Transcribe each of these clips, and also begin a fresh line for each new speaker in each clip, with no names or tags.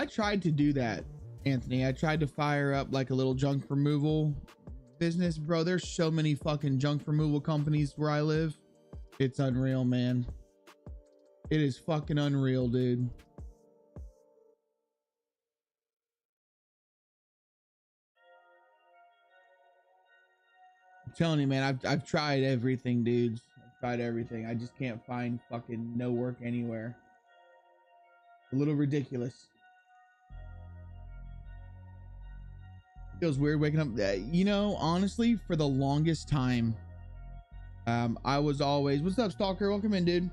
tried to do that, Anthony. I tried to fire up like a little junk removal business, bro. There's so many fucking junk removal companies where I live. It's unreal, man. It is fucking unreal, dude. I'm telling you, man, I've tried everything, dudes. I've tried everything. I just can't find fucking no work anywhere. A little ridiculous. Feels weird waking up. You know, honestly, for the longest time, I was always, what's up, Stalker? Welcome in, dude.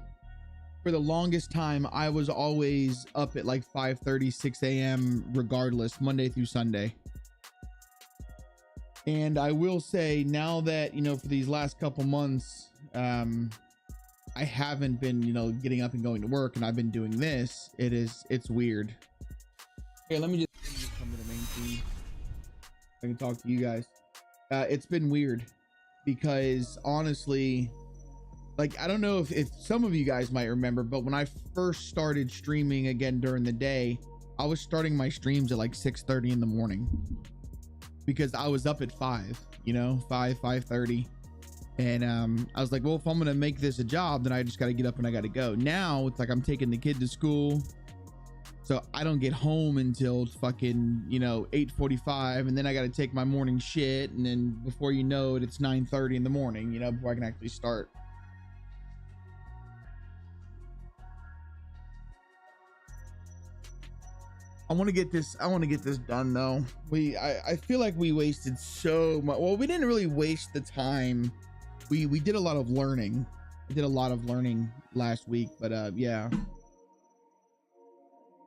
For the longest time, I was always up at like 5:30, 6 a.m. regardless, Monday through Sunday. And I will say now that, you know, for these last couple months, I haven't been, you know, getting up and going to work, and I've been doing this. It's weird. Here, let me just come to the main feed. I can talk to you guys. It's been weird because honestly, like, I don't know if some of you guys might remember, but when I first started streaming again during the day, I was starting my streams at like 6:30 in the morning because I was up at 5, you know, 5:30. And I was like, well, if I'm gonna make this a job, then I just got to get up and I got to go. Now it's like I'm taking the kid to school, so I don't get home until fucking, you know, 8:45, and then I got to take my morning shit, and then before you know it, it's 9:30 in the morning, you know, before I can actually start. I want to get this done though. I feel like we wasted so much. Well, we didn't really waste the time. We did a lot of learning. We did a lot of learning last week, but yeah.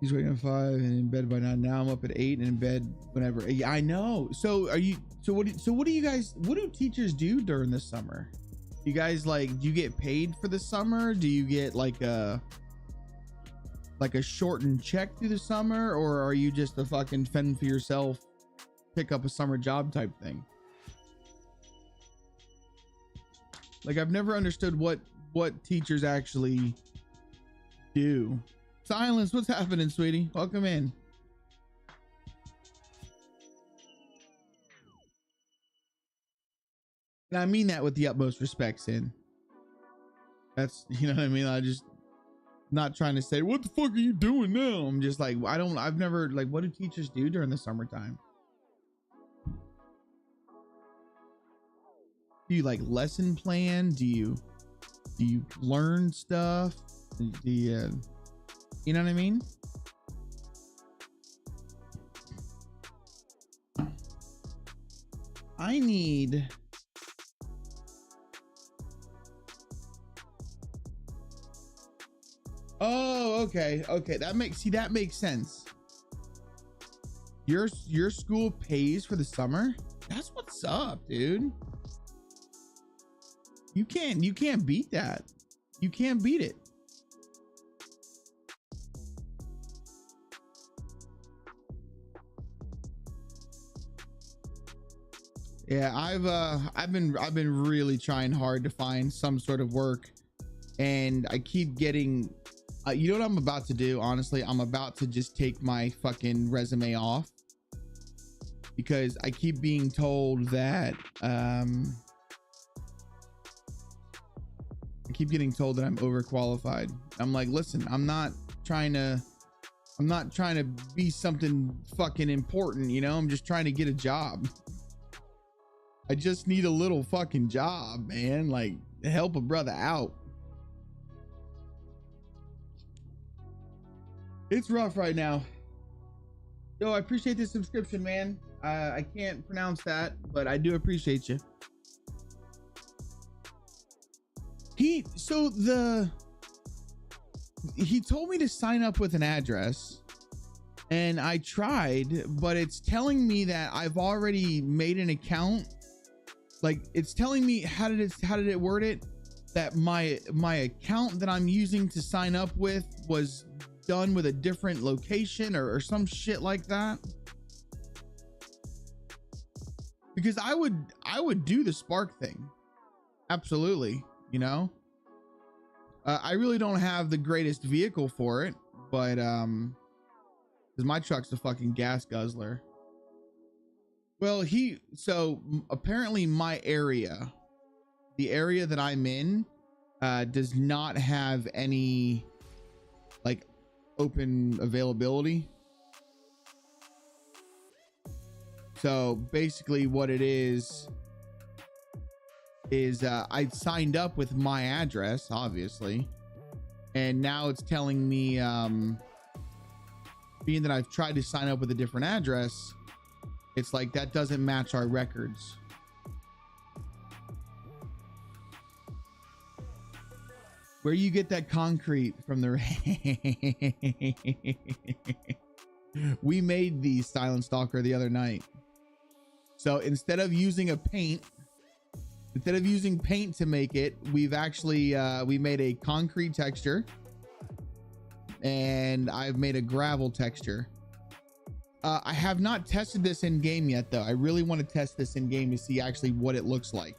He's waking up 5 and in bed by 9. Now I'm up at 8 and in bed whenever. Yeah, I know. So what do you guys, what do teachers do during the summer? You guys, like, do you get paid for the summer? Do you get like a shortened check through the summer, or are you just a fucking fend for yourself, pick up a summer job type thing? Like, I've never understood what teachers actually do. Silence, what's happening, sweetie? Welcome in. And I mean that with the utmost respect, Sin. That's, you know what I mean? I just, not trying to say, what the fuck are you doing now? I'm just like, I've never, like, what do teachers do during the summertime? Do you like lesson plan? Do you learn stuff? Do you, you know what I mean? I need, oh, okay, that makes sense. Your school pays for the summer? That's what's up, dude. You can't beat that. You can't beat it. Yeah, I've been really trying hard to find some sort of work, and I keep getting, you know what I'm about to do? Honestly, I'm about to just take my fucking resume off because I keep being told that, I keep getting told that I'm overqualified. I'm like, listen, I'm not trying to be something fucking important, you know? I'm just trying to get a job. I just need a little fucking job, man. Like, help a brother out. It's rough right now. Yo, I appreciate the subscription, man. I can't pronounce that, but I do appreciate you. He told me to sign up with an address, and I tried, but it's telling me that I've already made an account. Like, it's telling me, how did it word it? That my account that I'm using to sign up with was done with a different location or some shit like that. Because I would do the Spark thing. Absolutely. You know, I really don't have the greatest vehicle for it, but because my truck's a fucking gas guzzler. Well, so apparently my area, the area that I'm in, does not have any like open availability. So basically what it is I signed up with my address, obviously, and now it's telling me, being that I've tried to sign up with a different address, it's like that doesn't match our records. Where you get that concrete from the we made the Silent Stalker the other night. So instead of using paint to make it, we've actually we made a concrete texture, and I've made a gravel texture. I have not tested this in game yet though. I really want to test this in game to see actually what it looks like.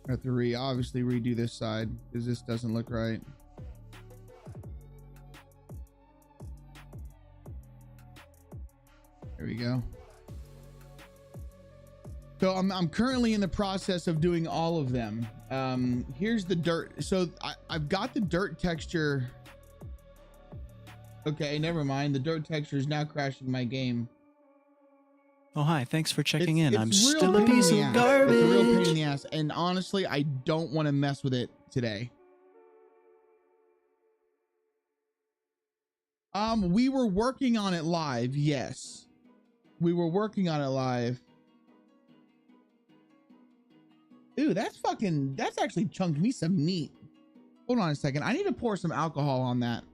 I have to obviously redo this side because this doesn't look right. There we go. So I'm currently in the process of doing all of them. Here's the dirt. So I've got the dirt texture. Okay, never mind. The dirt texture is now crashing my game.
Oh, hi. Thanks for checking in. I'm still
real
a piece
pain in
of
the ass.
garbage.
It's a real pain in the ass. And honestly, I don't want to mess with it today. We were working on it live. Yes. We were working on it live. Dude, that's actually chunked me some meat. Hold on a second. I need to pour some alcohol on that.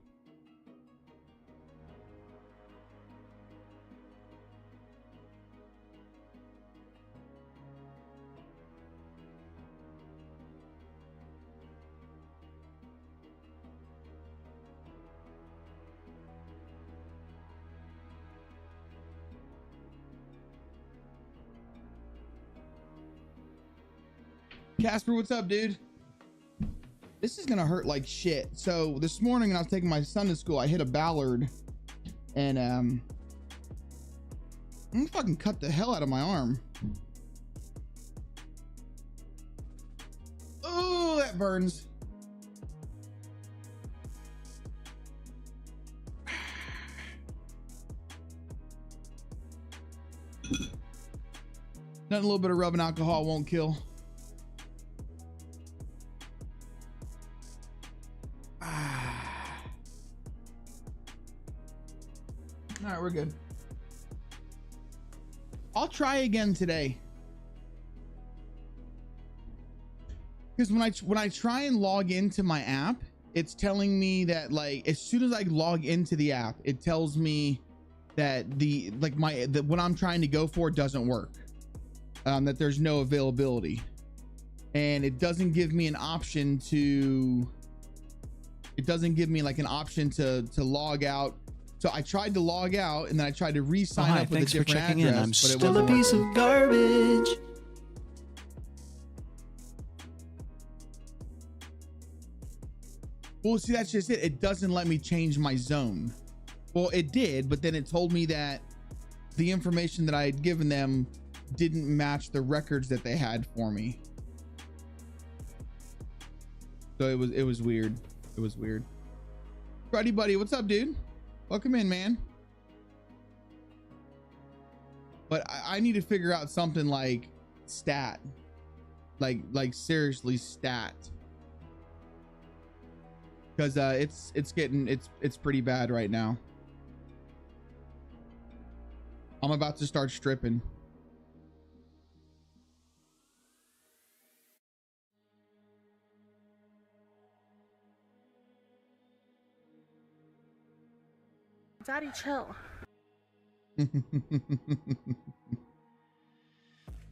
Casper, what's up, dude? This is gonna hurt like shit. So this morning when I was taking my son to school, I hit a ballard, and I'm gonna fucking cut the hell out of my arm. Oh, that burns. Nothing a little bit of rubbing alcohol won't kill. All right, we're good. I'll try again today. Because when I try and log into my app, it's telling me that, like, as soon as I log into the app, it tells me that what I'm trying to go for doesn't work. That there's no availability. And it doesn't give me an option to log out. So I tried to log out, and then I tried to re-sign up with a different address.
In. I'm still a piece of garbage.
Well, see, that's just it. It doesn't let me change my zone. Well, it did, but then it told me that the information that I had given them didn't match the records that they had for me. So it was weird. It was weird. Buddy, what's up, dude? Welcome in, man. But I need to figure out something like stat, like seriously stat, because it's pretty bad right now. I'm about to start stripping.
Daddy, chill.
And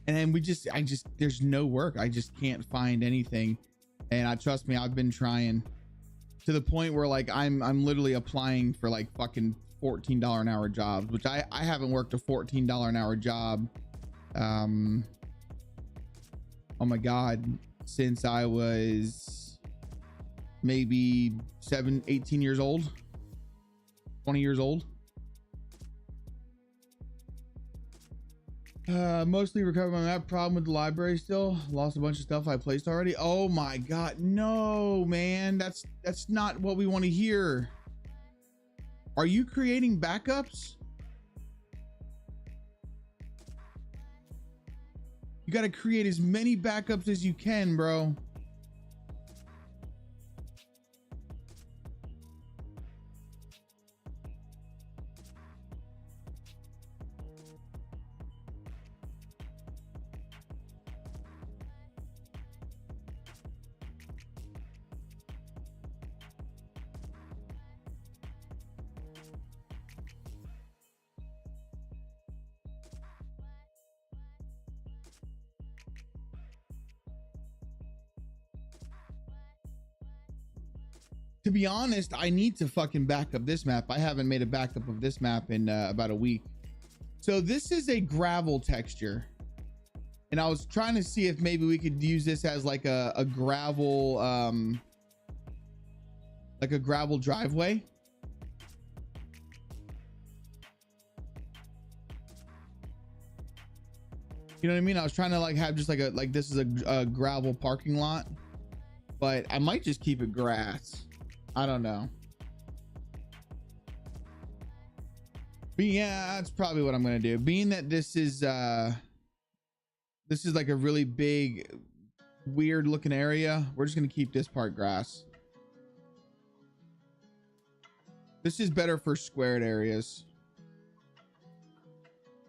then there's no work. I just can't find anything. And trust me, I've been trying. to the point where like I'm literally applying for like fucking $14 an hour jobs, which I haven't worked a $14 an hour job. Oh my God, since I was maybe 18 years old, 20 years old. Mostly recovered my map. Problem with the library still. Lost a bunch of stuff I placed already. Oh my God, no, man. That's not what we want to hear. Are you creating backups? You got to create as many backups as you can, bro. To be honest, I need to fucking back up this map. I haven't made a backup of this map in about a week. So this is a gravel texture. And I was trying to see if maybe we could use this as like a gravel, like a gravel driveway. You know what I mean? I was trying to like have just like this is a gravel parking lot, but I might just keep it grass. I don't know. But yeah, that's probably what I'm gonna do. Being that this is like a really big, weird looking area, we're just gonna keep this part grass. This is better for squared areas.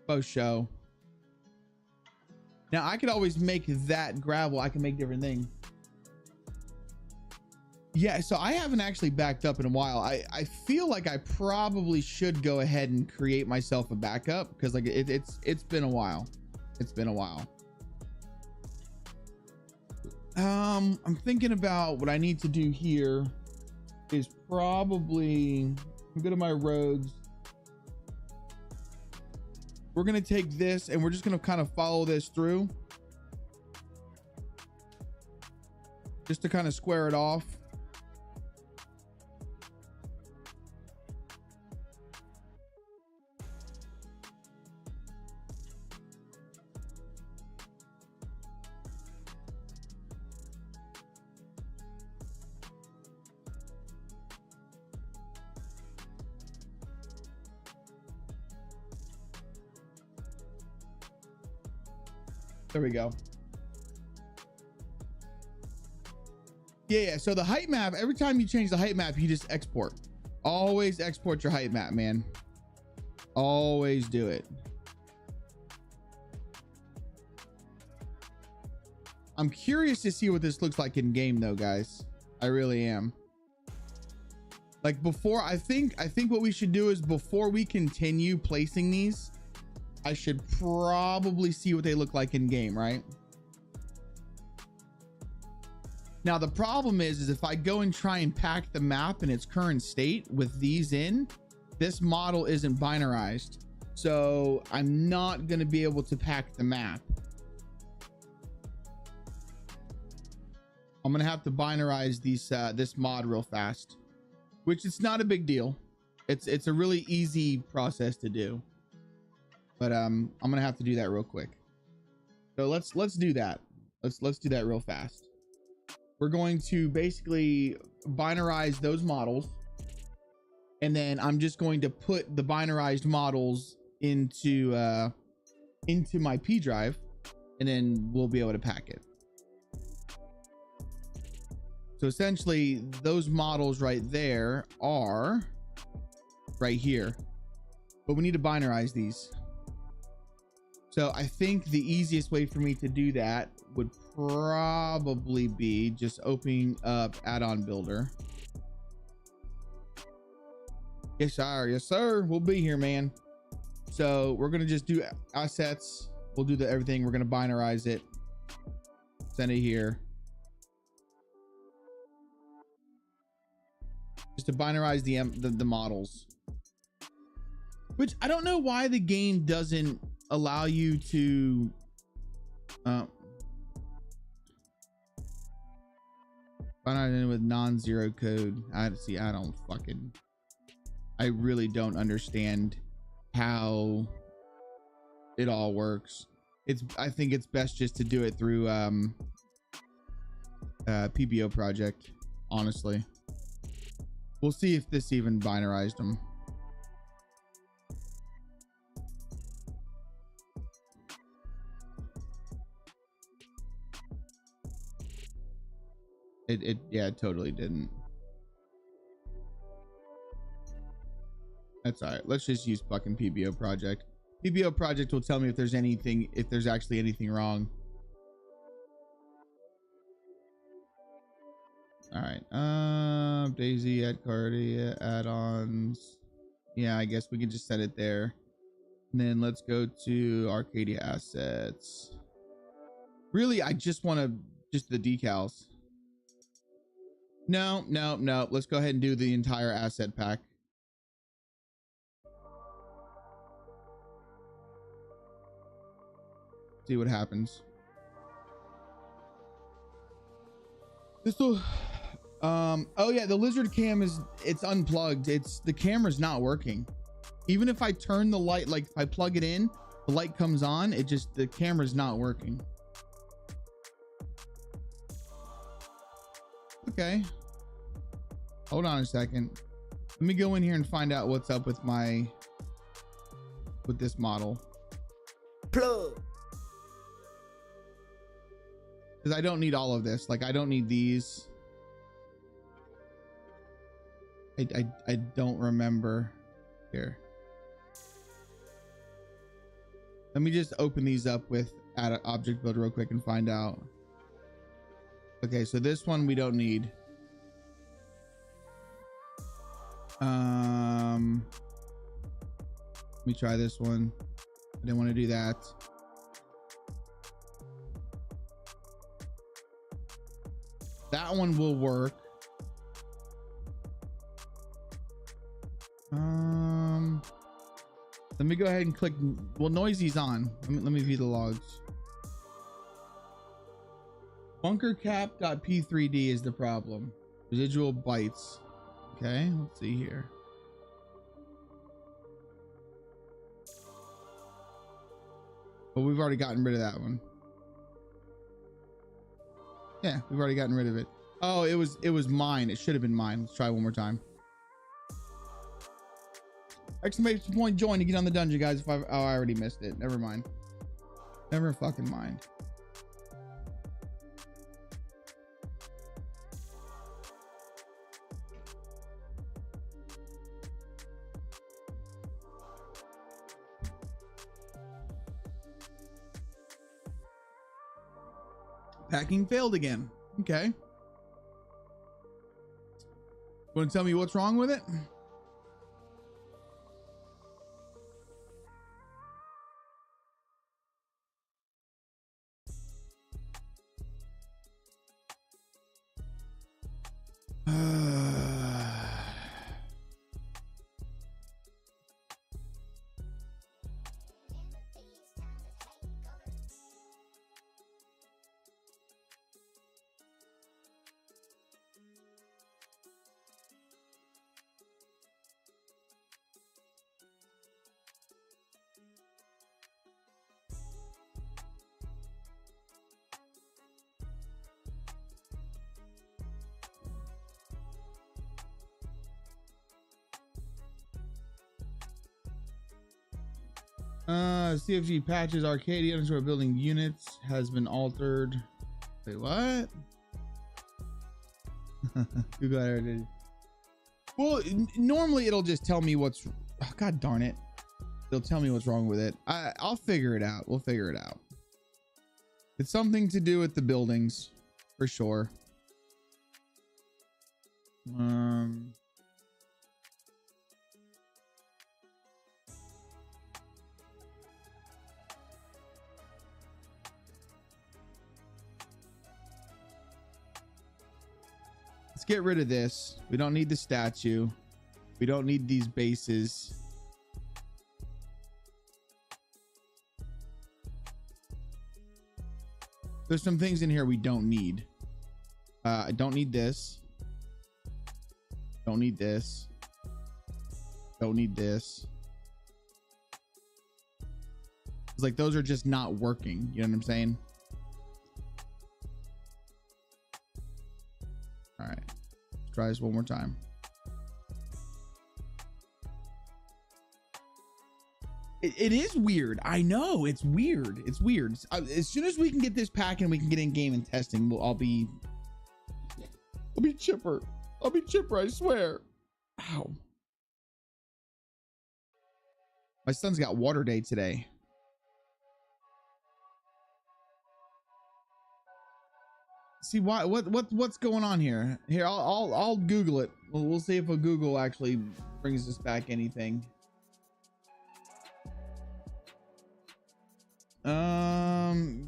Faux show. Now I could always make that gravel. I can make different things. Yeah, so I haven't actually backed up in a while. I feel like I probably should go ahead and create myself a backup because like it's been a while. It's been a while. I'm thinking about what I need to do here is probably go to my roads. We're gonna take this and we're just gonna kind of follow this through just to kind of square it off. There we go. Yeah, so the height map, every time you change the height map, you just export. Always export your height map, man. Always do it. I'm curious to see what this looks like in game though, guys. I really am. Like before, I think what we should do is before we continue placing these, I should probably see what they look like in game, right? Now the problem is if I go and try and pack the map in its current state with these in, this model isn't binarized, so I'm not going to be able to pack the map. I'm going to have to binarize these this mod real fast, which it's not a big deal. It's a really easy process to do. But I'm gonna have to do that real quick. So let's do that. Let's do that real fast. We're going to basically binarize those models, and then I'm just going to put the binarized models into my P drive, and then we'll be able to pack it. So essentially, those models right there are right here, but we need to binarize these. So I think the easiest way for me to do that would probably be just opening up add-on builder. Yes, sir. Yes, sir. We'll be here, man. So we're going to just do assets. We'll do everything. We're going to binarize it. Send it here. just to binarize the models, which I don't know why the game doesn't allow you to binarize it with non-zero code. I really don't understand how it all works. I think it's best just to do it through PBO project, honestly. We'll see if this even binarized them. Yeah, it totally didn't. That's all right. Let's just use fucking PBO project. PBO project will tell me if there's actually anything wrong. All right. DayZ add Cardia add-ons. Yeah, I guess we can just set it there. And then let's go to Arcadia assets. Really, I just want to just the decals. No. Let's go ahead and do the entire asset pack. See what happens. This will oh yeah, the lizard cam it's unplugged. The camera's not working. Even if I turn the light, like if I plug it in, the light comes on, the camera's not working. Okay, hold on a second. Let me go in here and find out what's up with this model. Plug. Because I don't need all of this. Like, I don't need these. I don't remember. Here, let me just open these up with add object builder real quick and find out. Okay, so this one we don't need. Let me try this one. I didn't want to do that. That one will work. Let me go ahead and click. Well, Noisy's on. Let me view the logs. Bunkercap.p3d is the problem. Residual bytes. Okay, let's see here. But we've already gotten rid of that one. Yeah, we've already gotten rid of it. Oh, it was mine. It should have been mine. Let's try one more time. Exclamation point join to get on the dungeon, guys. I already missed it. Never mind. Never fucking mind. Packing failed again. Okay. Want to tell me what's wrong with it? CFG patches Arcadia underscore building units has been altered. Wait, what? Google edited. Well, normally it'll just tell me what's. Oh, God darn it! They'll tell me what's wrong with it. I'll figure it out. We'll figure it out. It's something to do with the buildings, for sure. Let's get rid of this. We don't need the statue. We don't need these bases. There's some things in here we don't need. I don't need this. Don't need this. Don't need this. It's like those are just not working. You know what I'm saying? All right. Let's try this one more time. It is weird. I know it's weird. It's weird. As soon as we can get this pack and we can get in game and testing, I'll be chipper. I'll be chipper. I swear. Ow. My son's got water day today. See why? What's going on here? Here, I'll Google it. We'll see if a Google actually brings us back anything.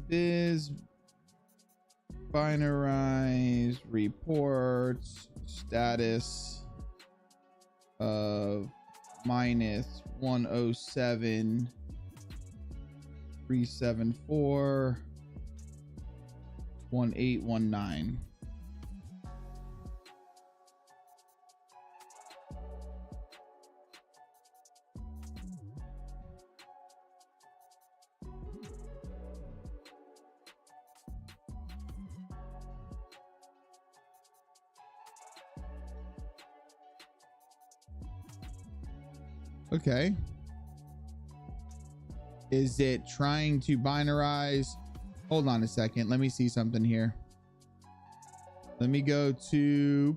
Biz binarize reports status of minus 107 374 1819. Okay. Is it trying to binarize? Hold on a second. Let me see something here. Let me go to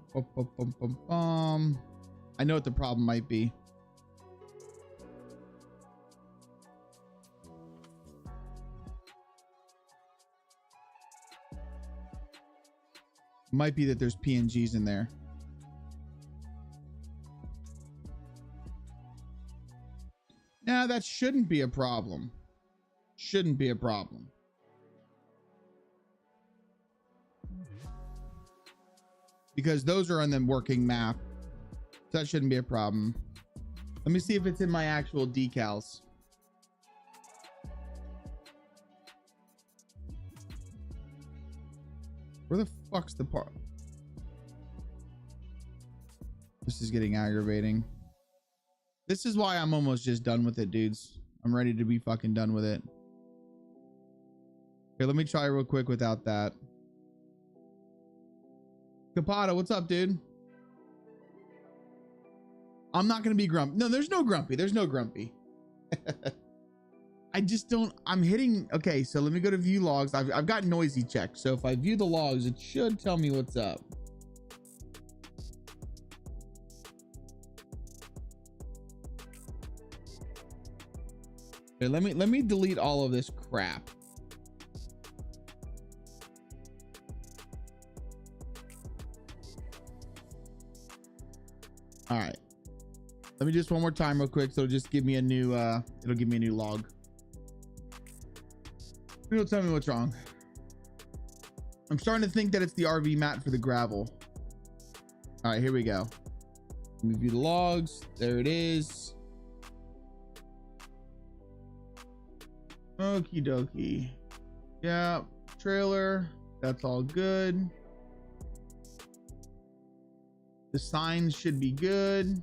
I know what the problem might be. Might be that there's PNGs in there. Now that shouldn't be a problem. Shouldn't be a problem. Because those are on the working map. So that shouldn't be a problem. Let me see if it's in my actual decals. Where the fuck's the part? This is getting aggravating. This is why I'm almost just done with it, dudes. I'm ready to be fucking done with it. Okay, let me try real quick without that. Capata, what's up, dude? I'm not gonna be grumpy. No, there's no grumpy. There's no grumpy. I just don't. I'm hitting. Okay, so let me go to view logs. I've got noisy checked. So if I view the logs, it should tell me what's up. Okay, let me delete all of this crap. All right. Let me just one more time real quick. So it'll just give me a new it'll give me a new log. It'll tell me what's wrong. I'm starting to think that it's the RV mat for the gravel. All right, here we go. Let me view the logs. There it is. Okie dokie. Yeah, trailer. That's all good. The signs should be good.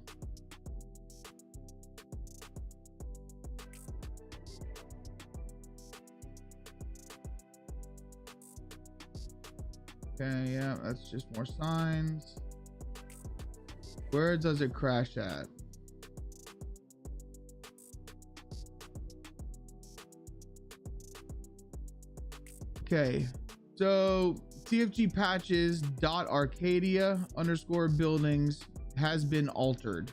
Okay, yeah, that's just more signs. Where does it crash at? Okay, so TFG patches dot Arcadia underscore buildings has been altered.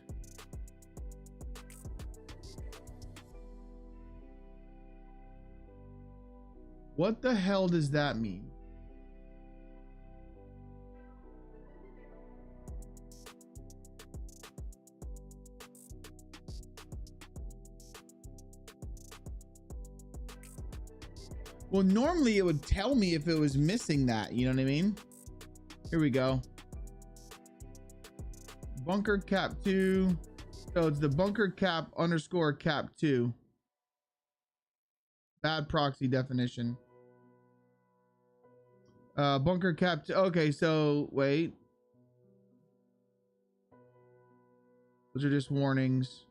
What the hell does that mean? Well, normally it would tell me if it was missing that, you know what I mean? Here we go. bunker cap 2. So it's the bunker cap underscore cap 2. Bad proxy definition. Bunker cap 2. Okay, so wait. Those are just warnings.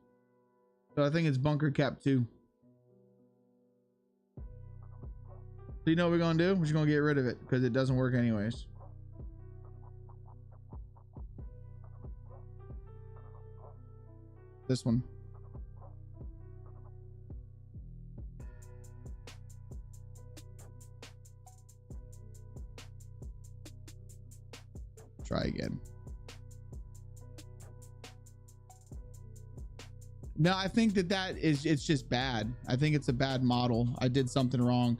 So I think it's bunker cap 2. So you know what we're gonna do? We're just gonna get rid of it because it doesn't work anyways. This one. Try again. No, I think that it's just bad. I think it's a bad model. I did something wrong.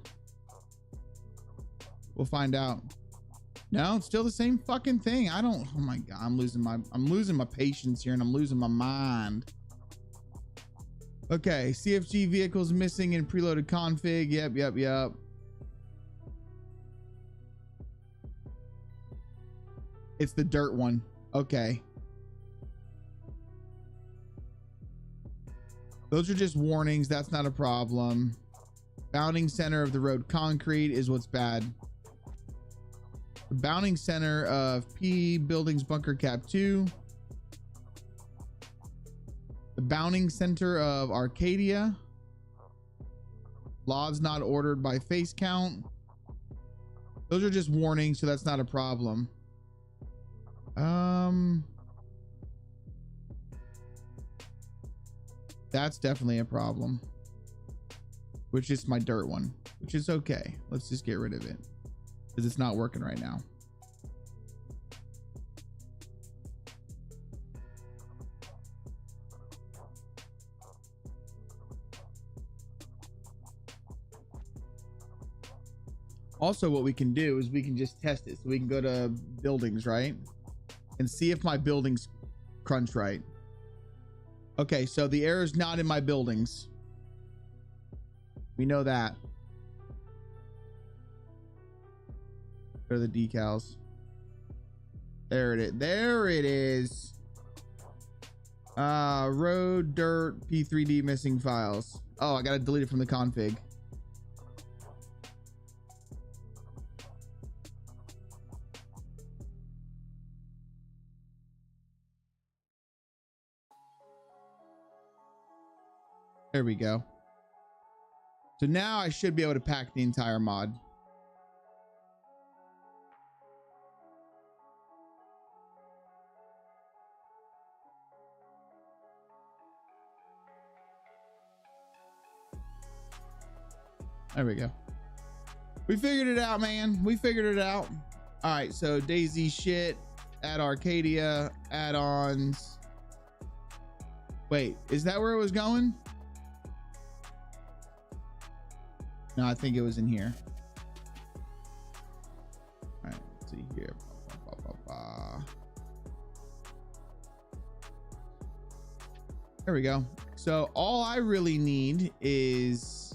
We'll find out. No, it's still the same fucking thing. I don't, oh my God, I'm losing my patience here and I'm losing my mind. Okay, CFG vehicles missing in preloaded config. Yep. It's the dirt one. Okay. Those are just warnings. That's not a problem. Bounding center of the road concrete is what's bad. The bounding center of P buildings bunker cap 2. The bounding center of Arcadia. Logs not ordered by face count. Those are just warnings, so that's not a problem. That's definitely a problem. Which is my dirt one, which is okay. Let's just get rid of it because it's not working right now. Also, what we can do is we can just test it. So we can go to buildings, right? And see if my buildings crunch right. Okay, so the error is not in my buildings. We know that. Where are the decals? There it is. There it is. Road, dirt, P3D missing files. Oh, I gotta delete it from the config. There we go. So now I should be able to pack the entire mod. There we go. We figured it out, man. We figured it out. All right, so DayZ shit, add Arcadia, add-ons. Wait, is that where it was going? No, I think it was in here. All right, let's see here. There we go. So all I really need is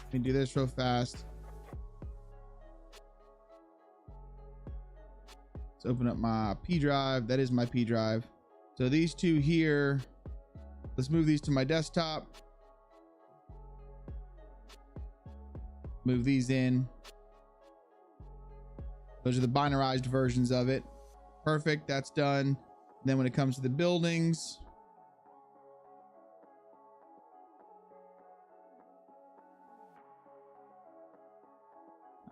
let me do this real fast. Let's open up my P drive. That is my P drive. So these two here, let's move these to my desktop. Move these in. Those are the binarized versions of it. Perfect, that's done. Then when it comes to the buildings,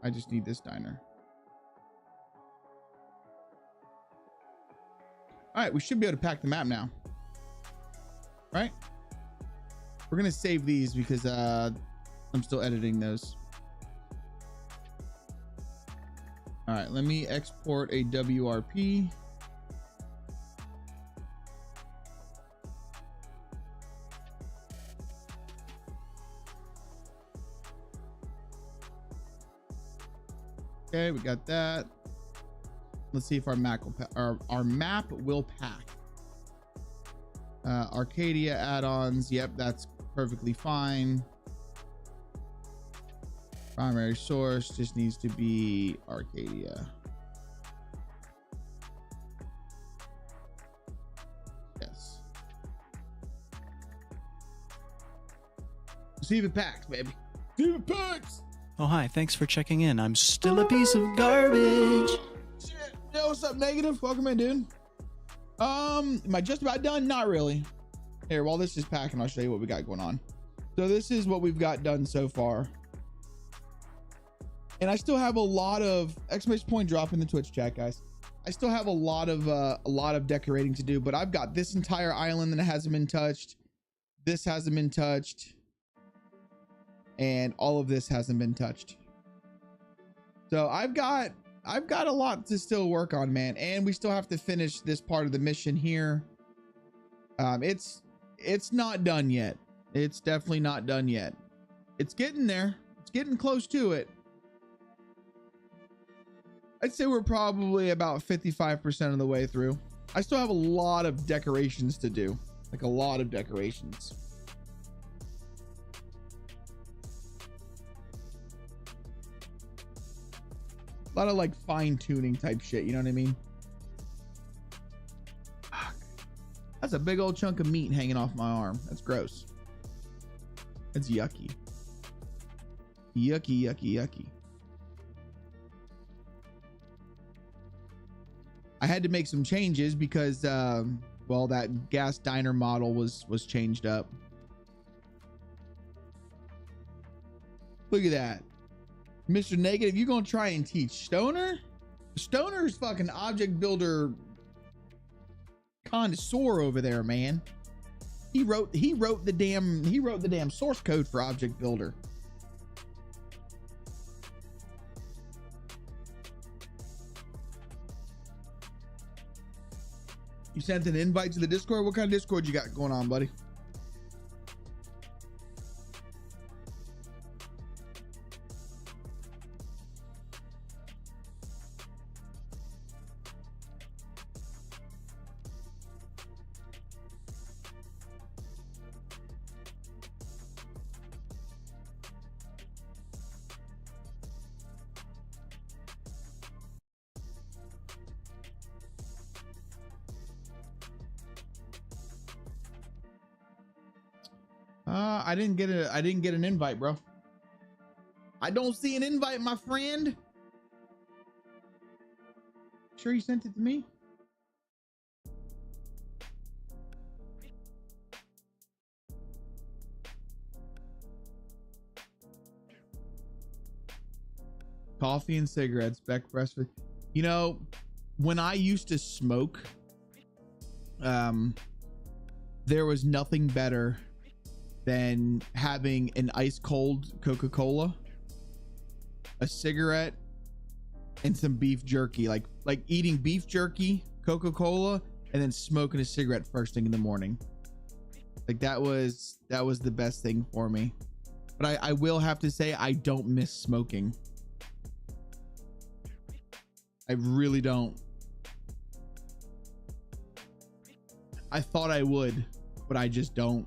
I just need this diner. All right, we should be able to pack the map now. Right? We're gonna save these because I'm still editing those. All right, let me export a WRP. Okay, we got that. Let's see if our map will pack. Arcadia add-ons. Yep, that's perfectly fine. Primary source just needs to be Arcadia. Yes. See if it packs, baby. See if it packs.
Oh, hi. Thanks for checking in. I'm still a piece of garbage.
Shit. Yo, what's up, Negative? Welcome in, dude. Am I just about done? Not really. Here, while this is packing, I'll show you what we got going on. So this is what we've got done so far. And I still have a lot of exclamation point drop in the Twitch chat, guys. I still have a lot of decorating to do, but I've got this entire island that hasn't been touched. This hasn't been touched. And all of this hasn't been touched. So I've got a lot to still work on, man. And we still have to finish this part of the mission here. It's not done yet. It's definitely not done yet. It's getting there. It's getting close to it. I'd say we're probably about 55% of the way through. I still have a lot of decorations to do, like a lot of decorations. A lot of like fine tuning type shit. You know what I mean? Fuck. That's a big old chunk of meat hanging off my arm. That's gross. That's yucky. Yucky, yucky, yucky. I had to make some changes because, well, that gas diner model was changed up. Look at that. Mr. Negative, you gonna try and teach Stoner? Stoner's fucking object builder connoisseur over there, man. He wrote the damn source code for object builder. You sent an invite to the Discord? What kind of Discord you got going on, buddy? I didn't get an invite, bro. I don't see an invite, my friend. Sure you sent it to me? Coffee and cigarettes, Beck breastfeed. You know, when I used to smoke, there was nothing better than having an ice cold Coca-Cola, a cigarette, and some beef jerky. Like eating beef jerky, Coca-Cola, and then smoking a cigarette first thing in the morning. Like that was the best thing for me. But I will have to say I don't miss smoking. I really don't. I thought I would, but I just don't.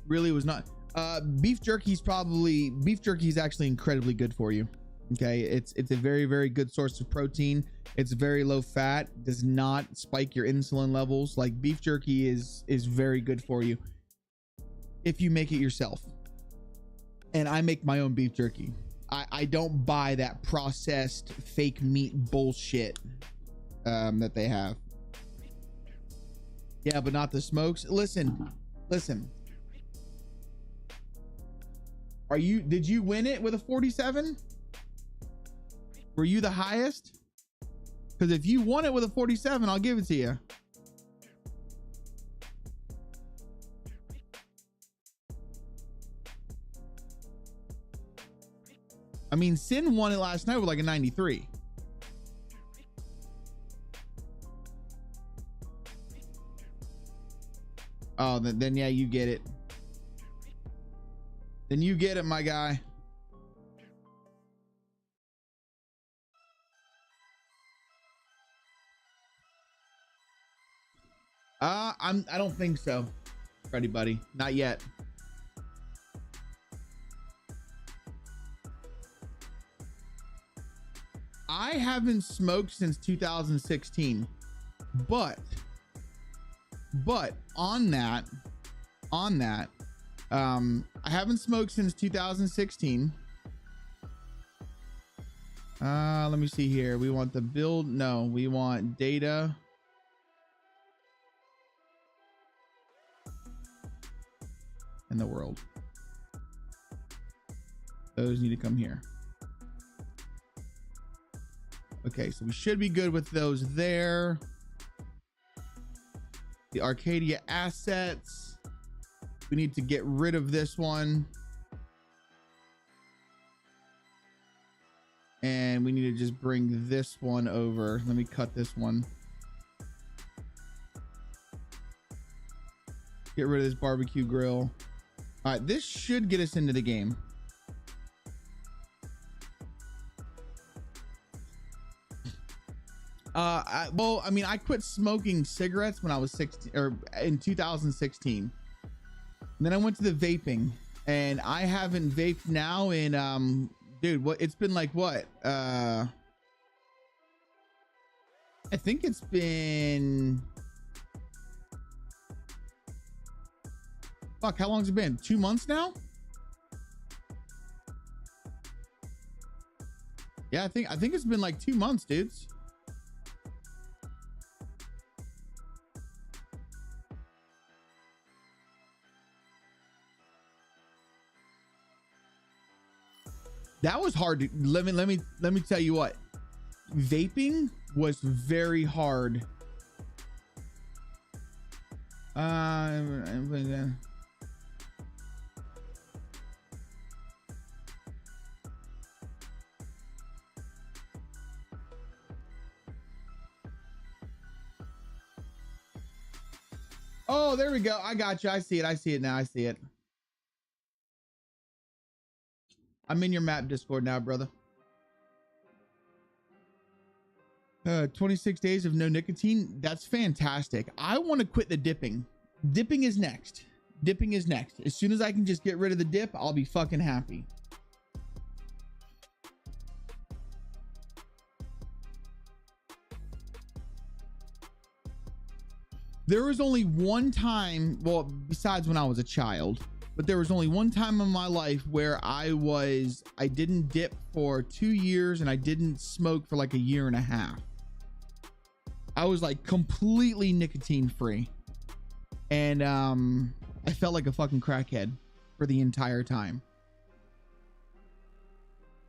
Really was not. Beef jerky is actually incredibly good for you. Okay, it's a very, very good source of protein. It's very low fat, does not spike your insulin levels. Like beef jerky is very good for you if you make it yourself. And I make my own beef jerky. I don't buy that processed fake meat bullshit that they have. Yeah, but not the smokes. Listen. Did you win it with a 47? Were you the highest? Because if you won it with a 47, I'll give it to you. I mean, Sin won it last night with like a 93. Oh, then yeah, you get it. Then you get it, my guy. I don't think so, Freddy buddy, not yet. I haven't smoked since 2016, but on that, I haven't smoked since 2016. Let me see here. We want the build. No, we want data. In the world. Those need to come here. Okay, so we should be good with those there. The Arcadia assets. We need to get rid of this one. And we need to just bring this one over. Let me cut this one. Get rid of this barbecue grill. All right, this should get us into the game. Well, I mean, I quit smoking cigarettes when I was 16 or in 2016. And then I went to the vaping, and I haven't vaped now in dude, what it's been like what? I think it's been fuck, how long's it been? 2 months now? Yeah, I think it's been like 2 months, dudes. That was hard to let me tell you what. Vaping was very hard. Oh, there we go. I got you. I see it now. I see it. I'm in your map Discord now, brother. 26 days of no nicotine. That's fantastic. I want to quit the dipping. Dipping is next. Dipping is next. As soon as I can just get rid of the dip, I'll be fucking happy. There was only one time, well, besides when I was a child, but there was only one time in my life where I didn't dip for 2 years and I didn't smoke for like a year and a half. I was like completely nicotine free. And I felt like a fucking crackhead for the entire time.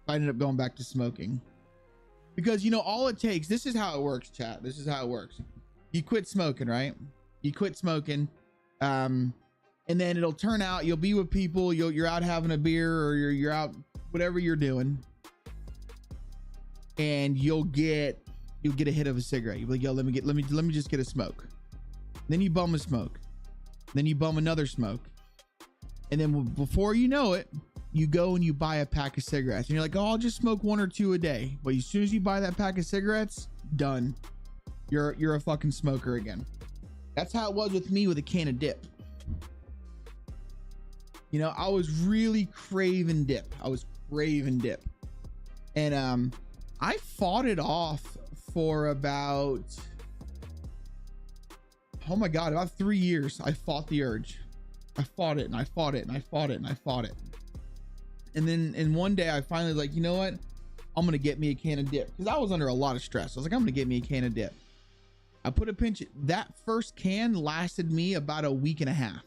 I ended up going back to smoking. Because, you know, all it takes, this is how it works, chat. This is how it works. You quit smoking, right? You quit smoking. And then it'll turn out you'll be with people, you're out having a beer, or you're out whatever you're doing, and you'll get a hit of a cigarette. You'll be like, yo, let me just get a smoke. Then you bum a smoke. Then you bum another smoke. And then before you know it, you go and you buy a pack of cigarettes, and you're like, oh, I'll just smoke 1 or 2 a day. But as soon as you buy that pack of cigarettes, done. You're a fucking smoker again. That's how it was with me with a can of dip. You know, I was really craving dip. And I fought it off for about, oh my God, about 3 years. I fought the urge. I fought it and I fought it and I fought it and I fought it. And then one day I finally was like, you know what? I'm going to get me a can of dip, because I was under a lot of stress. I was like, I'm going to get me a can of dip. I put a pinch. That first can lasted me about a week and a half.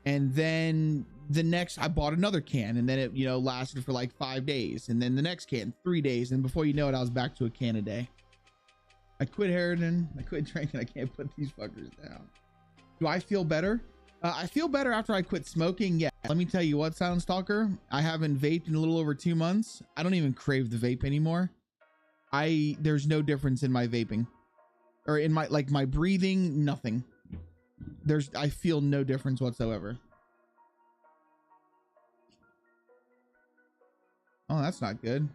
And then the next, I bought another can, and then it, you know, lasted for like 5 days. And then the next can, 3 days. And before you know it, I was back to a can a day. I quit heroin. I quit drinking. I can't put these fuckers down. Do I feel better? I feel better after I quit smoking. Yeah. Let me tell you what, Sound Stalker, I haven't vaped in a little over 2 months. I don't even crave the vape anymore. There's no difference in my vaping or in my, like my breathing, nothing. I feel no difference whatsoever. Oh, that's not good.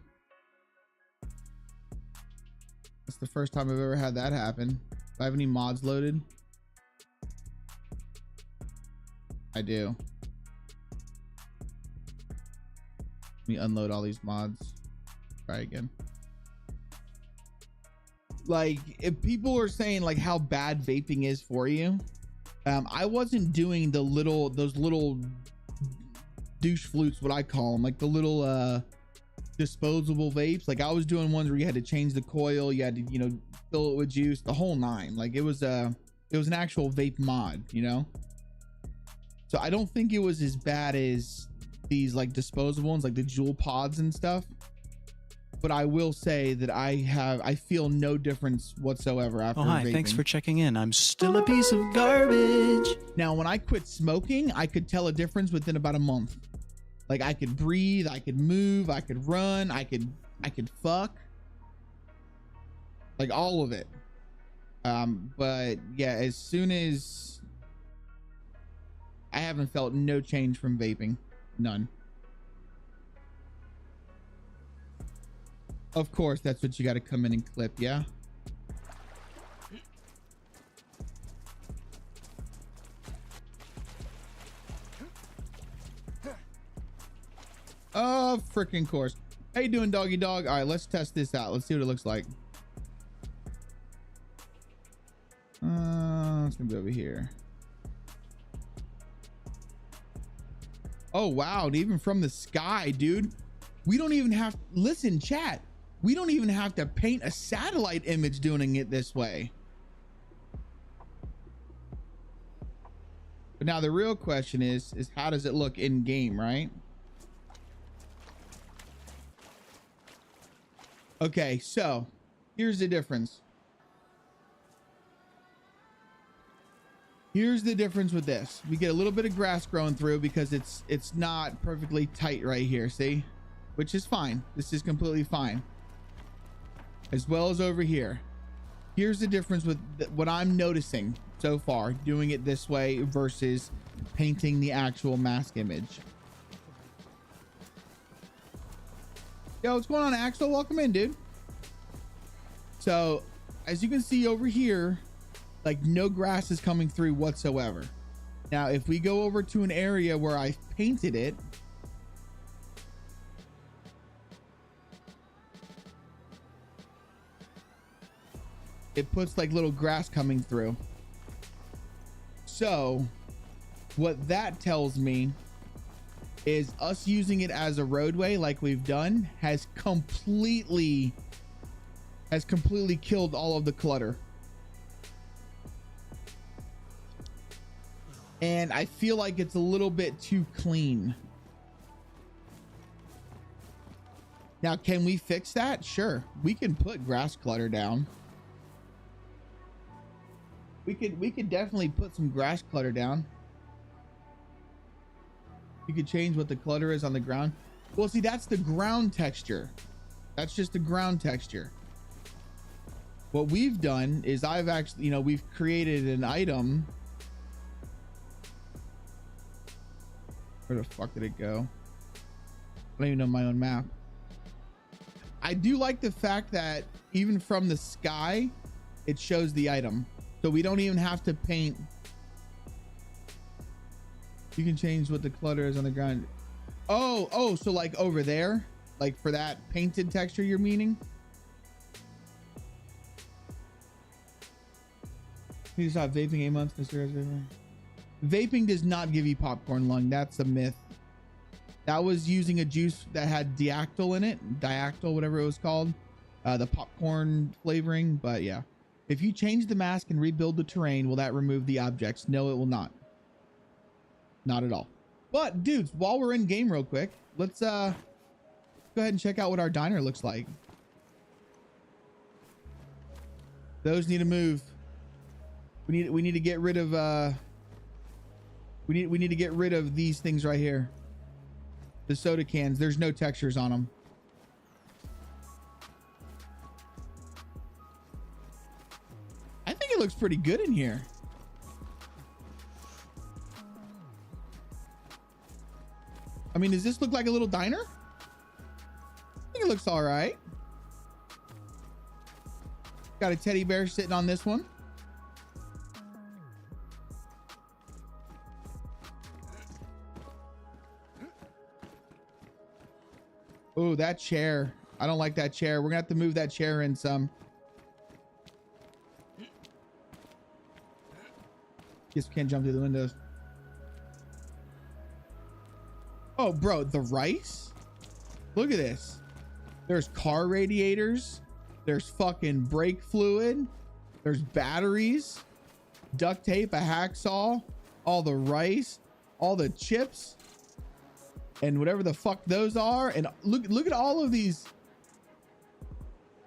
That's the first time I've ever had that happen. I have any mods loaded? I do. Let me unload all these mods. Try again. Like, if people are saying like how bad vaping is for you, I wasn't doing those little douche flutes, what I call them, like the little disposable vapes. Like I was doing ones where you had to change the coil, you had to, you know, fill it with juice, the whole nine. Like it was an actual vape mod, you know. So I don't think it was as bad as these like disposable ones, like the jewel pods and stuff. But I will say that I feel no difference whatsoever after vaping.
Thanks for checking in. I'm still a piece of garbage.
Now, when I quit smoking, I could tell a difference within about a month. Like I could breathe, I could move, I could run, I could fuck. Like all of it. But yeah, as soon as I haven't felt no change from vaping. None. Of course, that's what you got to come in and clip, yeah? Of freaking course. How you doing, doggy dog? All right, let's test this out. Let's see what it looks like. It's gonna be over here. Oh wow, even from the sky, dude. We don't even have, listen chat, we don't even have to paint a satellite image doing it this way. But now the real question is how does it look in game, right? Okay, so here's the difference. Here's the difference with this. We get a little bit of grass growing through because it's not perfectly tight right here, see? Which is fine. This is completely fine. As well as over here. Here's the difference with what I'm noticing so far, doing it this way versus painting the actual mask image. Yo, what's going on, Axel? Welcome in, dude. So, as you can see over here, like no grass is coming through whatsoever. Now, if we go over to an area where I painted it, it puts like little grass coming through. So what that tells me is us using it as a roadway like we've done has completely killed all of the clutter. And I feel like it's a little bit too clean. Now, can we fix that? Sure. We can put grass clutter down. We could definitely put some grass clutter down. You could change what the clutter is on the ground. Well, see, that's the ground texture. That's just the ground texture. What we've done is I've actually, you know, we've created an item. Where the fuck did it go? I don't even know my own map. I do like the fact that even from the sky, it shows the item. So we don't even have to paint. You can change what the clutter is on the ground. Oh, so like over there, like for that painted texture you're meaning? You stop vaping 8 months. Vaping does not give you popcorn lung. That's a myth. That was using a juice that had diactyl in it. Diactyl, whatever it was called. The popcorn flavoring. But yeah. If you change the mask and rebuild the terrain, will that remove the objects? No, it will not. Not at all. But dudes, while we're in game real quick, let's go ahead and check out what our diner looks like. Those need to move. We need to get rid of we need to get rid of these things right here. The soda cans, there's no textures on them. I think it looks pretty good in here. I mean, does this look like a little diner? I think it looks all right. Got a teddy bear sitting on this one. Oh, that chair. I don't like that chair. We're gonna have to move that chair in some. Guess we can't jump through the windows. Oh, bro, the rice? Look at this. There's car radiators. There's fucking brake fluid. There's batteries, duct tape, a hacksaw, all the rice, all the chips, and whatever the fuck those are. And look at all of these.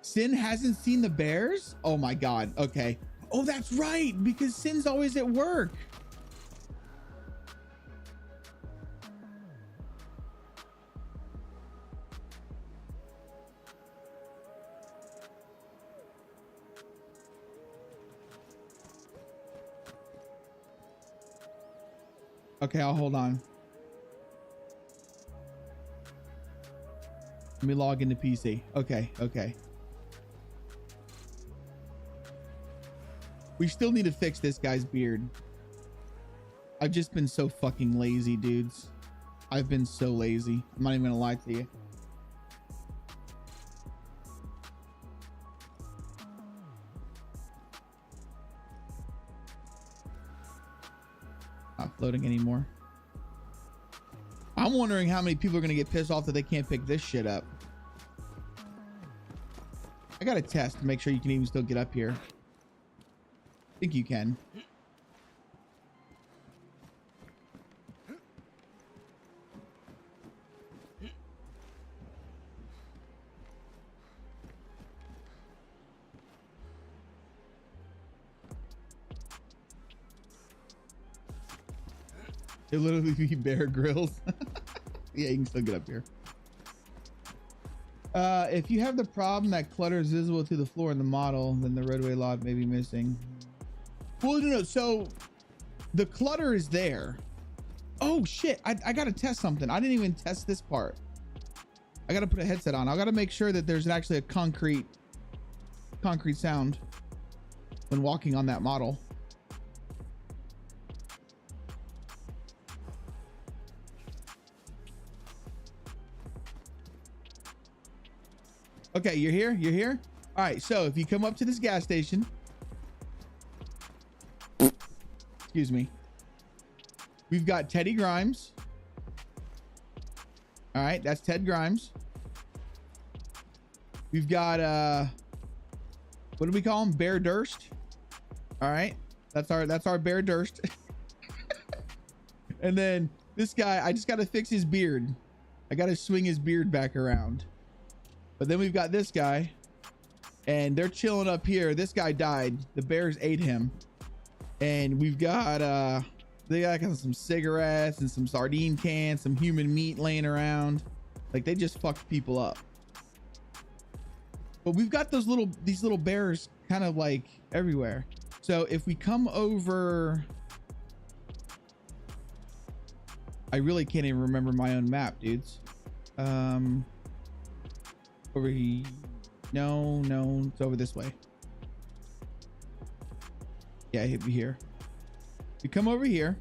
Sin hasn't seen the bears? Oh my God. Okay. Oh, that's right, because Sin's always at work. Okay, I'll hold on. Let me log into PC. Okay. We still need to fix this guy's beard. I've just been so fucking lazy, dudes. I've been so lazy. I'm not even gonna lie to you. Not floating anymore. I'm wondering how many people are gonna get pissed off that they can't pick this shit up. I gotta test to make sure you can even still get up here. I think you can. It literally be Bear Grylls. Yeah, you can still get up here. If you have the problem that clutter is visible to the floor in the model, then the roadway lot may be missing. Well, no. So the clutter is there. Oh shit! I gotta test something. I didn't even test this part. I gotta put a headset on. I gotta make sure that there's actually a concrete sound when walking on that model. Okay, you're here. All right, so if you come up to this gas station, excuse me, we've got Teddy Grimes. All right, that's Ted Grimes. We've got what do we call him? Bear Durst. All right, that's our Bear Durst. And then this guy, I just got to fix his beard. I got to swing his beard back around. But then we've got this guy, and they're chilling up here. This guy died. The bears ate him. And we've got they got some cigarettes and some sardine cans, some human meat laying around. Like, they just fucked people up. But we've got these little bears kind of like everywhere. So if we come over, I really can't even remember my own map, dudes. Over here. No, it's over this way. Yeah, hit me here. We come over here.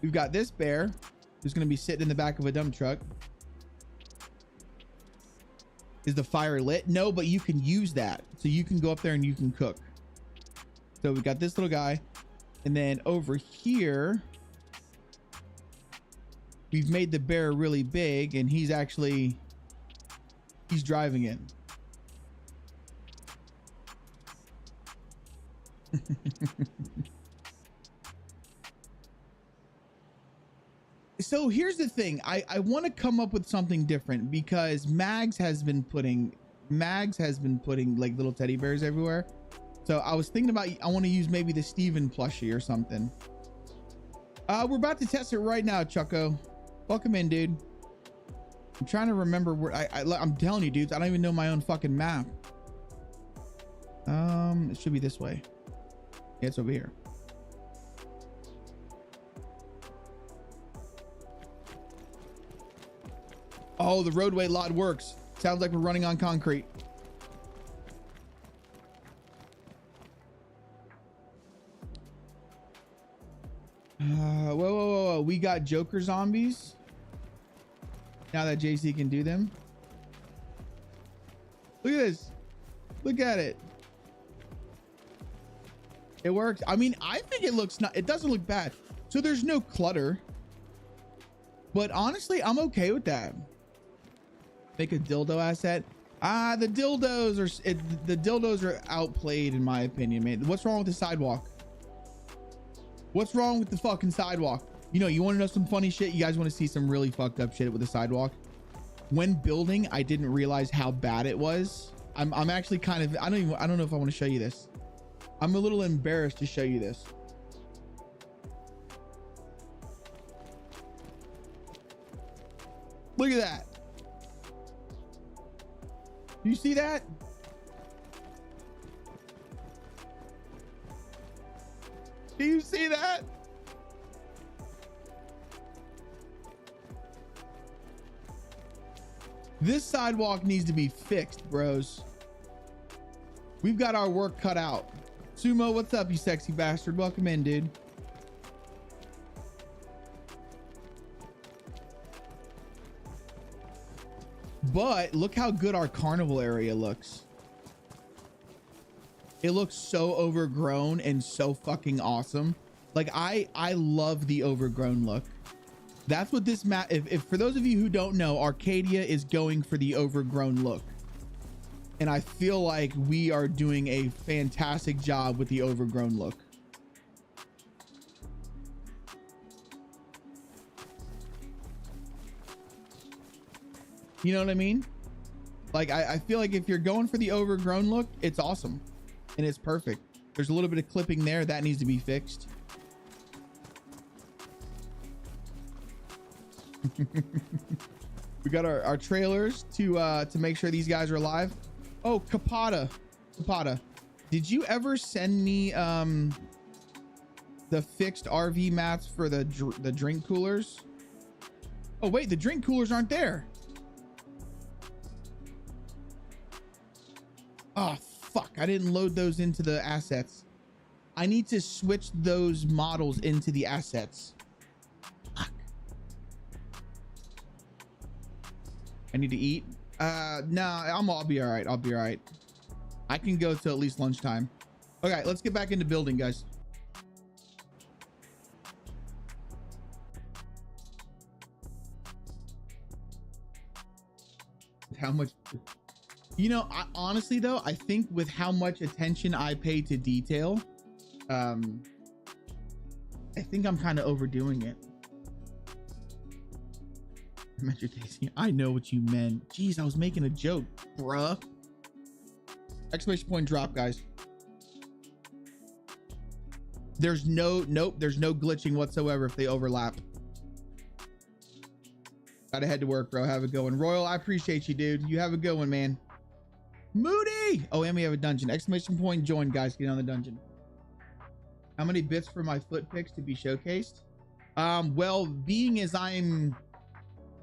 We've got this bear who's going to be sitting in the back of a dump truck. Is the fire lit? No, but you can use that. So you can go up there and you can cook. So we got this little guy. And then over here, we've made the bear really big, and he's driving it. So here's the thing. I want to come up with something different, because Mags has been putting like little teddy bears everywhere. So I was thinking about, I want to use maybe the Steven plushie or something. We're about to test it right now, Chucko. Welcome in, dude. I'm trying to remember where I'm telling you, dudes, I don't even know my own fucking map. It should be this way. Yeah, it's over here. Oh, the roadway lot works. Sounds like we're running on concrete. Whoa. We got Joker zombies. Now that JC can do them. Look at this. Look at it. It works. I mean, I think it looks not, it doesn't look bad. So there's no clutter, but honestly, I'm okay with that. Make a dildo asset. The dildos are outplayed in my opinion, man. What's wrong with the sidewalk? What's wrong with the fucking sidewalk? You know, you want to know some funny shit? You guys want to see some really fucked up shit with the sidewalk? When building, I didn't realize how bad it was. I'm actually kind of, I don't know if I want to show you this. I'm a little embarrassed to show you this. Look at that. You see that? Do you see that? This sidewalk needs to be fixed, bros. We've got our work cut out. Sumo, what's up, you sexy bastard? Welcome in, dude. But look how good our carnival area looks. It looks so overgrown and so fucking awesome. Like I love the overgrown look. That's what this map, if for those of you who don't know, Arcadia is going for the overgrown look. And I feel like we are doing a fantastic job with the overgrown look. You know what I mean? Like, I feel like if you're going for the overgrown look, it's awesome. And it's perfect. There's a little bit of clipping there that needs to be fixed. We got our trailers to make sure these guys are alive. Oh, Kapata, did you ever send me the fixed RV mats for the drink coolers? Oh wait, the drink coolers aren't there. Oh fuck, I didn't load those into the assets. I need to switch those models into the assets. Fuck. I need to eat. No, I'll be all right. I'll be all right. I can go till at least lunchtime. Okay, let's get back into building, guys. How much, you know, honestly though, I think with how much attention I pay to detail, I think I'm kind of overdoing it. I meant your tasting. I know what you meant. Jeez, I was making a joke, bruh. Exclamation point drop, guys. There's no, nope, there's no glitching whatsoever if they overlap. Gotta head to work, bro. Have a good one. Royal, I appreciate you, dude. You have a good one, man. Moody! Oh, and we have a dungeon. Exclamation point join, guys. Get on the dungeon. How many bits for my foot pics to be showcased? Well, being as I'm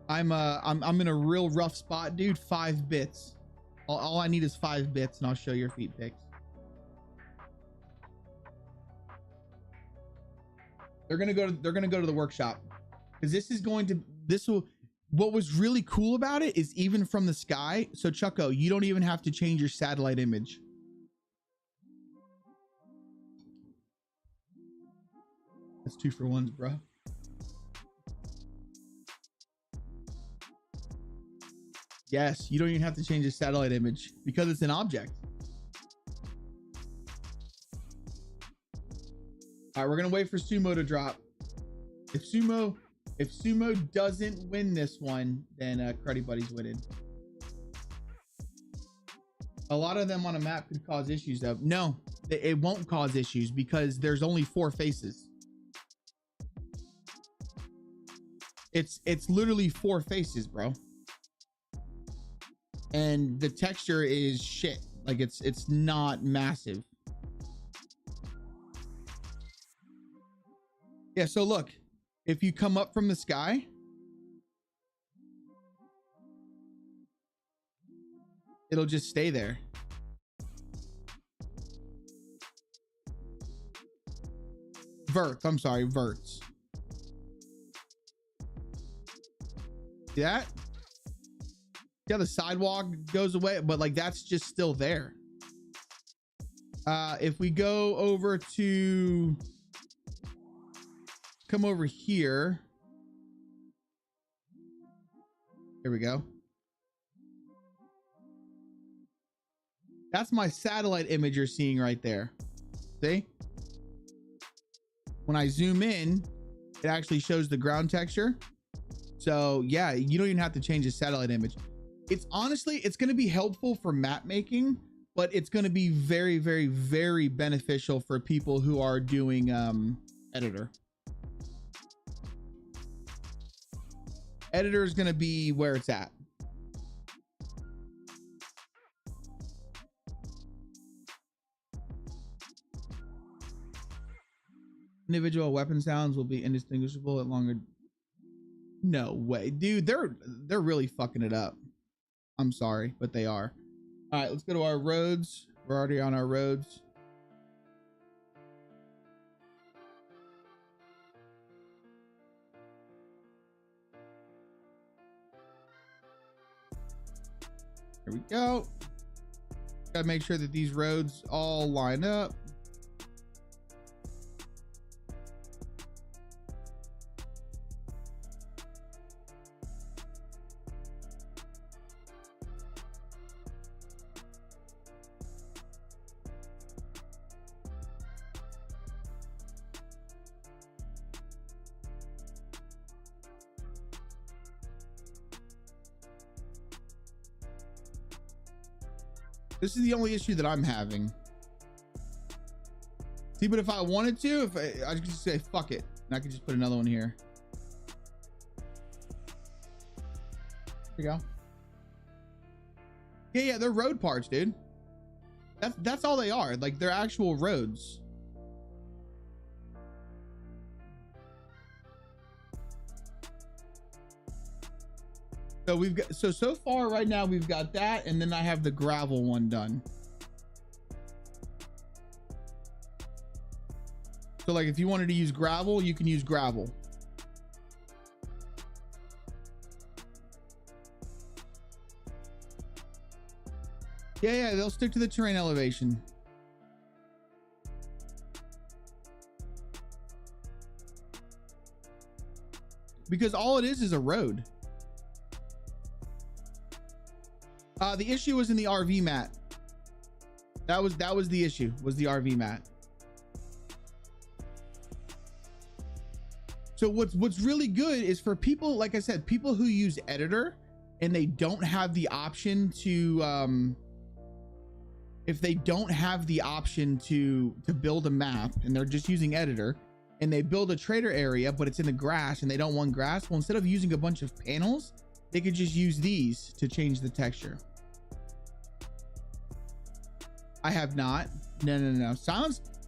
in a real rough spot, dude. 5 bits. All I need is 5 bits, and I'll show your feet pics. They're gonna go to the workshop because what was really cool about it is even from the sky. So Chucko, you don't even have to change your satellite image. That's 2 for 1s, bro. Yes, you don't even have to change the satellite image because it's an object. All right, we're gonna wait for Sumo to drop. If Sumo doesn't win this one, then Cruddy Buddy's winning. A lot of them on a map could cause issues though. No, it won't cause issues because there's only 4 faces. It's literally 4 faces, bro. And the texture is shit. Like it's not massive. Yeah, so look, if you come up from the sky, it'll just stay there. Verts, I'm sorry, verts. See that? Yeah, the sidewalk goes away, but like that's just still there. If we go over to come over here, here we go. That's my satellite image you're seeing right there. See? When I zoom in, it actually shows the ground texture. So yeah, you don't even have to change the satellite image. It's honestly, it's going to be helpful for map making, but it's going to be very, very, very beneficial for people who are doing editor. Editor is going to be where it's at. Individual weapon sounds will be indistinguishable at longer. No way, dude. They're really fucking it up. I'm sorry, but they are. All right, let's go to our roads. We're already on our roads. Here we go. Gotta make sure that these roads all line up. This is the only issue that I'm having. See, but if I wanted to, if I could just say fuck it, and I could just put another one here. There we go. Yeah, they're road parts, dude. That's all they are. Like, they're actual roads. So we've got, so far right now we've got that, and then I have the gravel one done. So like if you wanted to use gravel, you can use gravel. Yeah, they'll stick to the terrain elevation. Because all it is a road. The issue was in the RV mat. That was the issue, was the RV mat. So what's really good is for people, like I said, people who use editor and they don't have the option to if they don't have the option to build a map and they're just using editor and they build a trader area but it's in the grass and they don't want grass, well, instead of using a bunch of panels, they could just use these to change the texture. I have not. No.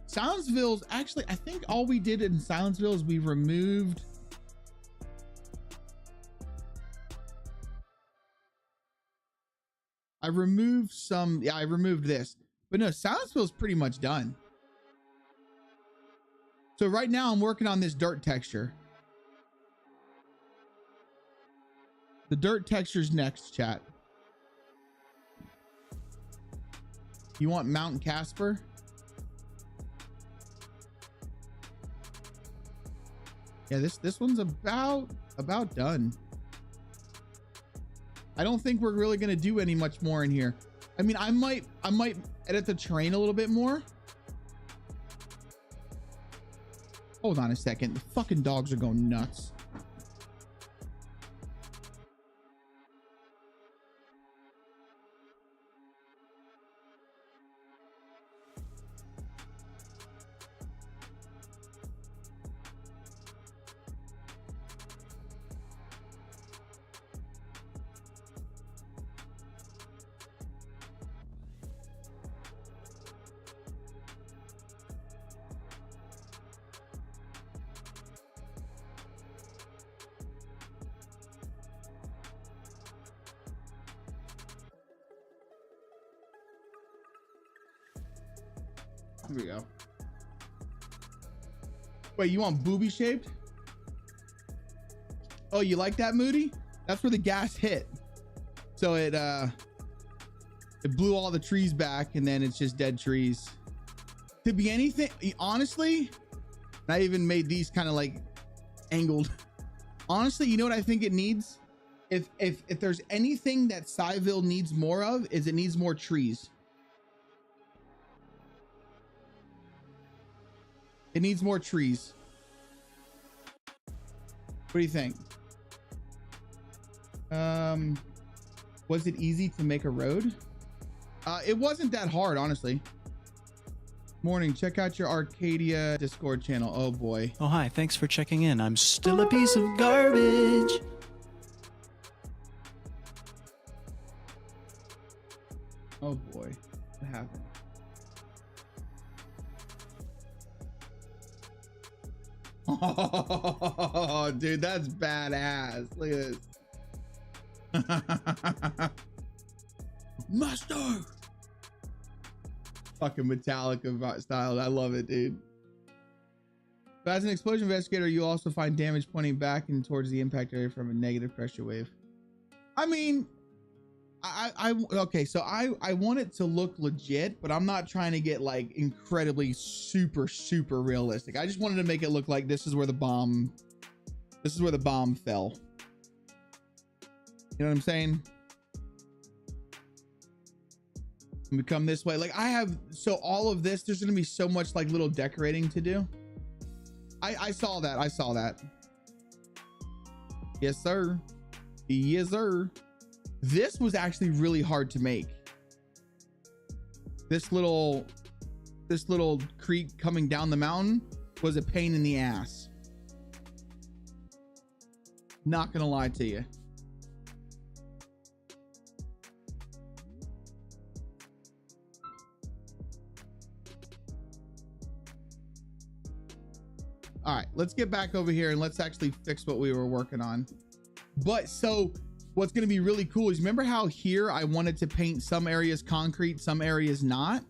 Silenceville's actually, I think all we did in Silenceville is we removed I removed some, yeah, I removed this, but no, Silenceville's pretty much done. So right now I'm working on this dirt texture. The dirt texture's next, chat. You want Mount Casper? Yeah, this one's about done. I don't think we're really gonna do any much more in here. I mean, I might edit the terrain a little bit more. Hold on a second. The fucking dogs are going nuts. Here we go. Wait, you want booby shaped? Oh, you like that, Moody? That's where the gas hit. So it blew all the trees back, and then it's just dead trees. Could be anything, honestly. I even made these kind of like angled. Honestly, you know what I think it needs? If there's anything that Cyville needs more of, is it needs more trees. It needs more trees. What do you think? Was it easy to make a road? It wasn't that hard, honestly. Morning, check out your Arcadia Discord channel. Oh boy.
Oh, hi, thanks for checking in. I'm still a piece of garbage.
Oh boy, what happened? Oh, dude, that's badass. Look at this. Master. Fucking Metallica style. I love it, dude. But as an explosion investigator, you also find damage pointing back and towards the impact area from a negative pressure wave. I mean, okay, so I want it to look legit, but I'm not trying to get like incredibly super realistic. I just wanted to make it look like this is where the bomb fell. You know what I'm saying? And we come this way. Like I have, so all of this, there's gonna be so much like little decorating to do. I saw that. I saw that. Yes, sir. Yes, sir. This was actually really hard to make. This little creek coming down the mountain was a pain in the ass. Not gonna lie to you. All right, let's get back over here and let's actually fix what we were working on. But so what's going to be really cool is, remember how here I wanted to paint some areas concrete, some areas not?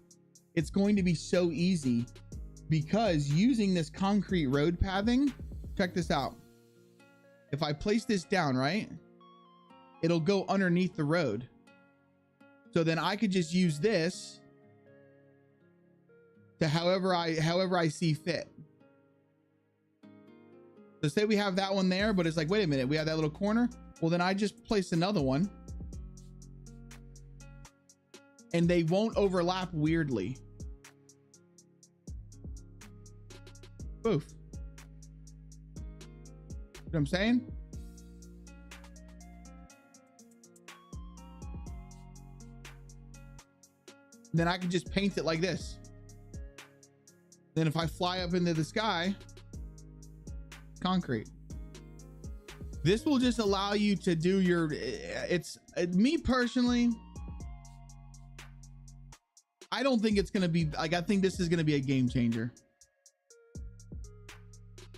It's going to be so easy because using this concrete road pathing, check this out. If I place this down, right, it'll go underneath the road. So then I could just use this to however I see fit. So say we have that one there, but it's like, wait a minute, we have that little corner. Well, then I just place another one and they won't overlap weirdly. Boof. You know what I'm saying? Then I can just paint it like this. Then if I fly up into the sky, concrete. This will just allow you to do your, me personally, I don't think it's going to be like, I think this is going to be a game changer.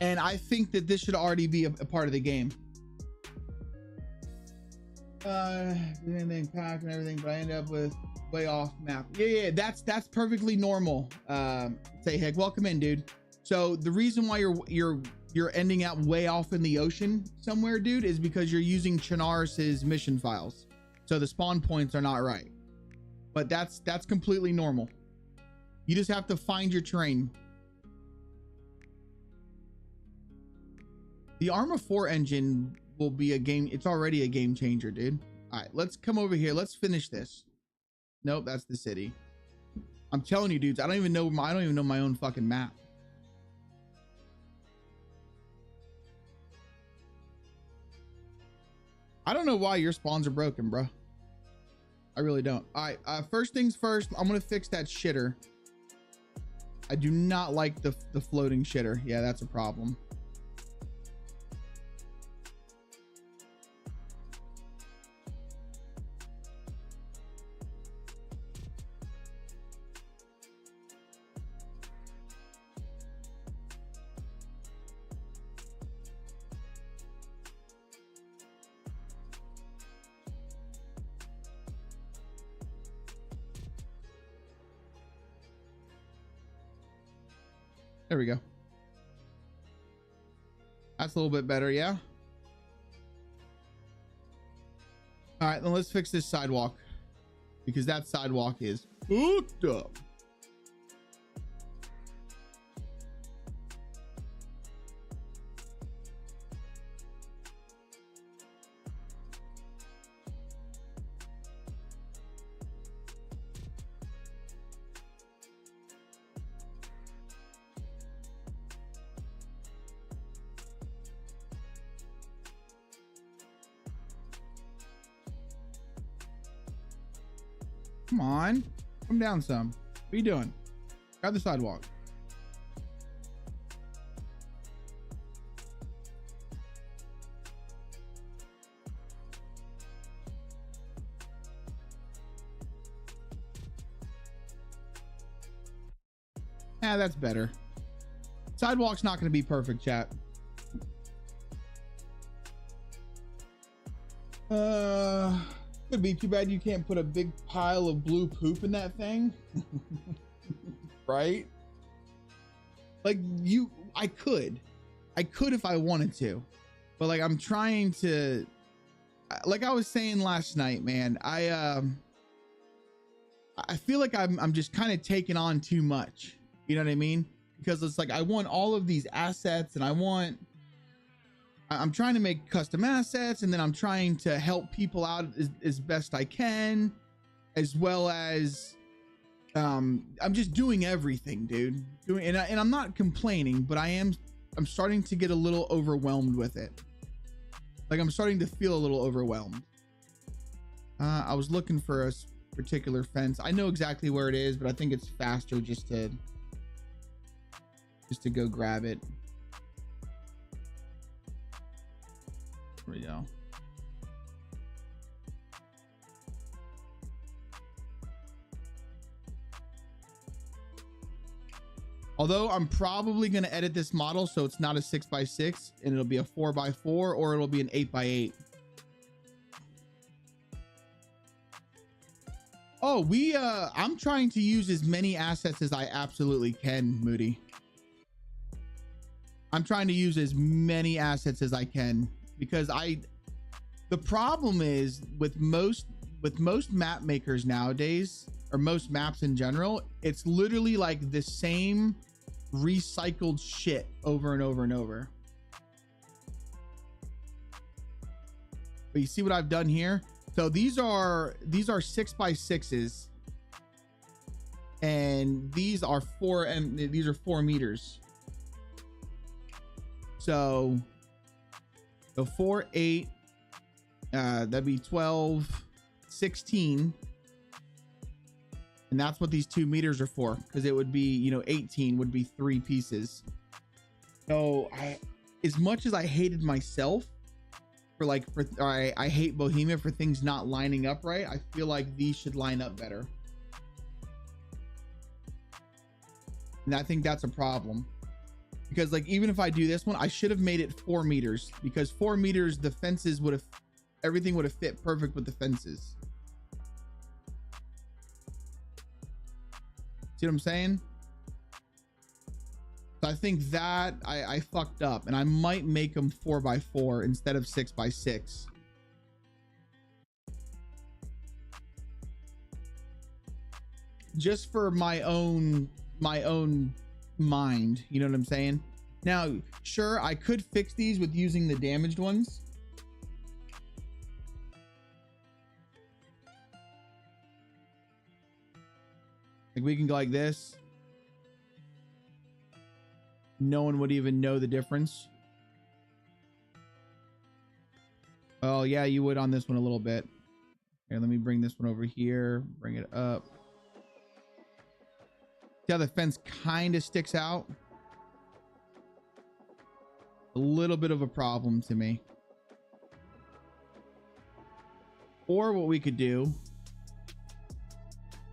And I think that this should already be a part of the game. Anything packed and everything, but I ended up with way off map. Yeah, that's perfectly normal. Say heck, welcome in, dude. So the reason why you're ending up way off in the ocean somewhere, dude, is because you're using Chernarus's mission files. So the spawn points are not right. But that's completely normal. You just have to find your terrain. The Arma 4 engine will be a game. It's already a game changer, dude. All right, let's come over here. Let's finish this. Nope, that's the city. I'm telling you, dudes, I don't even know my own fucking map. I don't know why your spawns are broken, bro. I really don't. All right, first things first, I'm gonna fix that shitter. I do not like the floating shitter. Yeah, that's a problem. There we go. That's a little bit better, yeah. All right, then let's fix this sidewalk, because that sidewalk is hooked up. Come on, come down some. What are you doing? Grab the sidewalk. Ah, that's better. Sidewalk's not going to be perfect, chat. Could be too bad you can't put a big pile of blue poop in that thing. Right? Like I could if I wanted to, but like I'm trying to, like I was saying last night, man, I feel like I'm just kind of taking on too much. You know what I mean? Because it's like I want all of these assets, and I'm trying to make custom assets, and then I'm trying to help people out as best I can, as well as I'm just doing everything, dude. And I'm not complaining, but I'm starting to get a little overwhelmed with it. Like I'm starting to feel a little overwhelmed. I was looking for a particular fence. I know exactly where it is, but I think it's faster just to go grab it. There we go. Although I'm probably going to edit this model so it's not a 6x6 and it'll be a 4x4, or it'll be an 8x8. Oh, I'm trying to use as many assets as I absolutely can, Moody. I'm trying to use as many assets as I can, because the problem is with most map makers nowadays, or most maps in general, it's literally like the same recycled shit over and over and over. But you see what I've done here? So these are 6x6s, and these are 4 meters. So 4, 8, that'd be 12, 16. And that's what these 2 meters are for, because it would be, 18 would be 3 pieces. So as much as I hated myself I hate Bohemia for things not lining up right, I feel like these should line up better. And I think that's a problem. Because like, even if I do this one, I should have made it 4 meters, because 4 meters, the fences everything would have fit perfect with the fences. See what I'm saying? So I think that I fucked up, and I might make them 4x4 instead of 6x6. Just for my own mind, you know what I'm saying? Now, sure, I could fix these with using the damaged ones. Like we can go like this. No one would even know the difference. Oh yeah, you would on this one a little bit. Here, let me bring this one over here, bring it up. See how the fence kind of sticks out? A little bit of a problem to me. Or what we could do,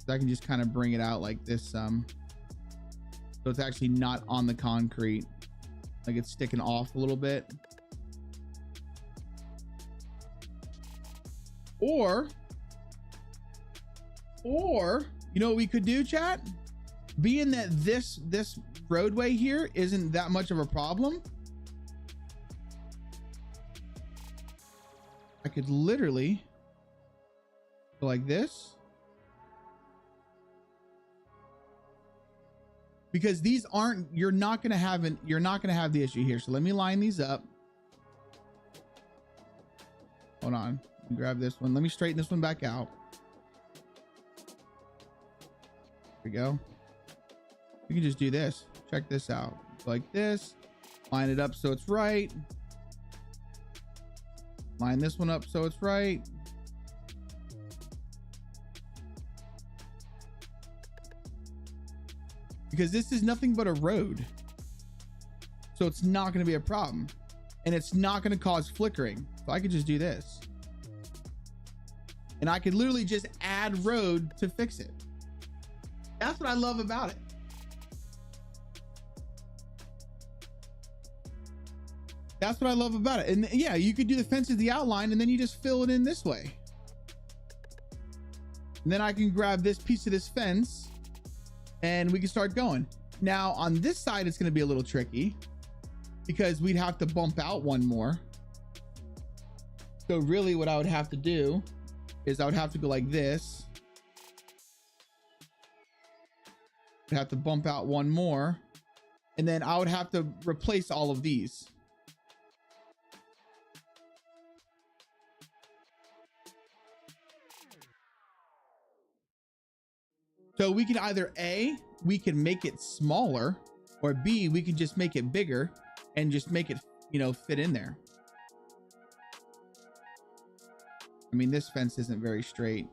I can just kind of bring it out like this, so it's actually not on the concrete, like it's sticking off a little bit. Or you know what we could do, chat? Being that this roadway here isn't that much of a problem, I could literally So like this. Because these aren't, you're not going to have the issue here. So let me line these up. Hold on. Grab this one. Let me straighten this one back out. There we go. We can just do this. Check this out. Like this. Line it up so it's right. Line this one up so it's right. Because this is nothing but a road. So it's not going to be a problem. And it's not going to cause flickering. So I could just do this. And I could literally just add road to fix it. That's what I love about it. That's what I love about it. And yeah, you could do the fence as the outline and then you just fill it in this way. And then I can grab this piece of this fence and we can start going. Now on this side, it's going to be a little tricky because we'd have to bump out one more. So really what I would have to do is I would have to go like this. I'd have to bump out one more. And then I would have to replace all of these. So we can either A, we can make it smaller, or B, we can just make it bigger and just make it, you know, fit in there. I mean, this fence isn't very straight.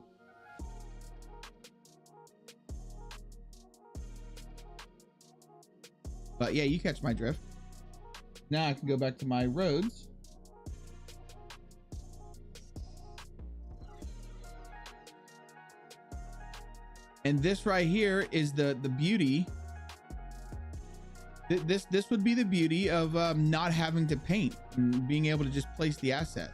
But yeah, you catch my drift. Now I can go back to my roads. And this right here is the beauty. This would be the beauty of not having to paint and being able to just place the asset.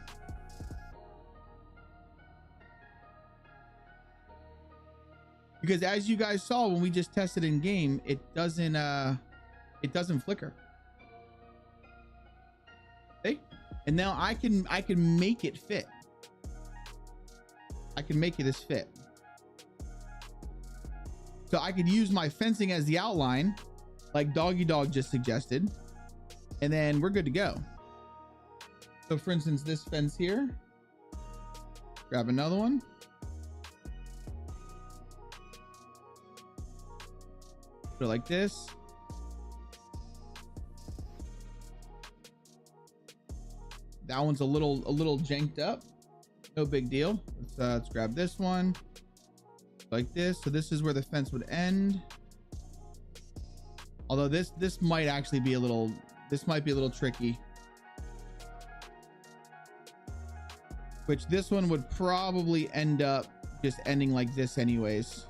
Because as you guys saw when we just tested in game, it doesn't flicker. See? And now I can make it fit. I can make this fit. So I could use my fencing as the outline, like Doggy Dog just suggested, and then we're good to go. So for instance, this fence here, grab another one. Put it like this. That one's a little janked up. No big deal. Let's grab this one. Like this. So this is where the fence would end. Although this might actually be a little, this might be a little tricky. Which this one would probably end up just ending like this anyways.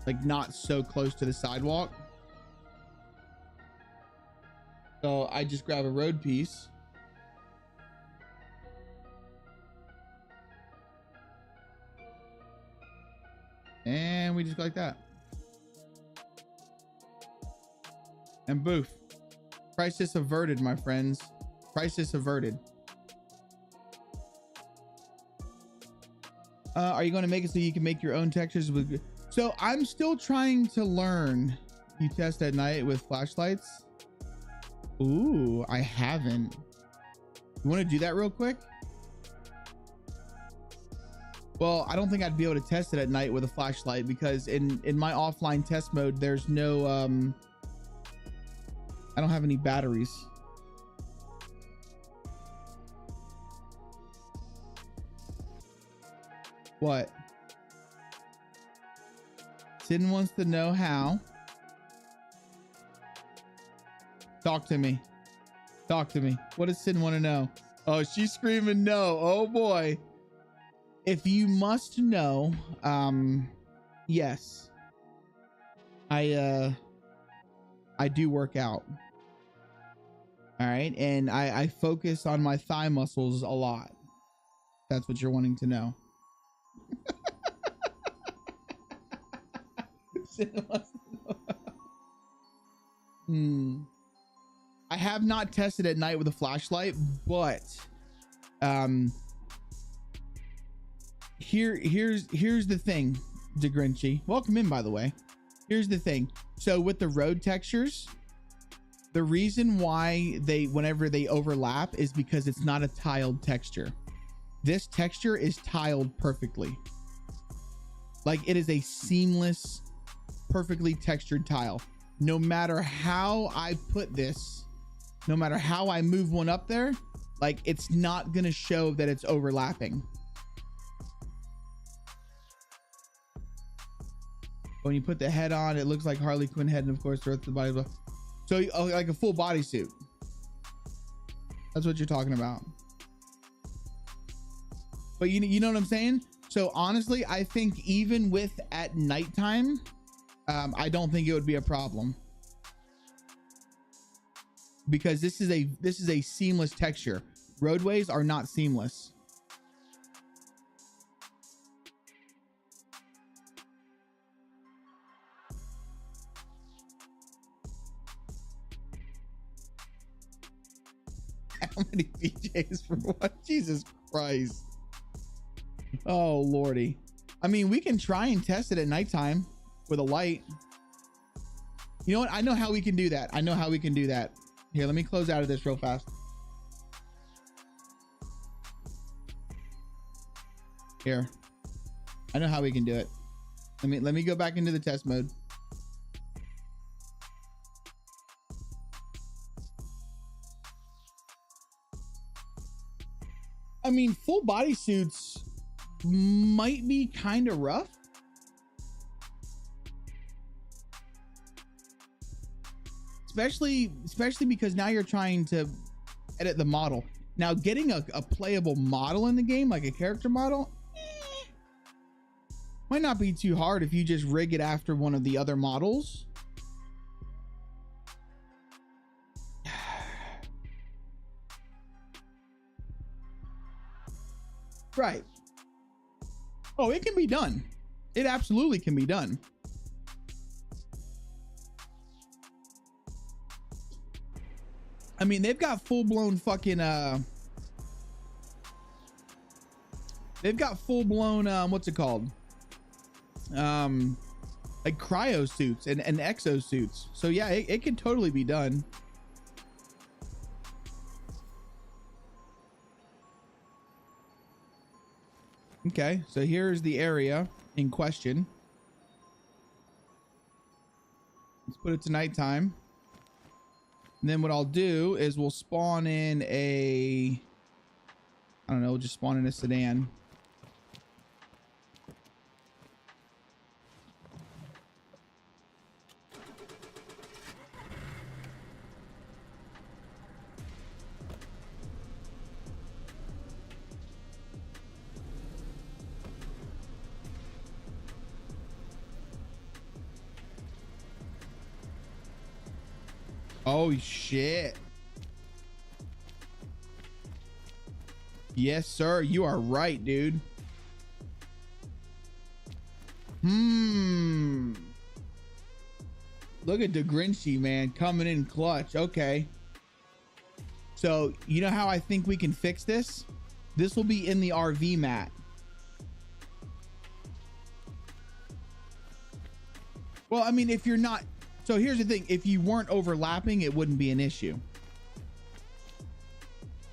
Like not so close to the sidewalk. So I just grab a road piece. And we just go like that. And boof. Crisis averted, my friends. Crisis averted. Are you going to make it so you can make your own textures with... So I'm still trying to learn. You test at night with flashlights? Ooh, I haven't. You want to do that real quick? Well, I don't think I'd be able to test it at night with a flashlight because in my offline test mode, there's no, I don't have any batteries. What? Sin wants to know how. Talk to me. Talk to me. What does Sin want to know? Oh, she's screaming no. Oh boy. If you must know, yes, I do work out. All right. And I focus on my thigh muscles a lot. That's what you're wanting to know. I have not tested at night with a flashlight, but here's the thing, DeGrinchy. Welcome in, by the way. Here's the thing. So with the road textures, the reason why whenever they overlap is because it's not a tiled texture. This texture is tiled perfectly. Like, it is a seamless, perfectly textured tile. No matter how I put this, no matter how I move one up there, like, it's not gonna show that it's overlapping. When you put the head on, it looks like Harley Quinn head, and of course the rest of the body. So like a full bodysuit. That's what you're talking about. But you know what I'm saying? So honestly, I think even with at nighttime, I don't think it would be a problem, because this is a seamless texture. Roadways are not seamless. How many BJs for what? Jesus Christ. Oh Lordy. I mean, we can try and test it at nighttime with a light. You know what? I know how we can do that. I know how we can do that. Here, let me close out of this real fast. Here. I know how we can do it. Let me go back into the test mode. I mean, full body suits might be kind of rough. Especially because now you're trying to edit the model. Now, getting a playable model in the game, like a character model, might not be too hard if you just rig it after one of the other models. Right. Oh, it can be done. It absolutely can be done. I mean, they've got full-blown fucking they've got full-blown what's it called? Like cryo suits and exo suits. So yeah, it can totally be done. Okay, so here's the area in question. Let's put it to nighttime. And then what I'll do is we'll spawn in I don't know, we'll just spawn in a sedan. Oh shit. Yes, sir. You are right, dude. Look at DeGrinchy, man, coming in clutch. Okay. So, you know how I think we can fix this? This will be in the RV mat. Well, I mean, if you're not... So here's the thing, if you weren't overlapping, it wouldn't be an issue.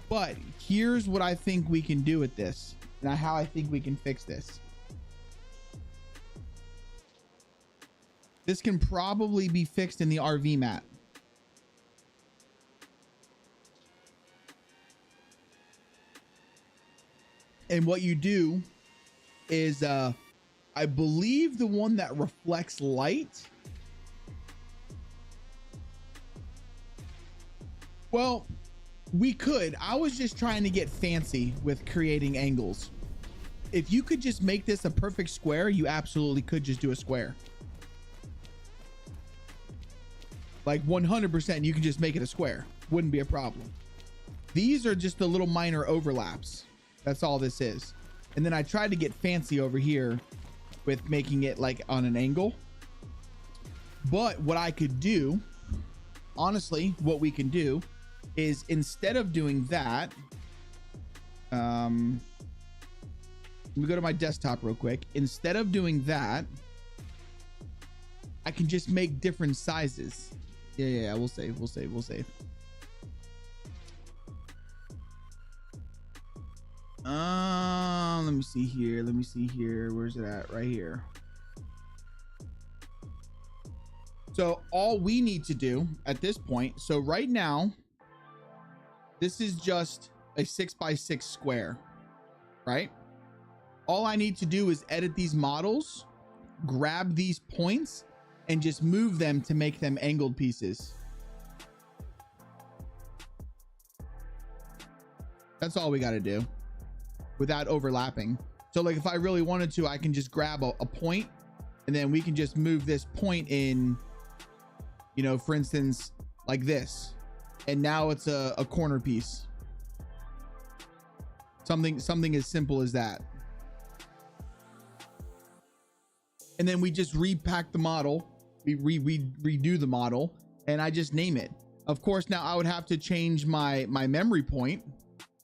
But here's what I think we can do with this. Now, how I think we can fix this. This can probably be fixed in the RV mat. And what you do is, I believe the one that reflects light. Well, we could. I was just trying to get fancy with creating angles. If you could just make this a perfect square, you absolutely could just do a square. Like 100%, you can just make it a square. Wouldn't be a problem. These are just the little minor overlaps. That's all this is. And then I tried to get fancy over here with making it like on an angle. But what I could do, honestly, what we can do is instead of doing that, Let me go to my desktop real quick. Instead of doing that, I can just make different sizes. Yeah, we'll save. Let me see here. Where's it at? Right here. So all we need to do at this point, so right now, this is just a 6x6 square, right? All I need to do is edit these models, grab these points, and just move them to make them angled pieces. That's all we got to do without overlapping. So like if I really wanted to, I can just grab a point, and then we can just move this point in, you know, for instance, like this. And now it's a corner piece. Something as simple as that. And then we just repack the model. We redo the model, and I just name it. Of course, now I would have to change my memory point,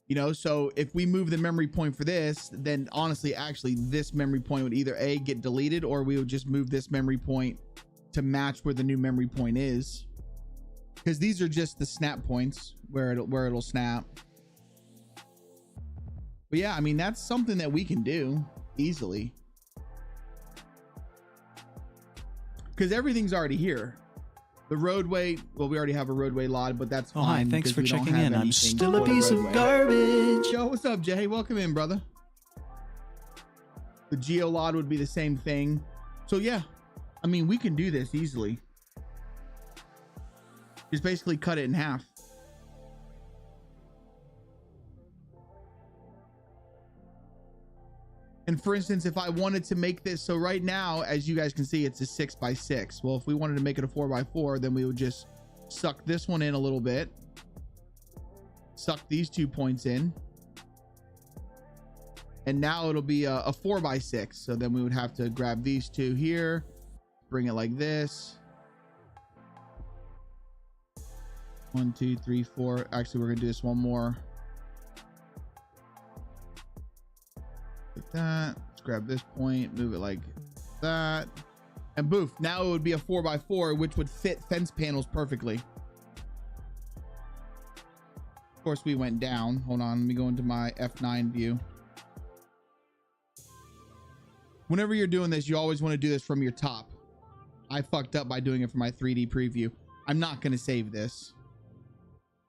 you know, so if we move the memory point for this, then honestly, actually this memory point would either A, get deleted, or we would just move this memory point to match where the new memory point is, because these are just the snap points where it'll snap. But yeah, I mean, that's something that we can do easily, because everything's already here. The roadway, well, we already have a roadway lot, but that's fine.
Oh, hi, thanks for checking in. I'm still a piece of
garbage. Yo, what's up, Jay? Welcome in, brother. The geo lot would be the same thing. So yeah, I mean, we can do this easily. Just basically cut it in half. And for instance, if I wanted to make this, so right now, as you guys can see, it's a 6x6. Well, if we wanted to make it a 4x4, then we would just suck this one in a little bit, suck these 2 points in, and now it'll be a 4x6. So then we would have to grab these two here, bring it like this. 1, 2, 3, 4. Actually, we're gonna do this one more. Like that. Let's grab this point, move it like that, and boof. Now it would be a 4x4, which would fit fence panels perfectly. Of course, we went down. Hold on, let me go into my F9 view. Whenever you're doing this, you always want to do this from your top. I fucked up by doing it for my 3D preview. I'm not going to save this.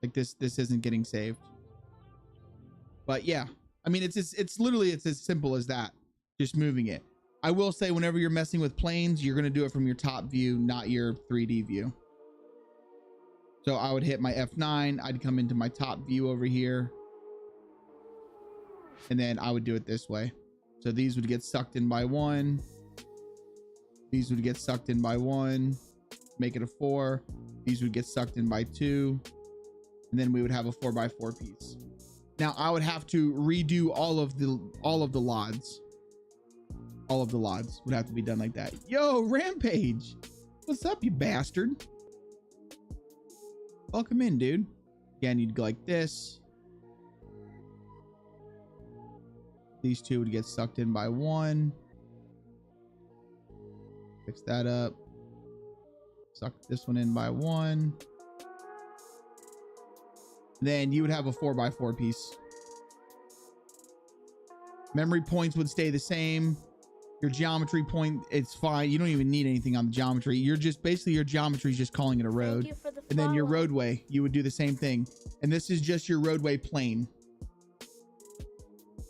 Like this isn't getting saved. But yeah, I mean, it's literally, it's as simple as that. Just moving it. I will say, whenever you're messing with planes, you're going to do it from your top view, not your 3D view. So I would hit my F9. I'd come into my top view over here, and then I would do it this way. So these would get sucked in by 1. These would get sucked in by 1. Make it a 4. These would get sucked in by 2. And then we would have a 4x4 piece. Now I would have to redo all of the LODs. All of the LODs would have to be done like that. Yo, Rampage, what's up, you bastard? Welcome in, dude. Again, you'd go like this. These two would get sucked in by 1. Fix that up. Suck this one in by 1. Then you would have a 4x4 piece. Memory points would stay the same. Your geometry point, it's fine. You don't even need anything on the geometry. You're just basically, your geometry is just calling it a road. And then your roadway, you would do the same thing. And this is just your roadway plane.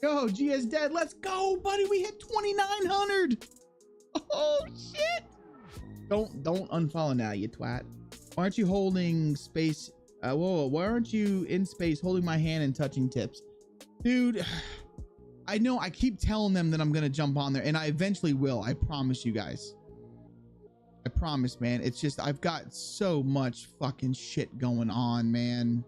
Yo, G is dead. Let's go, buddy. We hit 2,900. Oh shit. Don't unfollow now, you twat. Why aren't you holding space? Whoa, why aren't you in space holding my hand and touching tips? Dude, I know I keep telling them that I'm gonna jump on there, and I eventually will. I promise you guys. I promise, man. It's just, I've got so much fucking shit going on, man.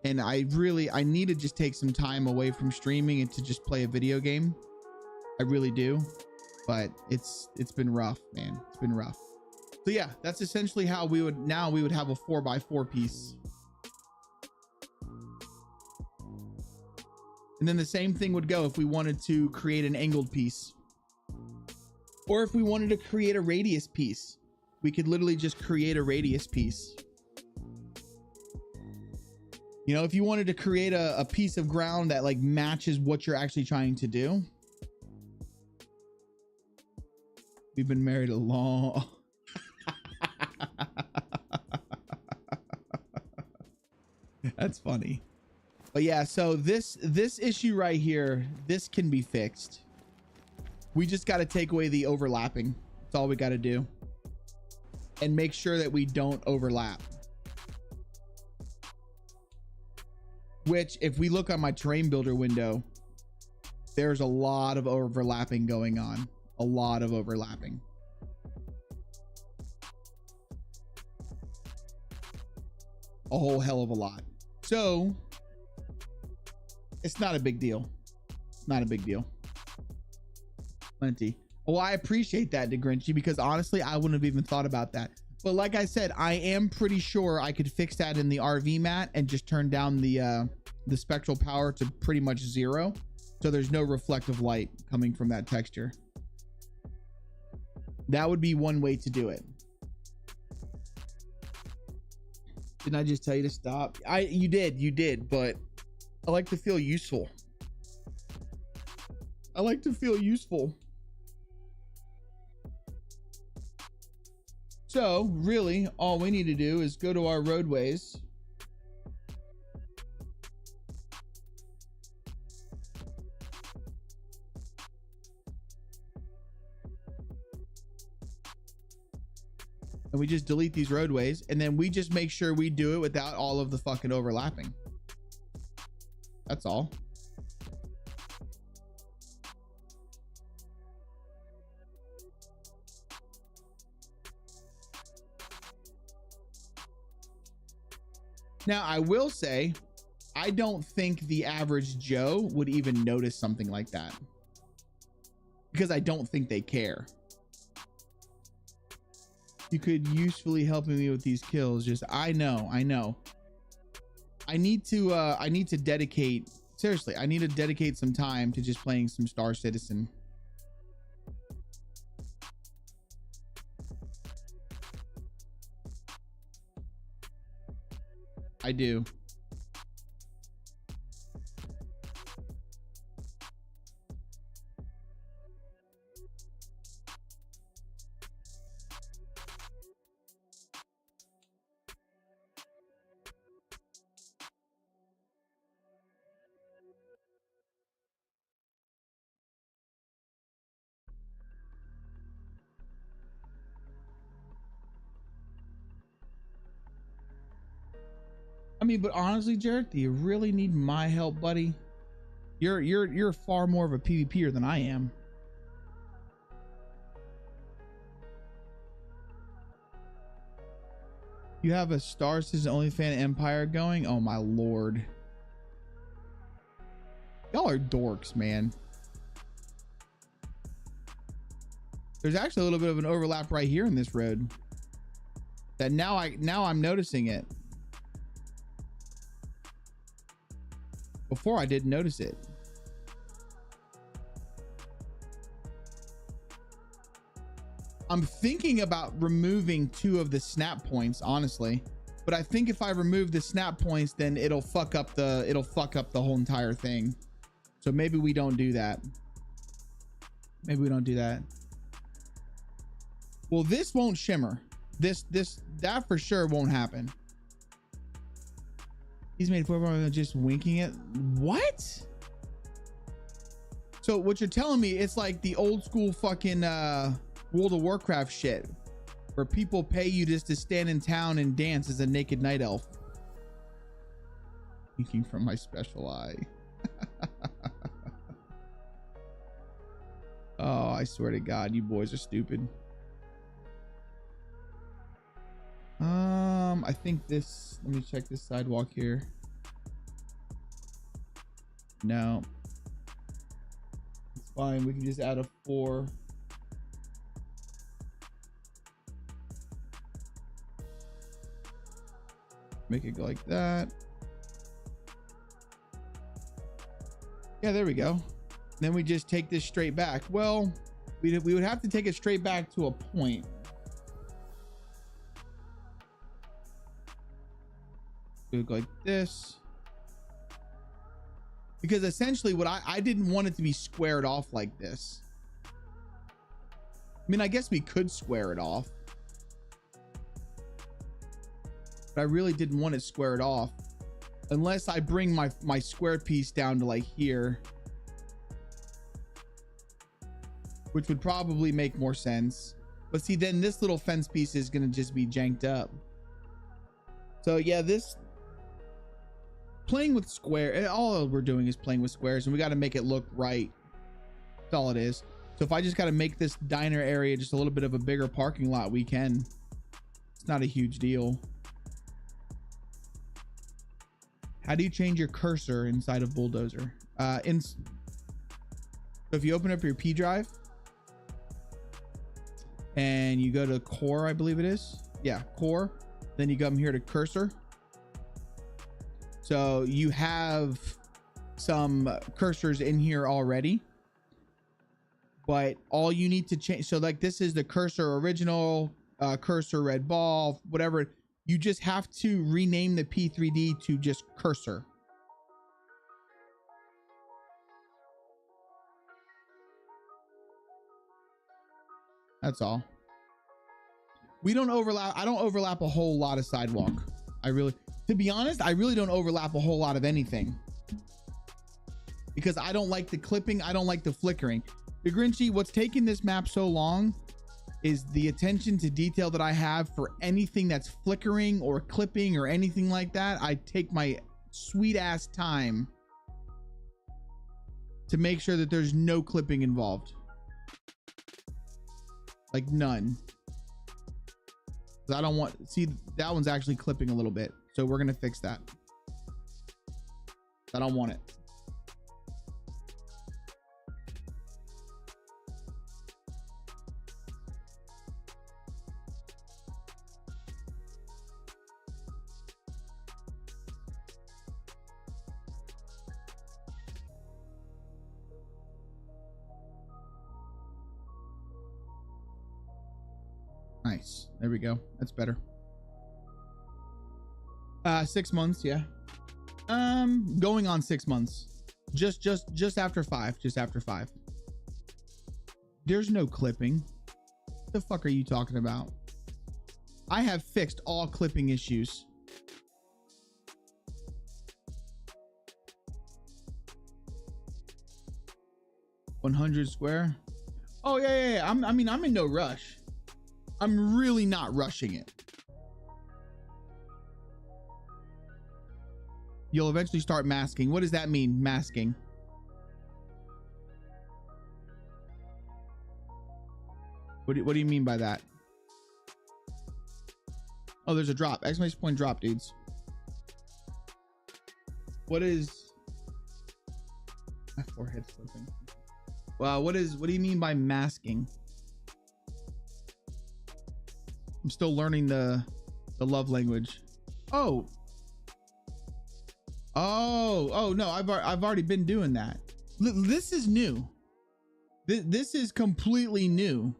And I need to just take some time away from streaming and to just play a video game. I really do. But it's been rough, man. It's been rough. So yeah, that's essentially how we would have a 4x4 piece. And then the same thing would go if we wanted to create an angled piece. Or if we wanted to create a radius piece, we could literally just create a radius piece. You know, if you wanted to create a piece of ground that like matches what you're actually trying to do. We've been married a long... That's funny. But yeah, so this issue right here, this can be fixed. We just got to take away the overlapping. That's all we got to do. And make sure that we don't overlap. Which, if we look on my terrain builder window, there's a lot of overlapping going on. A lot of overlapping. A whole hell of a lot. So it's not a big deal. Not a big deal. Plenty. Well, I appreciate that, DeGrinchy, because honestly, I wouldn't have even thought about that. But like I said, I am pretty sure I could fix that in the RV mat and just turn down the spectral power to pretty much 0. So there's no reflective light coming from that texture. That would be one way to do it. Didn't I just tell you to stop? You did, but I like to feel useful. I like to feel useful. So really, all we need to do is go to our roadways. And we just delete these roadways, and then we just make sure we do it without all of the fucking overlapping. That's all. Now, I will say, I don't think the average Joe would even notice something like that, because I don't think they care. You could usefully help me with these kills. Just, I know. I need to dedicate, seriously, I need to dedicate some time to just playing some Star Citizen. I do. I mean, but honestly, Jared, do you really need my help, buddy? You're far more of a PvPer than I am. You have a Star Citizen OnlyFans empire going? Oh my lord. Y'all are dorks, man. There's actually a little bit of an overlap right here in this road. That now I'm noticing it. Before I didn't notice it. I'm thinking about removing 2 of the snap points, honestly, but I think if I remove the snap points, then it'll fuck up the whole entire thing. So maybe we don't do that. Maybe we don't do that. Well, this won't shimmer. That for sure won't happen. He's made 4 just winking it. What? So what you're telling me, it's like the old school fucking World of Warcraft shit, where people pay you just to stand in town and dance as a naked night elf. Winking from my special eye. Oh, I swear to God, you boys are stupid. I think this, let me check this sidewalk here. No, it's fine. We can just add a 4. Make it go like that. Yeah, there we go. Then we just take this straight back. Well, we would have to take it straight back to a point. We would go like this. Because essentially what I didn't want it to be squared off like this. I mean, I guess we could square it off, but I really didn't want it squared off unless I bring my square piece down to like here, which would probably make more sense. But see, then this little fence piece is going to just be janked up. So yeah, this playing with square, all we're doing is playing with squares, and we got to make it look right. That's all it is. So if I just got to make this diner area just a little bit of a bigger parking lot, we can. It's not a huge deal. How do you change your cursor inside of Bulldozer? So if you open up your P drive and you go to core, I believe it is. Yeah, core. Then you come here to cursor. So you have some cursors in here already, but all you need to change. So like this is the cursor original, cursor red ball, whatever. You just have to rename the P3D to just cursor. That's all. We don't overlap. I don't overlap a whole lot of sidewalk. To be honest, I really don't overlap a whole lot of anything because I don't like the clipping. I don't like the flickering. The Grinchy, what's taking this map so long is the attention to detail that I have for anything that's flickering or clipping or anything like that. I take my sweet ass time to make sure that there's no clipping involved. Like none. I don't want, see, that one's actually clipping a little bit. So we're going to fix that. I don't want it. Nice. There we go. That's better. 6 months. Yeah. Going on 6 months. Just after 5. Just after 5. There's no clipping. What the fuck are you talking about? I have fixed all clipping issues. $100 square. Oh yeah. I mean, I'm in no rush. I'm really not rushing it. You'll eventually start masking. What does that mean, masking? What do you mean by that? Oh, there's a drop. Exclamation point drop, dudes. What is... My forehead's flipping. Well, what do you mean by masking? I'm still learning the love language. Oh no, I've already been doing that. This is new. This is completely new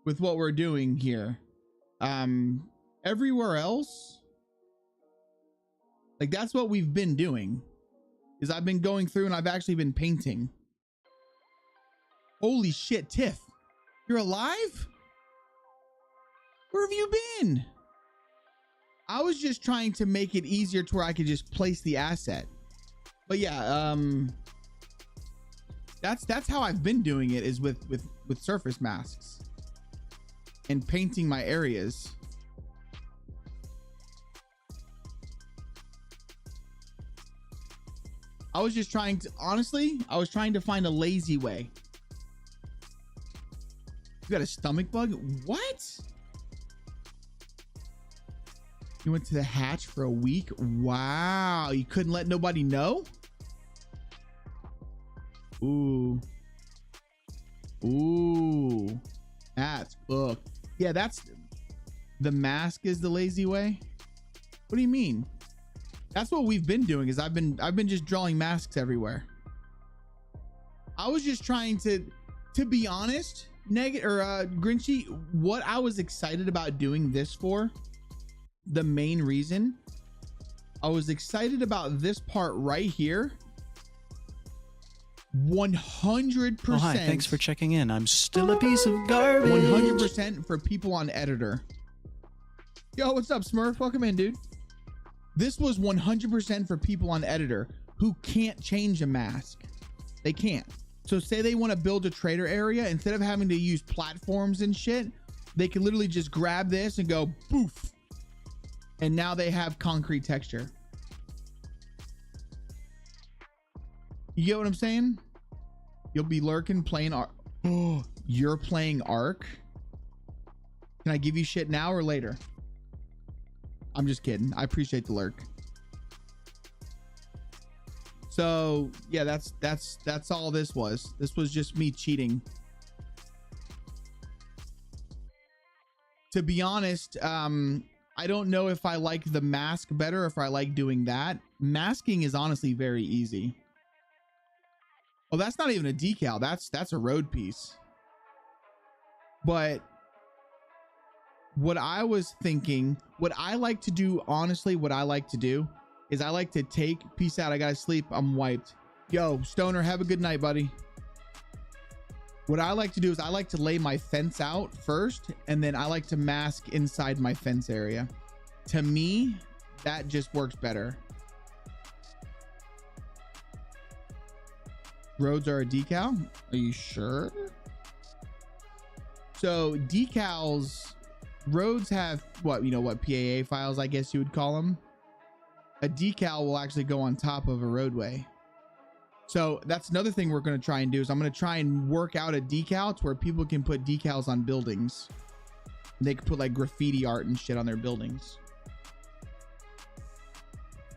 with what we're doing here. Everywhere else, like that's what we've been doing, is I've been going through and I've actually been painting. Holy shit, Tiff, you're alive? Where have you been? I was just trying to make it easier to where I could just place the asset. But yeah, that's how I've been doing it, is with surface masks and painting my areas. I was just trying to, honestly, I was trying to find a lazy way. You got a stomach bug? What? You went to the hatch for a week? Wow. You couldn't let nobody know? Ooh. That's cooked. Yeah, that's the mask is the lazy way. What do you mean? That's what we've been doing, is I've been just drawing masks everywhere. I was just trying to be honest, Grinchy, what I was excited about doing this for, the main reason I was excited about this part right here, 100%.
Oh, hi, thanks for checking in. I'm still a piece of garbage.
100% for people on editor. Yo, what's up, Smurf? Welcome in, dude. This was 100% for people on editor who can't change a mask. They can't. So say they want to build a trader area, instead of having to use platforms and shit, they can literally just grab this and go boof. And now they have concrete texture. You get what I'm saying? You'll be lurking playing Ark. Oh, you're playing Ark? Can I give you shit now or later? I'm just kidding. I appreciate the lurk. So yeah, that's all this was. This was just me cheating. To be honest, I don't know if I like the mask better, if I like doing that. Masking is honestly very easy. Oh, that's not even a decal. That's a road piece. But what I was thinking, what I like to do, honestly, what I like to do is I like to take, peace out, I gotta sleep, I'm wiped. Yo, Stoner, have a good night, buddy. What I like to do is I like to lay my fence out first, and then I like to mask inside my fence area. To me, that just works better. Roads are a decal? Are you sure? So decals, roads have what, you know, what PAA files, I guess you would call them. A decal will actually go on top of a roadway. So that's another thing we're going to try and do is I'm going to try and work out a decal to where people can put decals on buildings. They could put like graffiti art and shit on their buildings.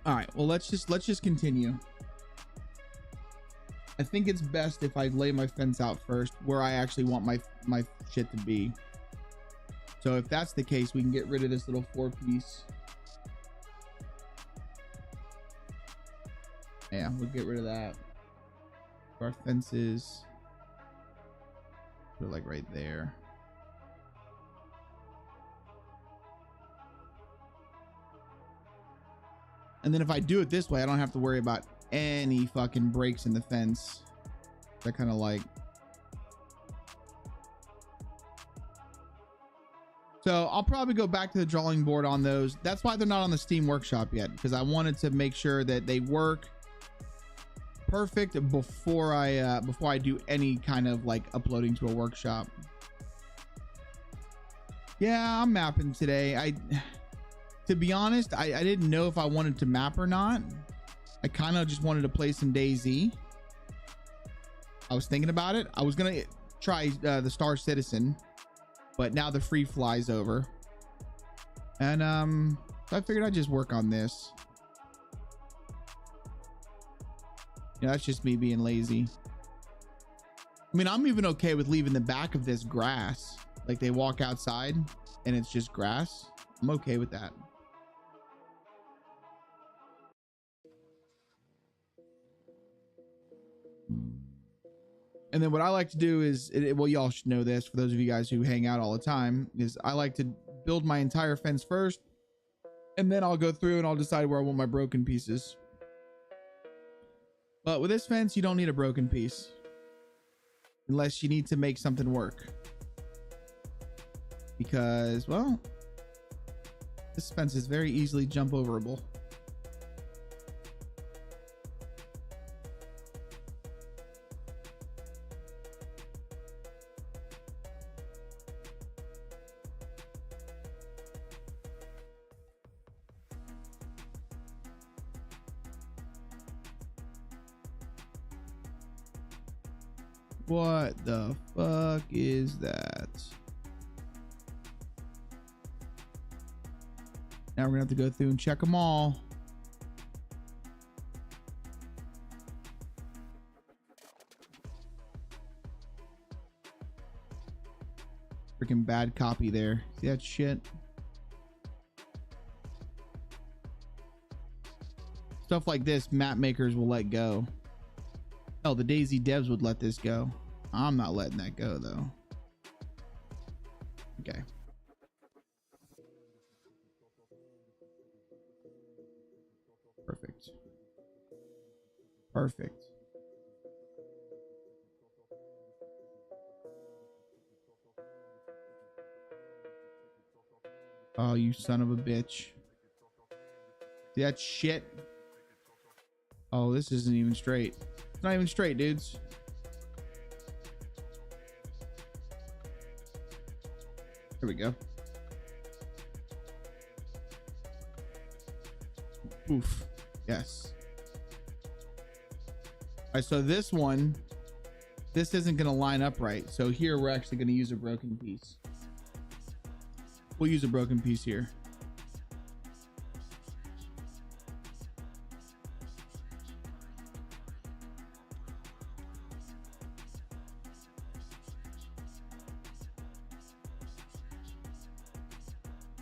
All right, well, let's just continue. I think it's best if I lay my fence out first where I actually want my shit to be. So if that's the case, we can get rid of this little 4-piece. Yeah, we'll get rid of that. Our fences, put it like right there. And then if I do it this way, I don't have to worry about any fucking breaks in the fence. I kind of like. So I'll probably go back to the drawing board on those. That's why they're not on the Steam Workshop yet, because I wanted to make sure that they work perfect before I do any kind of like uploading to a workshop. Yeah, I'm mapping today. To be honest, I didn't know if I wanted to map or not. I kind of just wanted to play some DayZ. I was thinking about it. I was gonna try the Star Citizen, but now the free fly's over, and so I figured I'd just work on this. Yeah, that's just me being lazy. I mean, I'm even okay with leaving the back of this grass. Like they walk outside and it's just grass. I'm okay with that. And then what I like to do is, well, y'all should know this for those of you guys who hang out all the time, is I like to build my entire fence first, and then I'll go through and I'll decide where I want my broken pieces. But with this fence, you don't need a broken piece unless you need to make something work, because, well, this fence is very easily jump overable. What the fuck is that? Now we're gonna have to go through and check them all. Freaking bad copy there. See that shit? Stuff like this, map makers will let go. Oh, the DayZ devs would let this go. I'm not letting that go though. Okay. Perfect. Perfect. Oh, you son of a bitch. See that shit? Oh, this isn't even straight. It's not even straight, dudes. There we go. Oof. Yes. All right, so this one, this isn't going to line up right. So here we're actually going to use a broken piece. We'll use a broken piece here.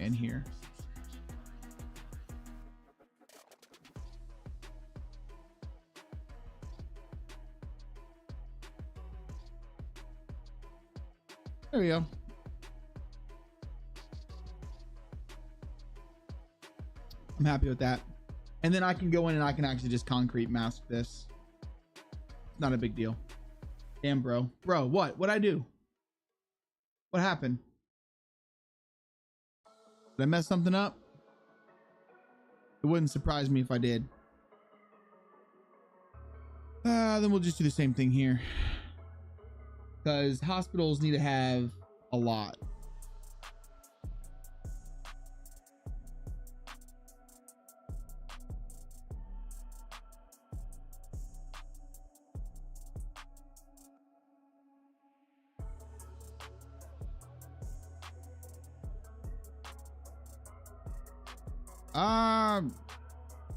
And here. There we go. I'm happy with that. And then I can go in and I can actually just concrete mask this. It's not a big deal. Damn, bro. Bro, what? What'd I do? What happened? Did I mess something up? It wouldn't surprise me if I did. Then we'll just do the same thing here. Because hospitals need to have a lot.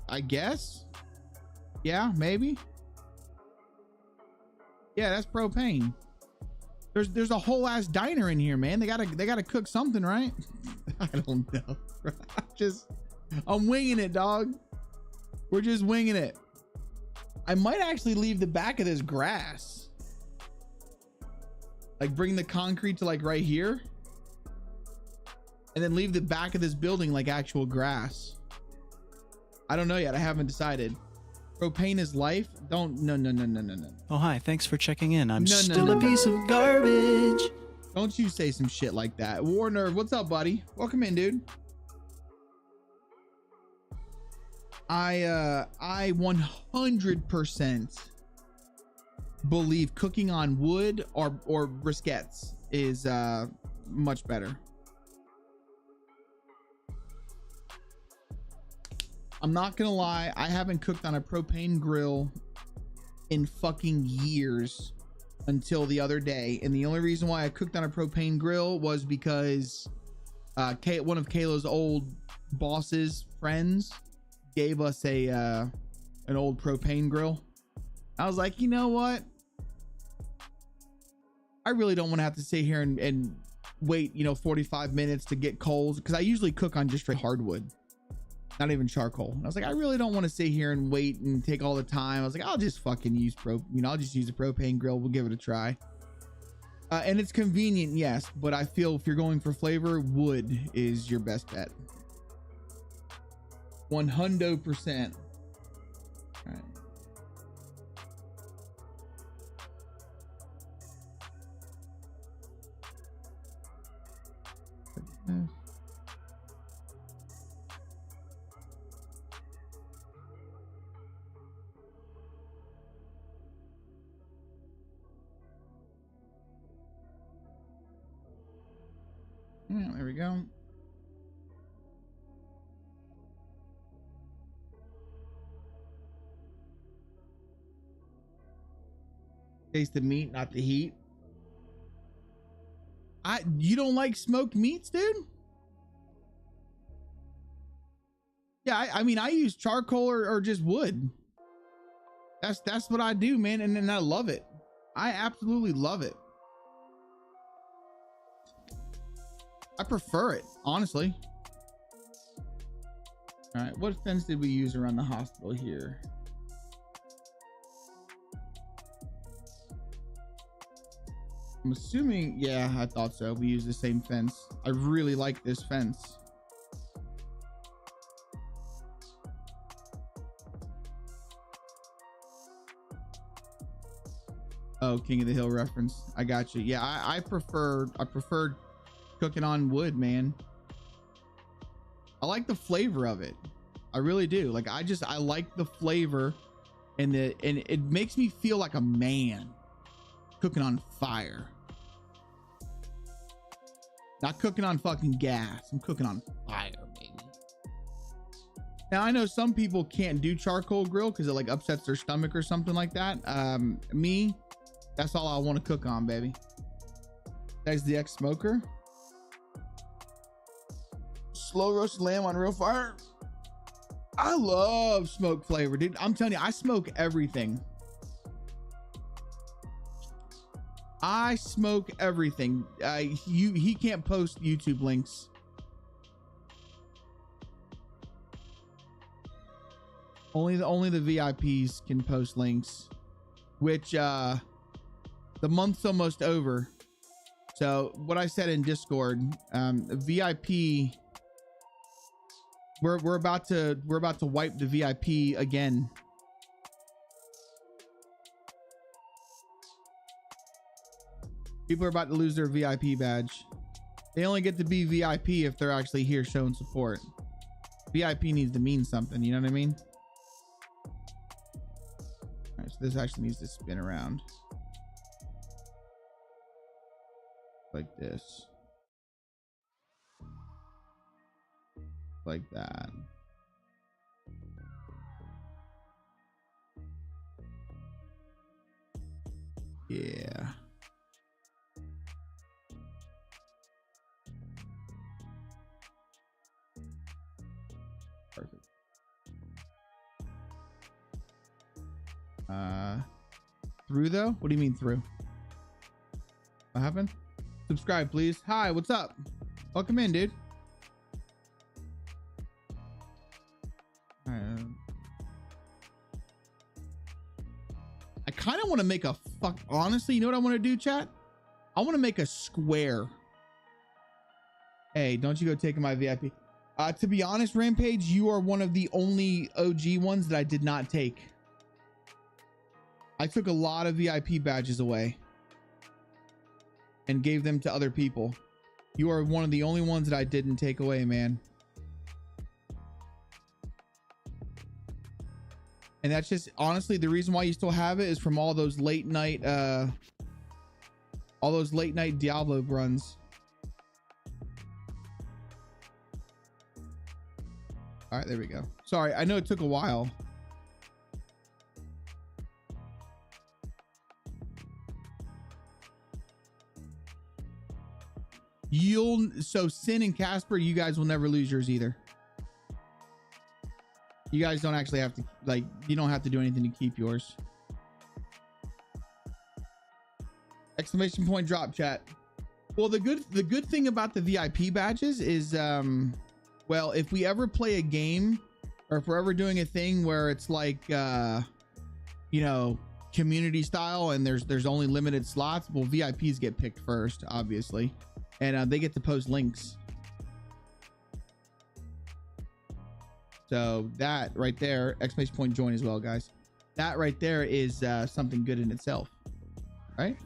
I guess. Yeah, maybe. Yeah, that's propane. There's a whole ass diner in here, man. They gotta cook something, right? I don't know. I'm winging it, dog. We're just winging it. I might actually leave the back of this grass. Like bring the concrete to like right here. And then leave the back of this building like actual grass. I don't know yet. I haven't decided. Propane is life. No.
Oh, hi. Thanks for checking in. I'm
No.
still a piece of garbage.
Don't you say some shit like that. Warner, what's up, buddy? Welcome in, dude. I 100% believe cooking on wood or briquettes is much better. I'm not gonna lie, I haven't cooked on a propane grill in fucking years until the other day. And the only reason why I cooked on a propane grill was because one of Kayla's old boss's friends gave us an old propane grill. I was like, you know what? I really don't want to have to sit here and wait, 45 minutes to get coals, because I usually cook on just straight hardwood. Not even charcoal. And I was like, I really don't want to sit here and wait and take all the time. I was like, I'll just fucking use I'll just use a propane grill. We'll give it a try. And it's convenient, yes, but I feel if you're going for flavor, wood is your best bet. 100%. All right. Yeah, there we go. Taste the meat, not the heat. You don't like smoked meats, dude? Yeah, I mean, I use charcoal or just wood. That's what I do, man, and I love it. I absolutely love it. I prefer it, honestly. All right, what fence did we use around the hospital here? I'm assuming, yeah, I thought so. We use the same fence. I really like this fence. Oh, King of the Hill reference. I got you. Yeah, I prefer cooking on wood, man. I like the flavor of it. I really do. Like, I like the flavor, and it makes me feel like a man cooking on fire. Not cooking on fucking gas. I'm cooking on fire, baby. Now, I know some people can't do charcoal grill because it like upsets their stomach or something like that. Me, that's all I want to cook on, baby. That's the ex-smoker. Slow roasted lamb on real fire. I love smoke flavor, dude. I'm telling you, I smoke everything. I smoke everything. He can't post YouTube links. Only the VIPs can post links, which the month's almost over. So what I said in Discord, VIP, we're about to wipe the VIP again. People are about to lose their VIP badge. They only get to be VIP if they're actually here showing support. VIP needs to mean something, you know what I mean? All right, so this actually needs to spin around. Like this. Like that. Yeah. Perfect. Through though? What do you mean through? What happened? Subscribe, please. Hi, what's up? Welcome in, dude. I kind of want to make a honestly, you know what I want to do, chat? I want to make a square. Hey, don't you go taking my VIP. To be honest, Rampage, you are one of the only OG ones that I did not take. I took a lot of VIP badges away and gave them to other people. You are one of the only ones that I didn't take away, man. And that's just honestly the reason why you still have it is from all those late night Diablo runs. All right, there we go. Sorry, I know it took a while. So Sin and Casper, you guys will never lose yours either. You guys don't actually have to, like, you don't have to do anything to keep yours. Exclamation point drop, chat. Well, the good thing about the VIP badges is, well, if we ever play a game, or if we're ever doing a thing where it's like, you know, community style and there's only limited slots, well, VIPs get picked first, obviously, and they get to post links. So that right there, exclamation point join as well, guys. That right there is something good in itself, right?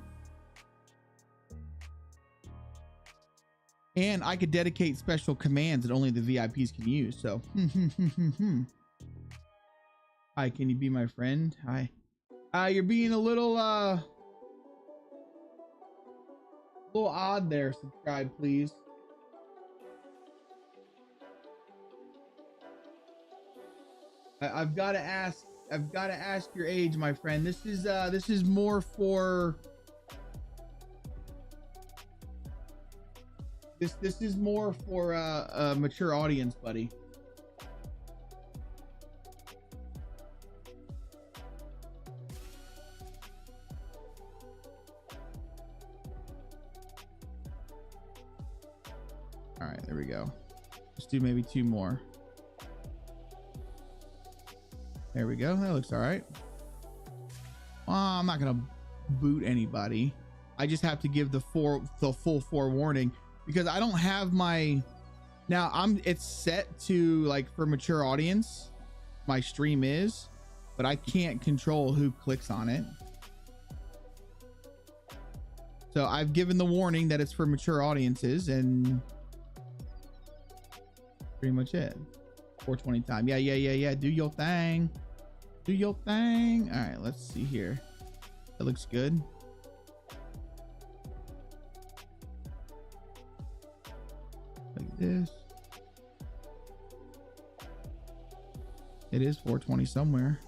And I could dedicate special commands that only the VIPs can use. So, hi, can you be my friend? Hi. You're being a little odd there. Subscribe, please. I've got to ask your age, my friend. This is more for this is more for a mature audience, buddy. All right, there we go. Let's do maybe 2 more. There we go. That looks all right. I'm not gonna boot anybody. I just have to give the full forewarning because I don't have my, now it's set to like for mature audience, my stream is, but I can't control who clicks on it. So I've given the warning that it's for mature audiences and pretty much it. 420 time. Yeah. Do your thing. Do your thing. All right, let's see here. That looks good. Like this. It is 420 somewhere.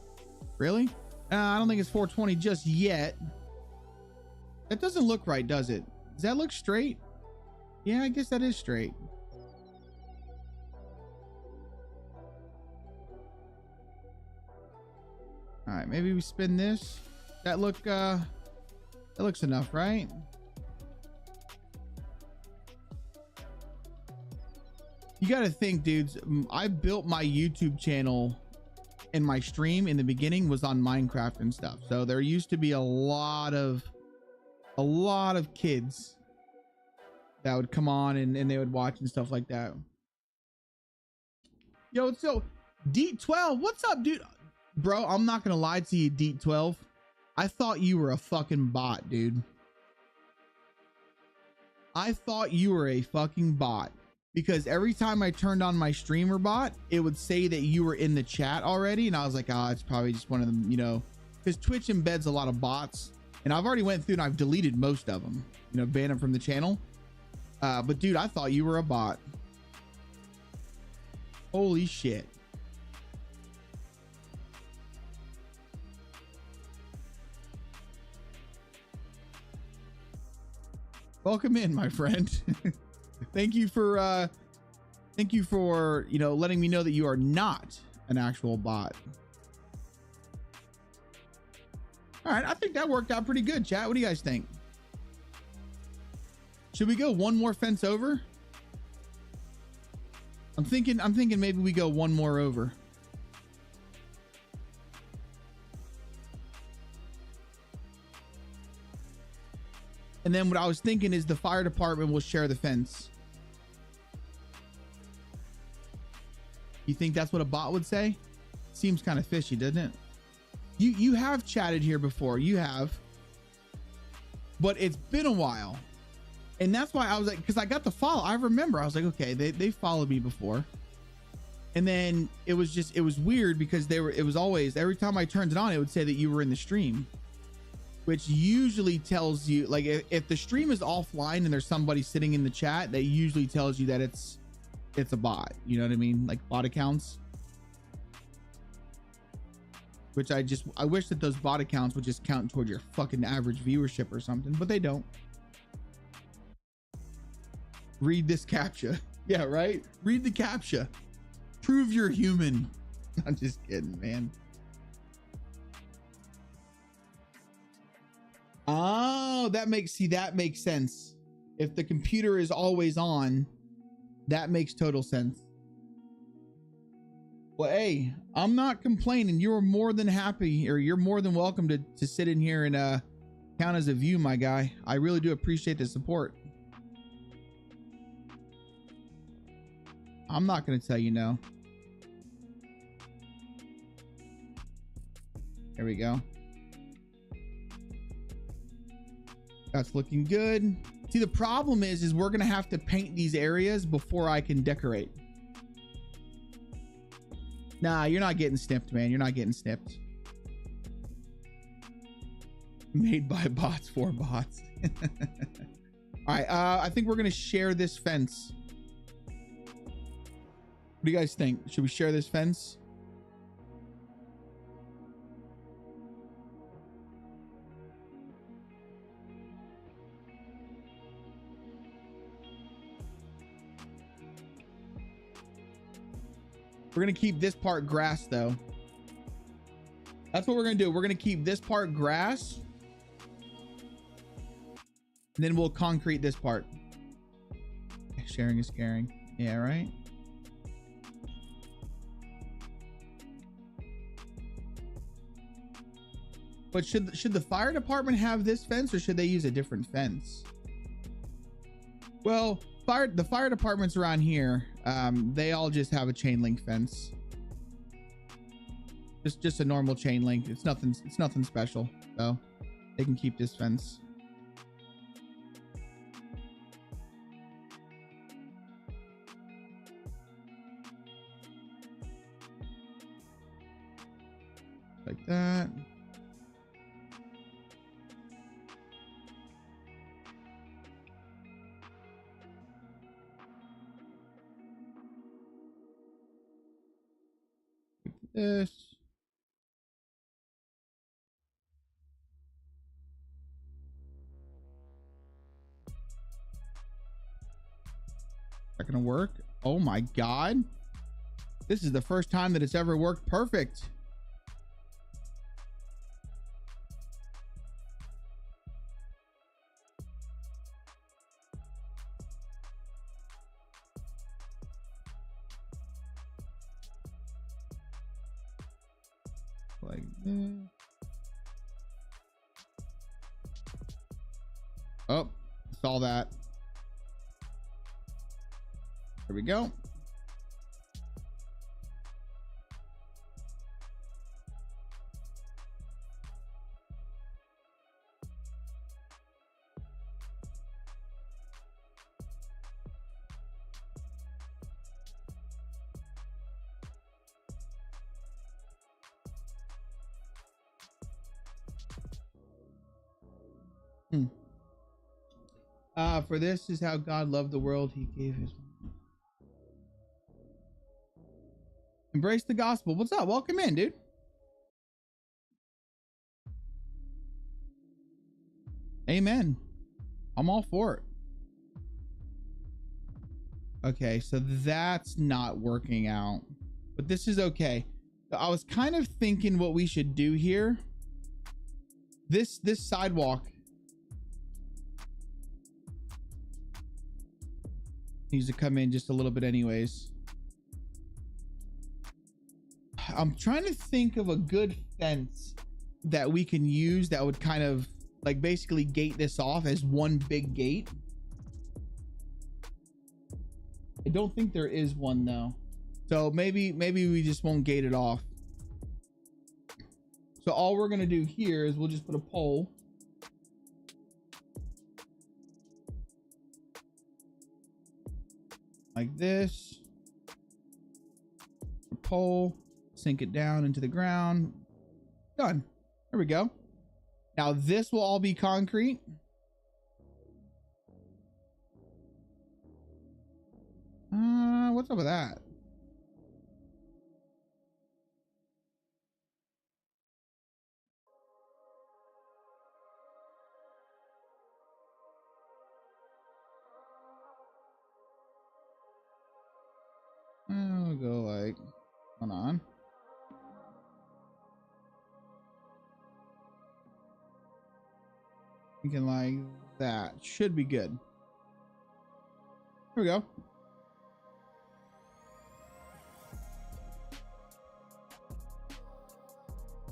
Really? I don't think it's 420 just yet. That doesn't look right, does it? Does that look straight? Yeah, I guess that is straight. All right, maybe we spin this. That looks enough, right? You got to think, dudes, I built my YouTube channel and my stream in the beginning was on Minecraft and stuff. So there used to be a lot of kids that would come on and they would watch and stuff like that. Yo, so Deet12, what's up, dude? Bro, I'm not gonna lie to you, Deet12. I thought you were a fucking bot, dude. I thought you were a fucking bot because every time I turned on my streamer bot, it would say that you were in the chat already. And I was like, oh, it's probably just one of them, you know, because Twitch embeds a lot of bots. And I've already went through and I've deleted most of them, you know, banned them from the channel. But dude, I thought you were a bot. Holy shit. Welcome in, my friend. Thank you for, you know, letting me know that you are not an actual bot. All right, I think that worked out pretty good, chat. What do you guys think? Should we go one more fence over? I'm thinking maybe we go one more over. And then what I was thinking is the fire department will share the fence. You think that's what a bot would say? Seems kind of fishy, doesn't it? You have chatted here before. You have. But it's been a while. And that's why I was like, because I got the follow. I remember I was like, okay, they followed me before. And then it was weird because it was always, every time I turned it on, it would say that you were in the stream, which usually tells you, like, if the stream is offline and there's somebody sitting in the chat, that usually tells you that it's a bot. You know what I mean? Like bot accounts. Which I wish that those bot accounts would just count toward your fucking average viewership or something, but they don't. Read this captcha. Yeah, right? Read the captcha. Prove you're human. I'm just kidding, man. Oh, that makes sense. If the computer is always on, that makes total sense. Well, hey, I'm not complaining. You're more than happy, or you're more than welcome to sit in here and count as a view, my guy. I really do appreciate the support. I'm not going to tell you no. There we go. That's looking good. See, the problem is we're going to have to paint these areas before I can decorate. Nah, you're not getting snipped, man. You're not getting snipped. Made by bots for bots. All right, I think we're going to share this fence. What do you guys think? Should we share this fence? We're going to keep this part grass, though. That's what we're going to do. We're going to keep this part grass. And then we'll concrete this part. Sharing is caring. Yeah, right? But should the fire department have this fence, or should they use a different fence? Well, the fire departments around here, they all just have a chain link fence. Just a normal chain link. It's nothing special. So they can keep this fence. Like that. Like this. Is that gonna work? Oh my God. This is the first time that it's ever worked perfect. Like this. Oh, saw that. There we go. For this is how God loved the world, he gave his. Embrace the gospel. What's up? Welcome in, dude. Amen. I'm all for it. Okay, so that's not working out, but this is okay. So I was kind of thinking what we should do here. This sidewalk needs to come in just a little bit anyways. I'm trying to think of a good fence that we can use that would kind of like basically gate this off as one big gate. I don't think there is one though. So maybe we just won't gate it off. So all we're gonna do here is we'll just put a pole. Like this. A pole, sink it down into the ground. Done. There we go. Now this will all be concrete. What's up with that? I'll go like, hold on. Thinking like that should be good. Here we go.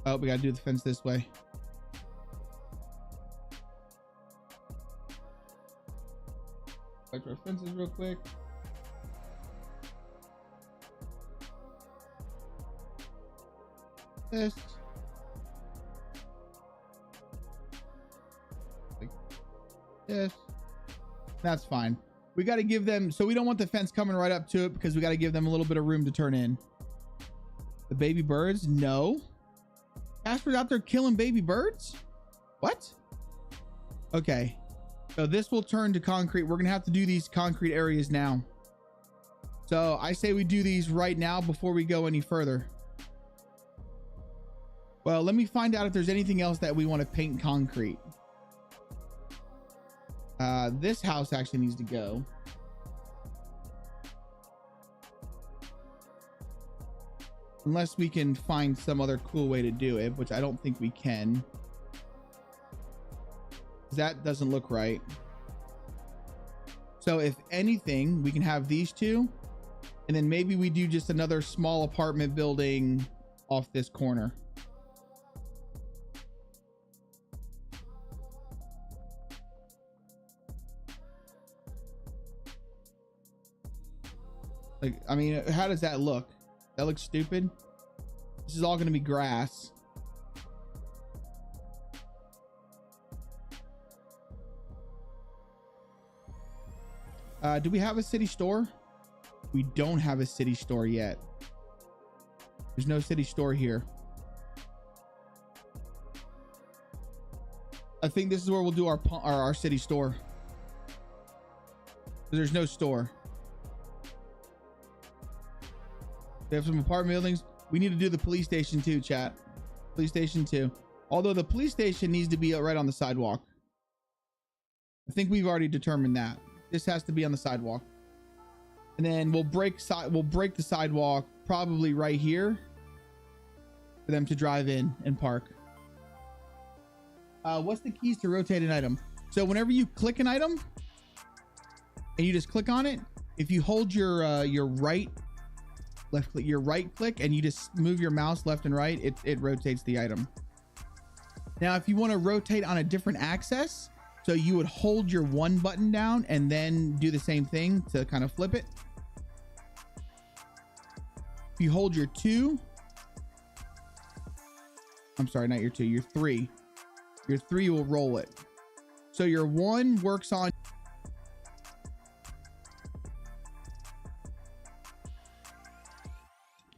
Oh, we gotta do the fence this way. Back to our fences real quick. This. Like this. That's fine. We got to give them, so we don't want the fence coming right up to it because we got to give them a little bit of room to turn in. The baby birds? No. Casper's out there killing baby birds? What? Okay. So this will turn to concrete. We're going to have to do these concrete areas now. So I say we do these right now before we go any further. Well, let me find out if there's anything else that we want to paint concrete. This house actually needs to go. Unless we can find some other cool way to do it, which I don't think we can. That doesn't look right. So if anything, we can have these two, and then maybe we do just another small apartment building off this corner. Like, I mean, how does that look? That looks stupid. This is all going to be grass. Do we have a city store? We don't have a city store yet. There's no city store here. I think this is where we'll do our city store. There's no store. They have some apartment buildings. We need to do the police station too, chat. Police station too. Although the police station needs to be right on the sidewalk. I think we've already determined that. This has to be on the sidewalk. And then we'll break the sidewalk probably right here for them to drive in and park. What's the keys to rotate an item? So whenever you click an item and you just click on it, if you hold your right click and you just move your mouse left and right, it rotates the item. Now, if you want to rotate on a different axis, so you would hold your 1 button down and then do the same thing to kind of flip it. If you hold your 2, I'm sorry, not your 2, your 3. Your 3 will roll it. So your 1 works on.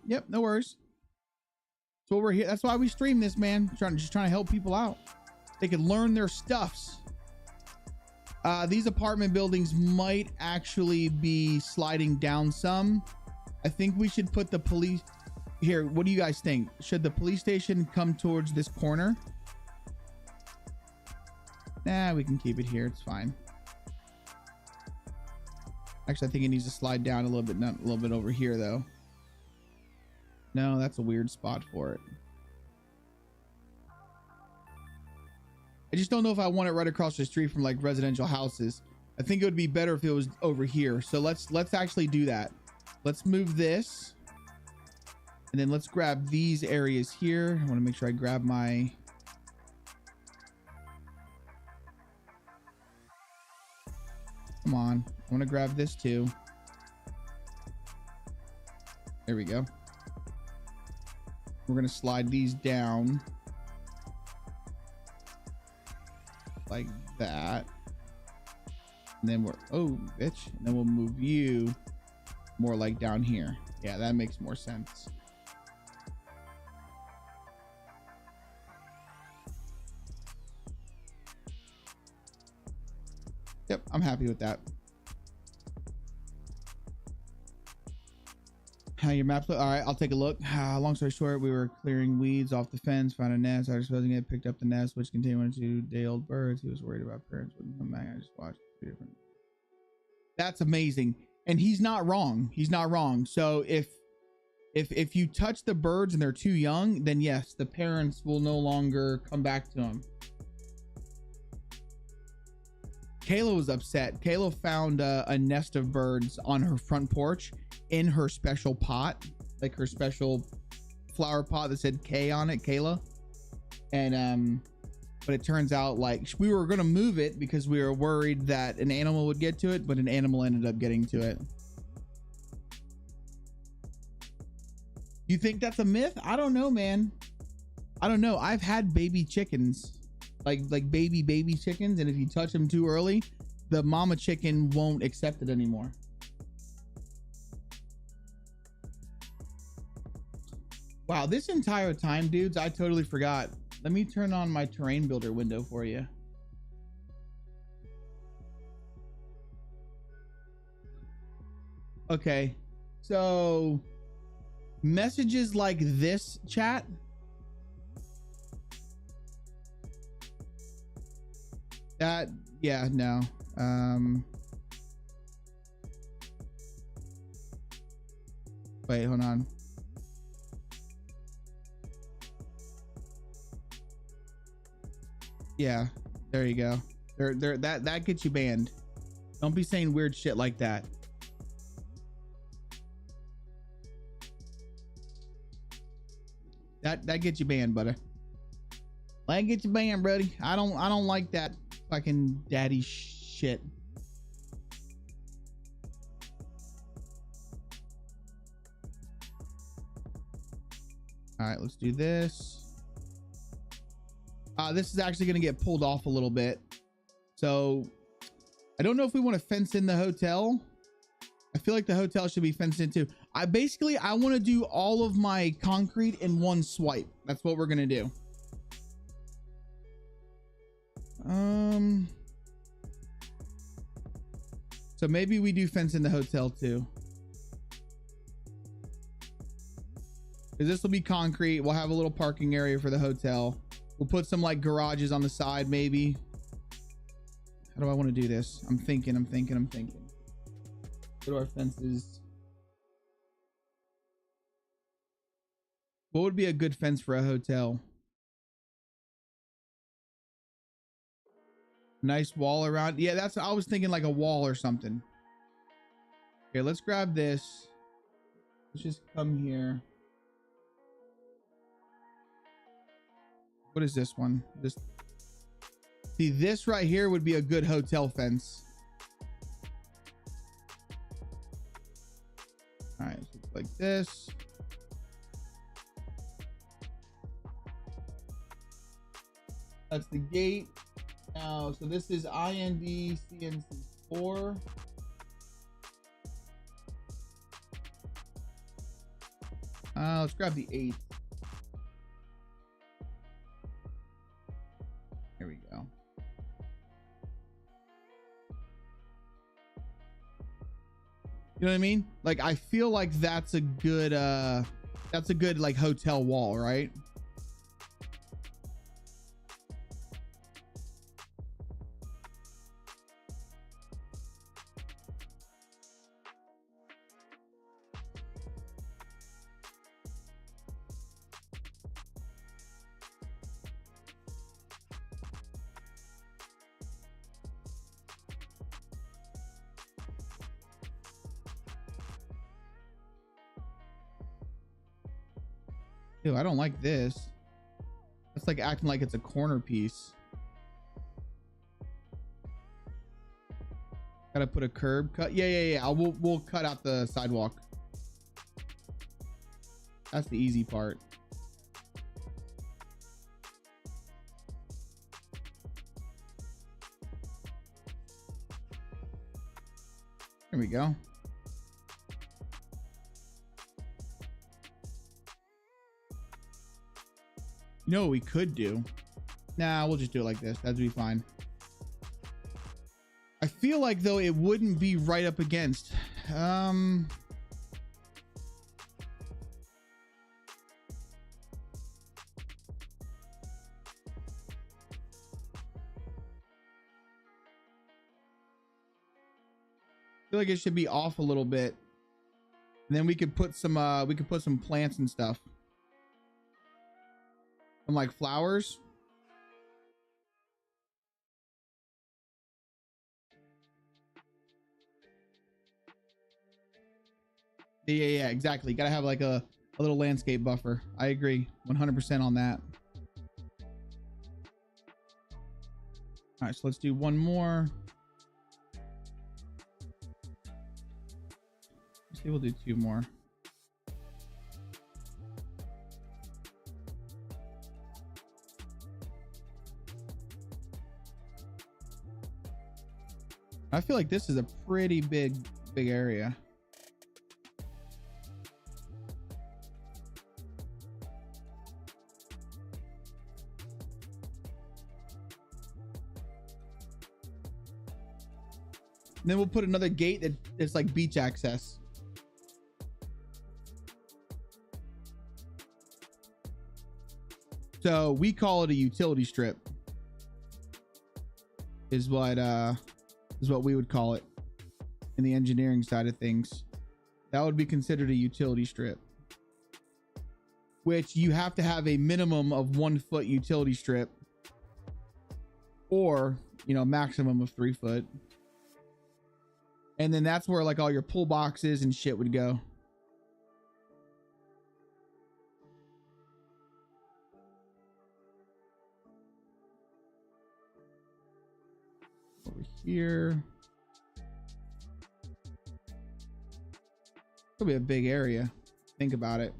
Yep, no worries. So we're here. That's why we stream this, man. Just trying to help people out. They can learn their stuffs. These apartment buildings might actually be sliding down some. I think we should put the police here. What do you guys think? Should the police station come towards this corner? Nah, we can keep it here. It's fine. Actually, I think it needs to slide down a little bit, not a little bit over here though. No, that's a weird spot for it. I just don't know if I want it right across the street from like residential houses. I think it would be better if it was over here. So let's actually do that. Let's move this. And then let's grab these areas here. I want to make sure I grab my... Come on. I want to grab this too. There we go. We're going to slide these down. Like that. And then we're... Oh, bitch. And then we'll move you more like down here. Yeah, that makes more sense. Yep, I'm happy with that. How your map look? All right, I'll take a look. Long story short, we were clearing weeds off the fence, found a nest. I was supposing it, picked up the nest, which contained 1 or 2 day-old birds. He was worried about parents wouldn't come back. I just watched 3 different. That's amazing, and he's not wrong. He's not wrong. So if you touch the birds and they're too young, then yes, the parents will no longer come back to them. Kayla was upset. Kayla found a nest of birds on her front porch in her special pot, like her special flower pot that said K on it, Kayla. And but it turns out like we were gonna move it because we were worried that an animal would get to it, but an animal ended up getting to it. You think that's a myth? I don't know, man. I don't know. I've had baby chickens, like baby chickens, and if you touch them too early, the mama chicken won't accept it anymore. Wow, this entire time, dudes, I totally forgot. Let me turn on my terrain builder window for you. Okay, so messages like this, chat. That, yeah, no. Wait, hold on. Yeah, there you go. That gets you banned. Don't be saying weird shit like that. That gets you banned, buddy. That gets you banned, buddy. I don't like that fucking daddy shit. All right, let's do this. This is actually going to get pulled off a little bit. So I don't know if we want to fence in the hotel. I feel like the hotel should be fenced in too. I want to do all of my concrete in one swipe. That's what we're going to do. So maybe we do fence in the hotel too. Because this will be concrete. We'll have a little parking area for the hotel. We'll put some like garages on the side, maybe. How do I want to do this? I'm thinking. Go to our fences. What would be a good fence for a hotel? Nice wall around. Yeah, that's, I was thinking like a wall or something. Okay, let's grab this. Let's just come here. What is this one? See, this right here would be a good hotel fence. All right, so it's like this. That's the gate. Now, so this is IND CNC4. Let's grab the 8. Here we go. You know what I mean? Like, I feel like that's a good like hotel wall, right? Ew, I don't like this. That's like acting like it's a corner piece. Gotta put a curb cut. Yeah. We'll cut out the sidewalk. That's the easy part. There we go. You know what we could do? Nah, we'll just do it like this. That'd be fine. I feel like though it wouldn't be right up against. I feel like it should be off a little bit. And then we could put some plants and stuff. Some like flowers. Yeah, exactly. Gotta have like a little landscape buffer. I agree 100% on that. All right, so let's do one more. Let's see, we'll do 2 more. I feel like this is a pretty big area. And then we'll put another gate that's like beach access. So we call it a utility strip. Is what we would call it in the engineering side of things. That would be considered a utility strip, which you have to have a minimum of 1 foot utility strip, or, you know, maximum of 3 foot. And then that's where like all your pull boxes and shit would go. Over here. It'll be a big area. Think about it.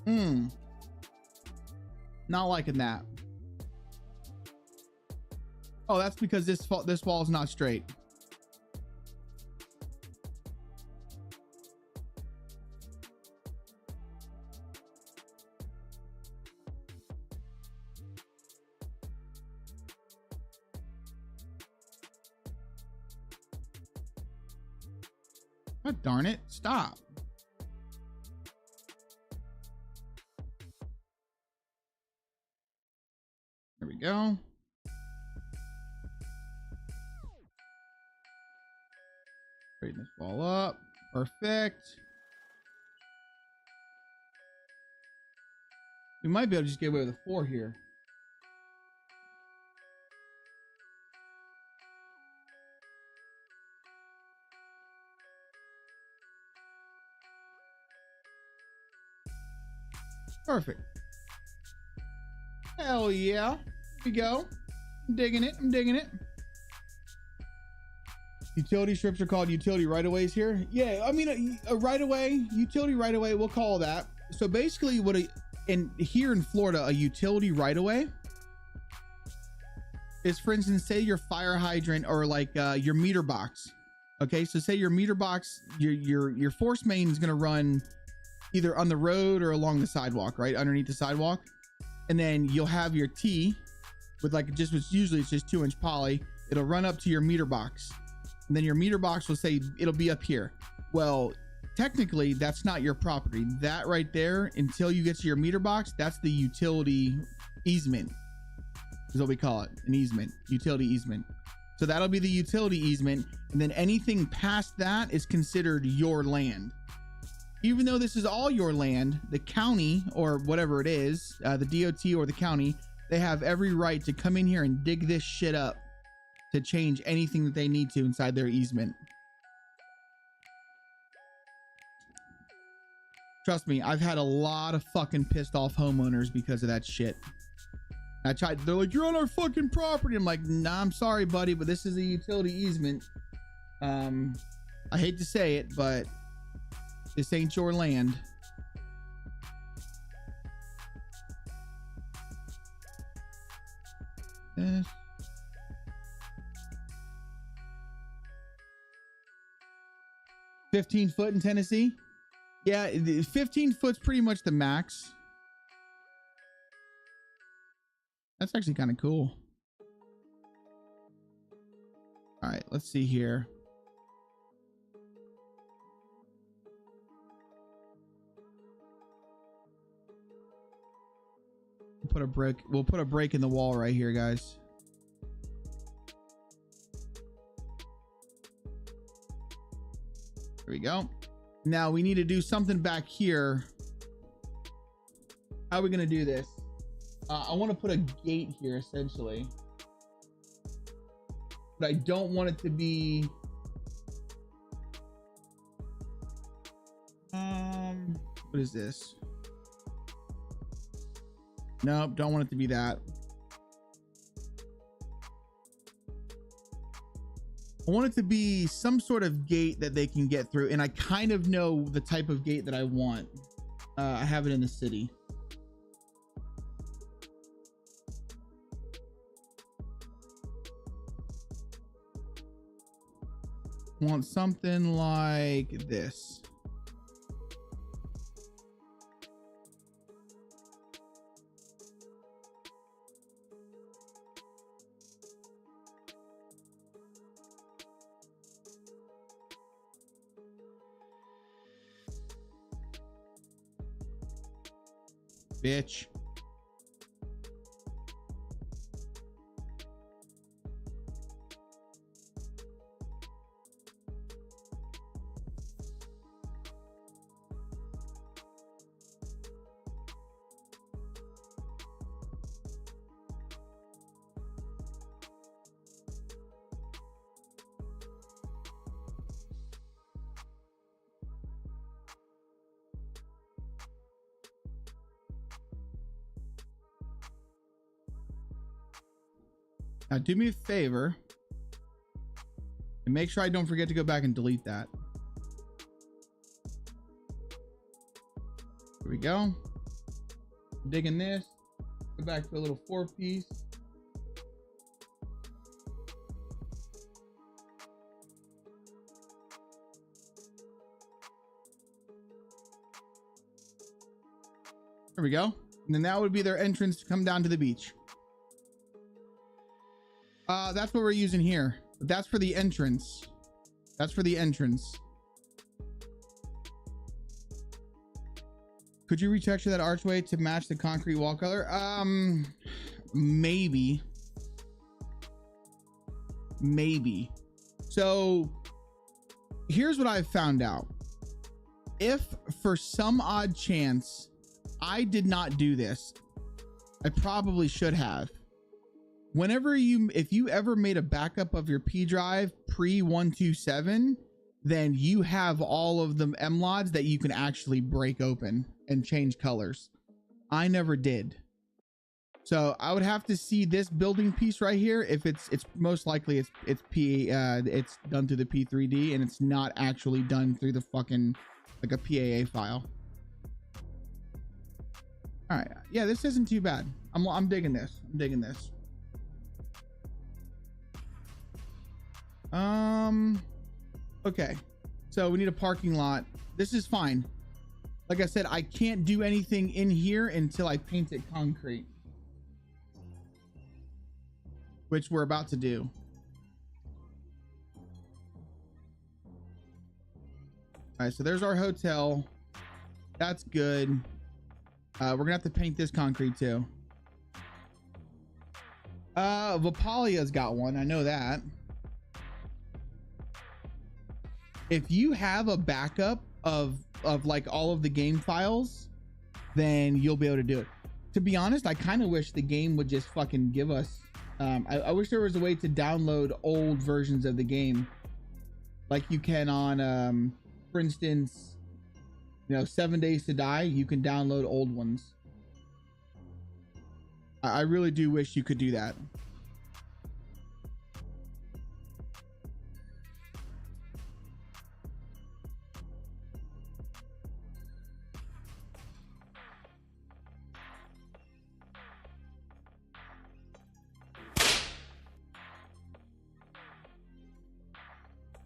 Not liking that. Oh, that's because this wall is not straight. God darn it, stop. There we go. Straighten this ball up. Perfect. We might be able to just get away with a 4 here. Perfect. Hell yeah. Here we go. I'm digging it. I'm digging it. Utility strips are called utility right-of-ways here. Yeah, I mean, a right-of-way, utility right-of-way, we'll call that. So basically what here in Florida, a utility right-of-way is, for instance, say your fire hydrant or like your meter box. Okay, so say your meter box, your force main is going to run either on the road or along the sidewalk, right underneath the sidewalk, and then you'll have your T with like usually it's just 2-inch poly. It'll run up to your meter box, and then your meter box will say it'll be up here. Well, technically that's not your property. That right there, until you get to your meter box, that's the utility easement is what we call it, an easement, utility easement. So that'll be the utility easement, and then anything past that is considered your land. Even though this is all your land, the county or whatever it is, the DOT or the county, they have every right to come in here and dig this shit up to change anything that they need to inside their easement. Trust me, I've had a lot of fucking pissed off homeowners because of that shit. They're like, you're on our fucking property. I'm like, nah, I'm sorry, buddy, but this is a utility easement. I hate to say it, but this ain't your land. Yes. 15 foot in Tennessee. Yeah, 15 foot's pretty much the max. That's actually kind of cool. All right, let's see here. We'll put a break in the wall right here, guys. There we go. Now we need to do something back here. How are we going to do this? I want to put a gate here essentially, but I don't want it to be what is this? Nope, don't want it to be that. I want it to be some sort of gate that they can get through, and I kind of know the type of gate that I want. I have it in the city. Want something like this. Bitch. Now do me a favor and make sure I don't forget to go back and delete that. Here we go. Digging this. Go back to a little 4-piece. There we go. And then that would be their entrance to come down to the beach. That's what we're using here. That's for the entrance. That's for the entrance. Could you retexture that archway to match the concrete wall color? Maybe. Maybe. So here's what I've found out. If for some odd chance I did not do this, I probably should have. If you ever made a backup of your P drive pre 127, then you have all of the MLODs that you can actually break open and change colors. I never did. So I would have to see this building piece right here. If it's most likely it's done through the P3D and it's not actually done through the fucking like a PAA file. All right, yeah, this isn't too bad. I'm digging this. I'm digging this. Okay, so we need a parking lot. This is fine. Like I said, I can't do anything in here until I paint it concrete, which we're about to do. All right, so there's our hotel. That's good. We're gonna have to paint this concrete too. Vapalia's got one, I know that. If you have a backup of like all of the game files, then you'll be able to do it. To be honest, I kind of wish the game would just fucking give us I wish there was a way to download old versions of the game like you can on for instance, you know, 7 Days to Die. You can download old ones. I really do wish you could do that.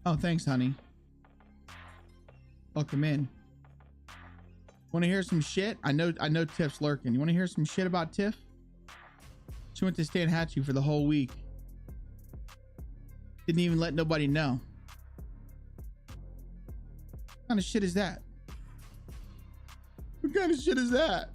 Oh, thanks, honey. Welcome in. Want to hear some shit? I know Tiff's lurking. You want to hear some shit about Tiff? She went to Stanhatchee for the whole week. Didn't even let nobody know. What kind of shit is that? What kind of shit is that?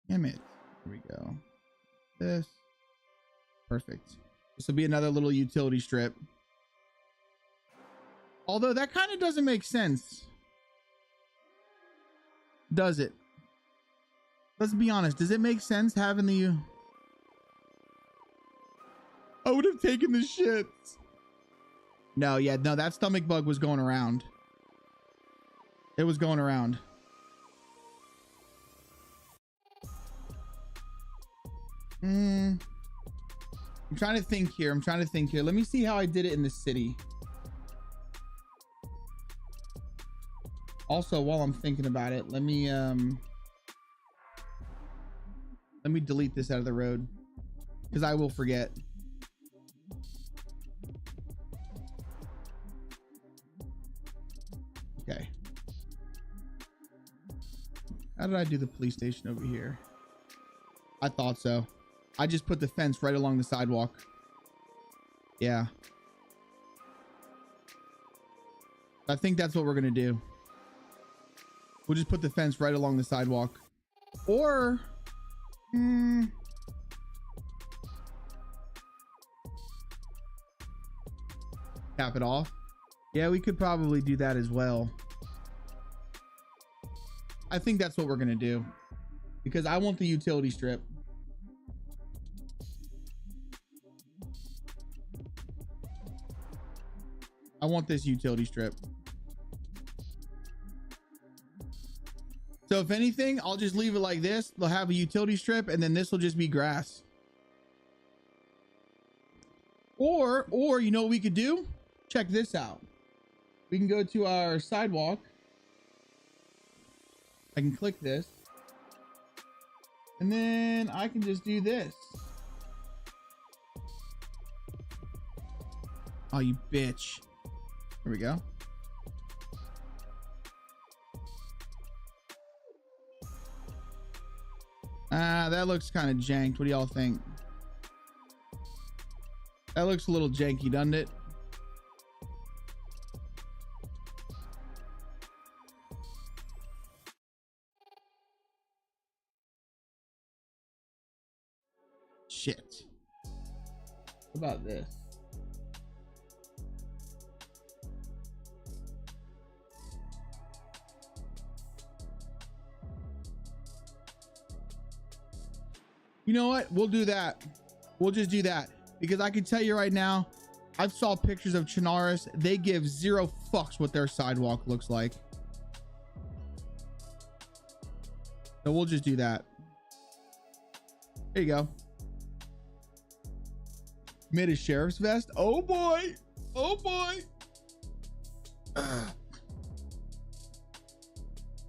Damn it. Here we go. This. Perfect. This will be another little utility strip. Although that kind of doesn't make sense. Does it? Let's be honest. Does it make sense having the... I would have taken the shit. No, yeah, no, that stomach bug was going around. It was going around. I'm trying to think here. Let me see how I did it in the city. Also, while I'm thinking about it, let me delete this out of the road because I will forget. Okay. How did I do the police station over here? I thought so. I just put the fence right along the sidewalk. Yeah. I think that's what we're gonna do. We'll just put the fence right along the sidewalk. Or cap it off. Yeah, we could probably do that as well. I think that's what we're gonna do because I want the utility strip. I want this utility strip. So if anything, I'll just leave it like this. They'll have a utility strip and then this will just be grass. Or you know what we could do? Check this out. We can go to our sidewalk. I can click this. And then I can just do this. Oh, you bitch. Here we go. That looks kind of janked. What do y'all think? That looks a little janky, doesn't it? Shit. What about this? You know what? We'll do that. We'll just do that, because I can tell you right now, I've saw pictures of Chinaris. They give zero fucks what their sidewalk looks like. So we'll just do that. There you go. Made a sheriff's vest. Oh boy. Oh boy.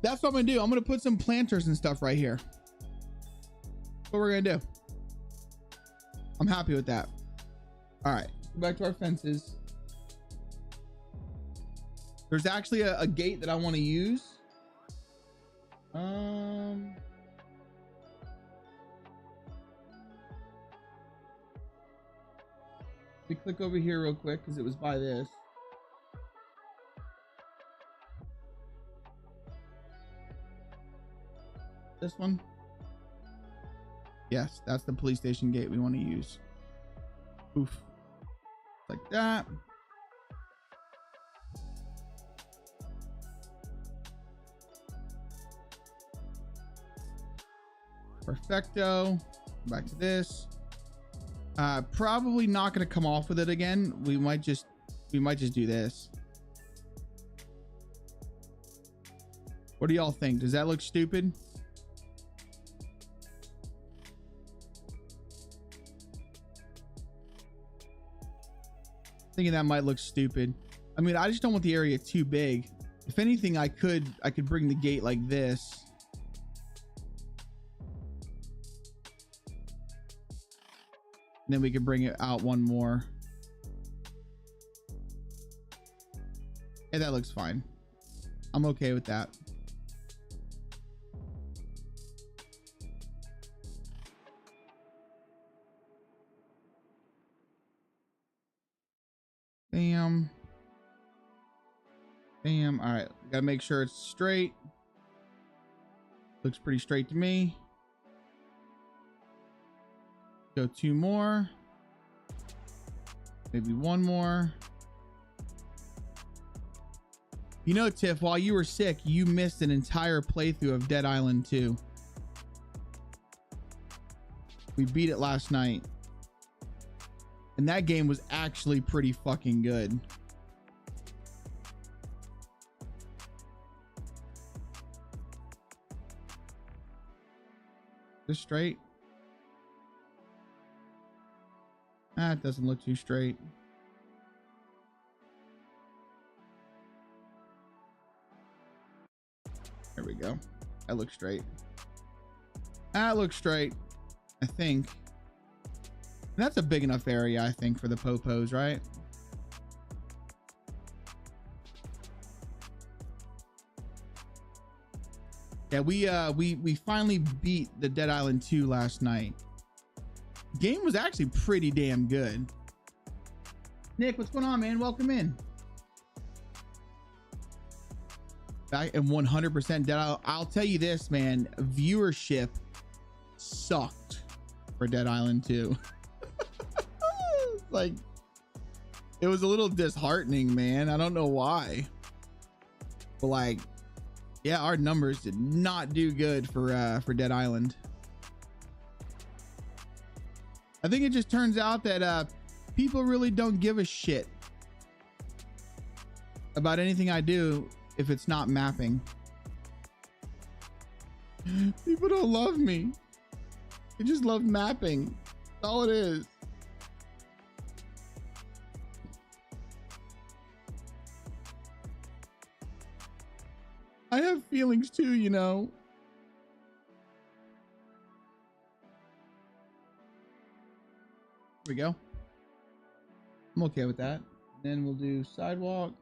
That's what I'm gonna do. I'm gonna put some planters and stuff right here. What we're gonna do. I'm happy with that. All right, back to our fences. There's actually a gate that I want to use. Let me click over here real quick because it was by this. This one. Yes, that's the police station gate we want to use. Oof. Like that. Perfecto. Back to this. Probably not going to come off with it again. We might just do this. What do y'all think? Does that look stupid? Thinking that might look stupid. I mean, I just don't want the area too big. If anything, I could bring the gate like this. And then we could bring it out one more. Hey, that looks fine. I'm okay with that. Bam. Bam. All right. Gotta make sure it's straight. Looks pretty straight to me. Go two more. Maybe one more. You know, Tiff, while you were sick, you missed an entire playthrough of Dead Island 2. We beat it last night. And that game was actually pretty fucking good. Just straight. It doesn't look too straight. There we go. That looks straight. That looks straight, I think. And that's a big enough area, I think, for the popos, right? Yeah, we finally beat the Dead Island 2 last night. Game was actually pretty damn good. Nick, what's going on, man? Welcome in. Back in 100% Dead Island. I'll tell you this, man. Viewership sucked for Dead Island 2. Like, it was a little disheartening, man. I don't know why. But like, yeah, our numbers did not do good for Dead Island. I think it just turns out that people really don't give a shit about anything I do if it's not mapping. People don't love me. They just love mapping. That's all it is. I have feelings too, you know. Here we go. I'm okay with that. Then we'll do sidewalk.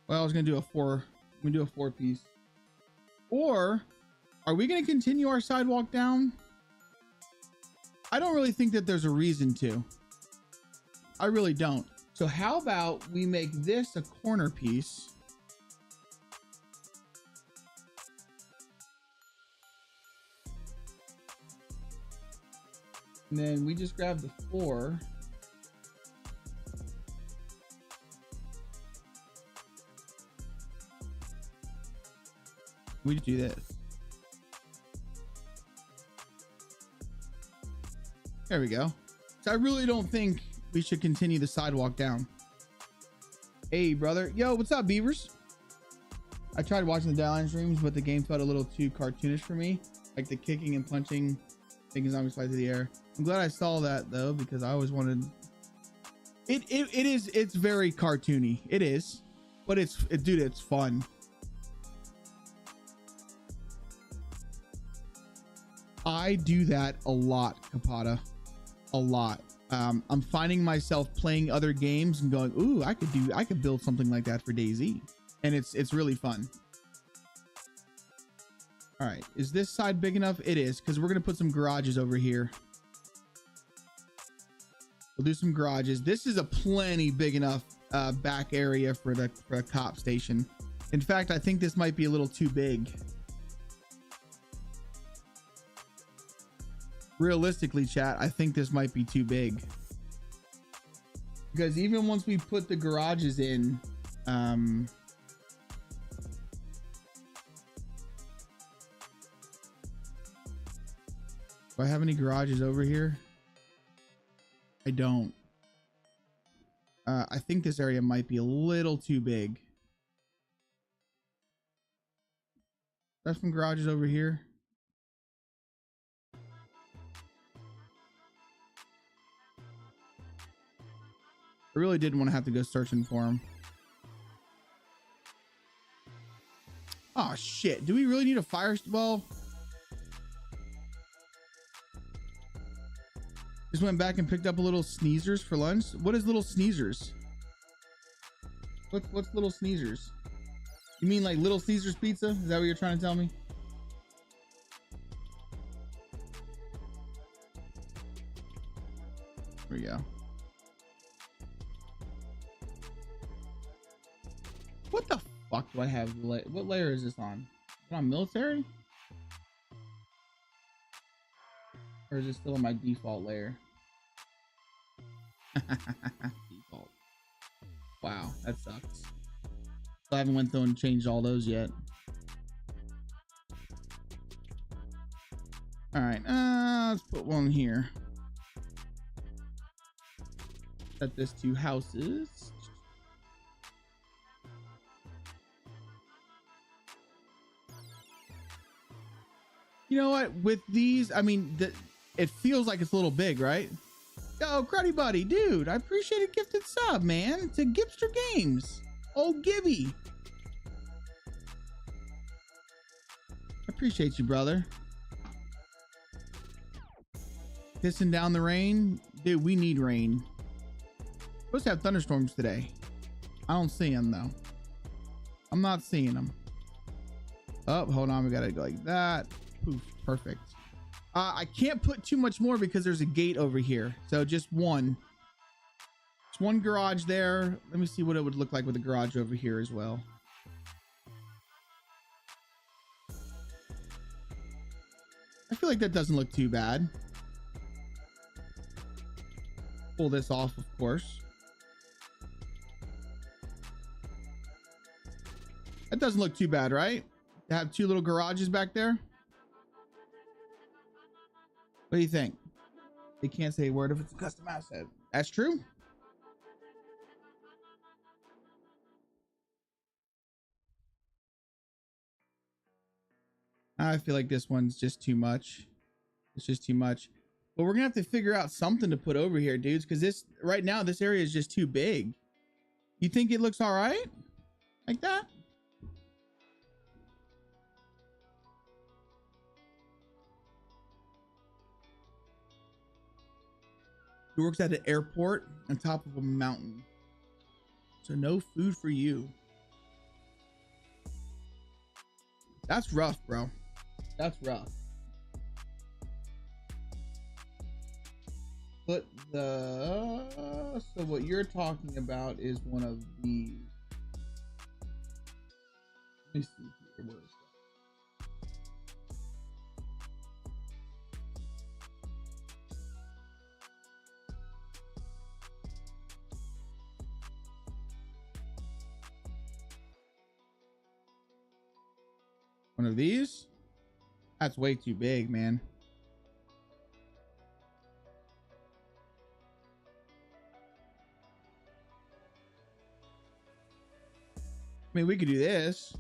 Well, I was gonna do a four. I'm gonna do a 4-piece. Or are we gonna continue our sidewalk down? I don't really think that there's a reason to. I really don't. So how about we make this a corner piece? And then we just grab the 4. We do this. There we go. So I really don't think we should continue the sidewalk down. Hey, brother. Yo, what's up, Beavers? I tried watching the Dylan streams, but the game felt a little too cartoonish for me. Like the kicking and punching, making zombies fly through the air. I'm glad I saw that though, because I always wanted... It's very cartoony. It is. But dude, it's fun. I do that a lot, Kapata. A lot. I'm finding myself playing other games and going, ooh, I could build something like that for DayZ. And it's really fun. All right, is this side big enough? It is, because we're gonna put some garages over here. We'll do some garages. This is a plenty big enough back area for the cop station. In fact, I think this might be a little too big. Realistically, chat, I think this might be too big, because even once we put the garages in, do I have any garages over here? I don't. I think this area might be a little too big. There's some garages over here. I really didn't want to have to go searching for them. Oh shit, do we really need a fire? Well, just went back and picked up a little sneezers for lunch. What is little sneezers? What's little sneezers? You mean like Little Caesars pizza? Is that what you're trying to tell me? There we go. What the fuck do I have? What layer is this on? Is it on military? Or is it still on my default layer? Default. Wow, that sucks. I haven't went through and changed all those yet. All right, let's put one here. Set this to houses. You know what? With these, I mean, it feels like it's a little big, right? Yo, Cruddy Buddy, dude, I appreciate a gifted sub, man. To Gipster Games. Old Gibby. I appreciate you, brother. Pissing down the rain. Dude, we need rain. Supposed to have thunderstorms today. I don't see them, though. I'm not seeing them. Oh, hold on. We got to go like that. Poof, perfect. I can't put too much more because there's a gate over here. So just one. Just one garage there. Let me see what it would look like with a garage over here as well. I feel like that doesn't look too bad. Pull this off, of course. That doesn't look too bad, right? To have two little garages back there. What do you think? They can't say a word if it's a custom asset. That's true. I feel like this one's just too much. It's just too much. But we're gonna have to figure out something to put over here, dudes, because this right now this area is just too big. You think it looks all right like that? He works at an airport on top of a mountain, so no food for you. That's rough, bro. That's rough. Put the so what you're talking about is one of the. Let me see here. Where is that? One of these? That's way too big, man. I mean, we could do this.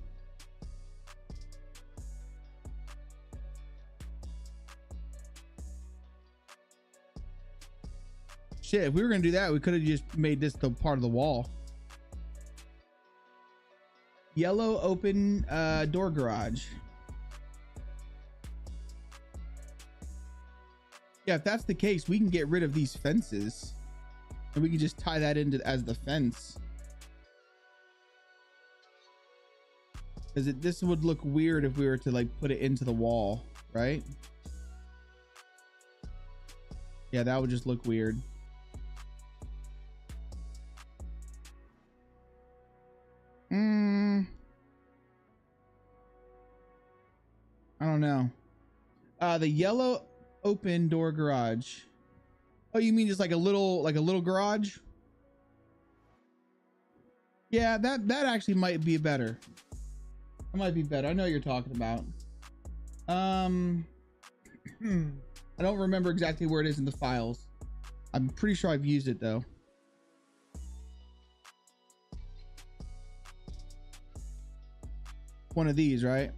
Shit, if we were gonna do that, we could have just made this the part of the wall. Yellow open door garage. Yeah, if that's the case, we can get rid of these fences and we can just tie that into as the fence. Because this would look weird if we were to like put it into the wall, right? Yeah, that would just look weird. I don't know. The yellow open door garage. Oh, you mean just like a little garage? Yeah, that actually might be better. That might be better. I know what you're talking about. I don't remember exactly where it is in the files. I'm pretty sure I've used it though. One of these, right?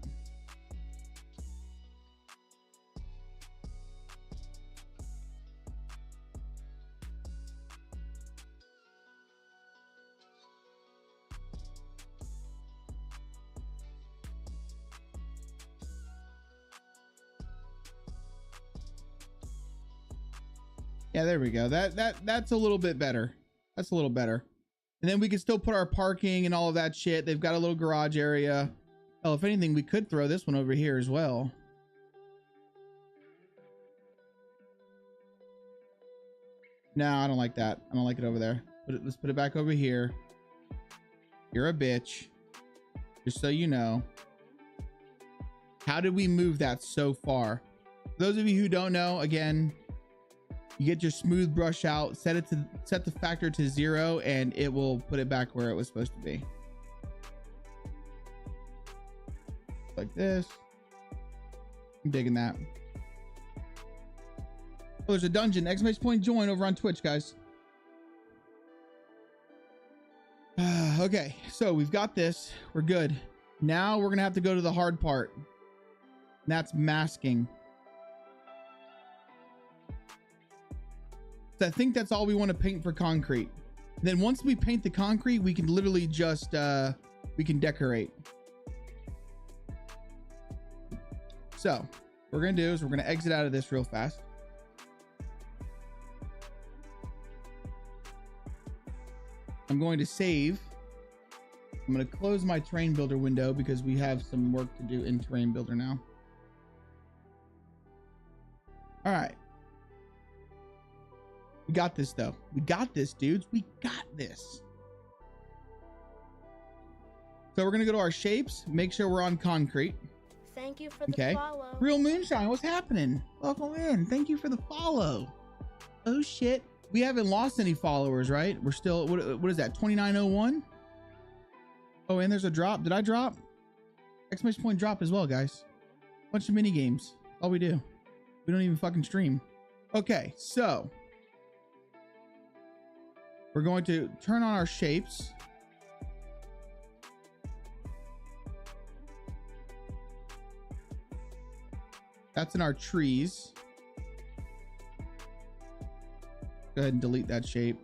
Yeah, there we go. That's a little bit better. That's a little better. And then we can still put our parking and all of that shit. They've got a little garage area. Oh, if anything, we could throw this one over here as well. No, I don't like that. I don't like it over there. Let's put it back over here. You're a bitch. Just so you know. How did we move that so far? For those of you who don't know, again, you get your smooth brush out, set the factor to 0, and it will put it back where it was supposed to be. Like this. I'm digging that. Oh, there's a dungeon. ! Join over on Twitch, guys. Okay, so we've got this. We're good. Now we're gonna have to go to the hard part. And that's masking. So I think that's all we want to paint for concrete. And then once we paint the concrete, we can literally just we can decorate. So what we're gonna do is we're gonna exit out of this real fast. I'm going to save. I'm going to close my terrain builder window because we have some work to do in terrain builder now. All right. We got this though. We got this, dudes. We got this. So we're going to go to our shapes, make sure we're on concrete.
Thank you for the follow.
Real Moonshine, what's happening? Welcome in. Thank you for the follow. Oh shit. We haven't lost any followers, right? We're still, what is that? 2901? Oh, and there's a drop. Did I drop? ! Drop as well, guys. Bunch of mini games. All we do. We don't even fucking stream. Okay, so we're going to turn on our shapes. That's in our trees. Go ahead and delete that shape.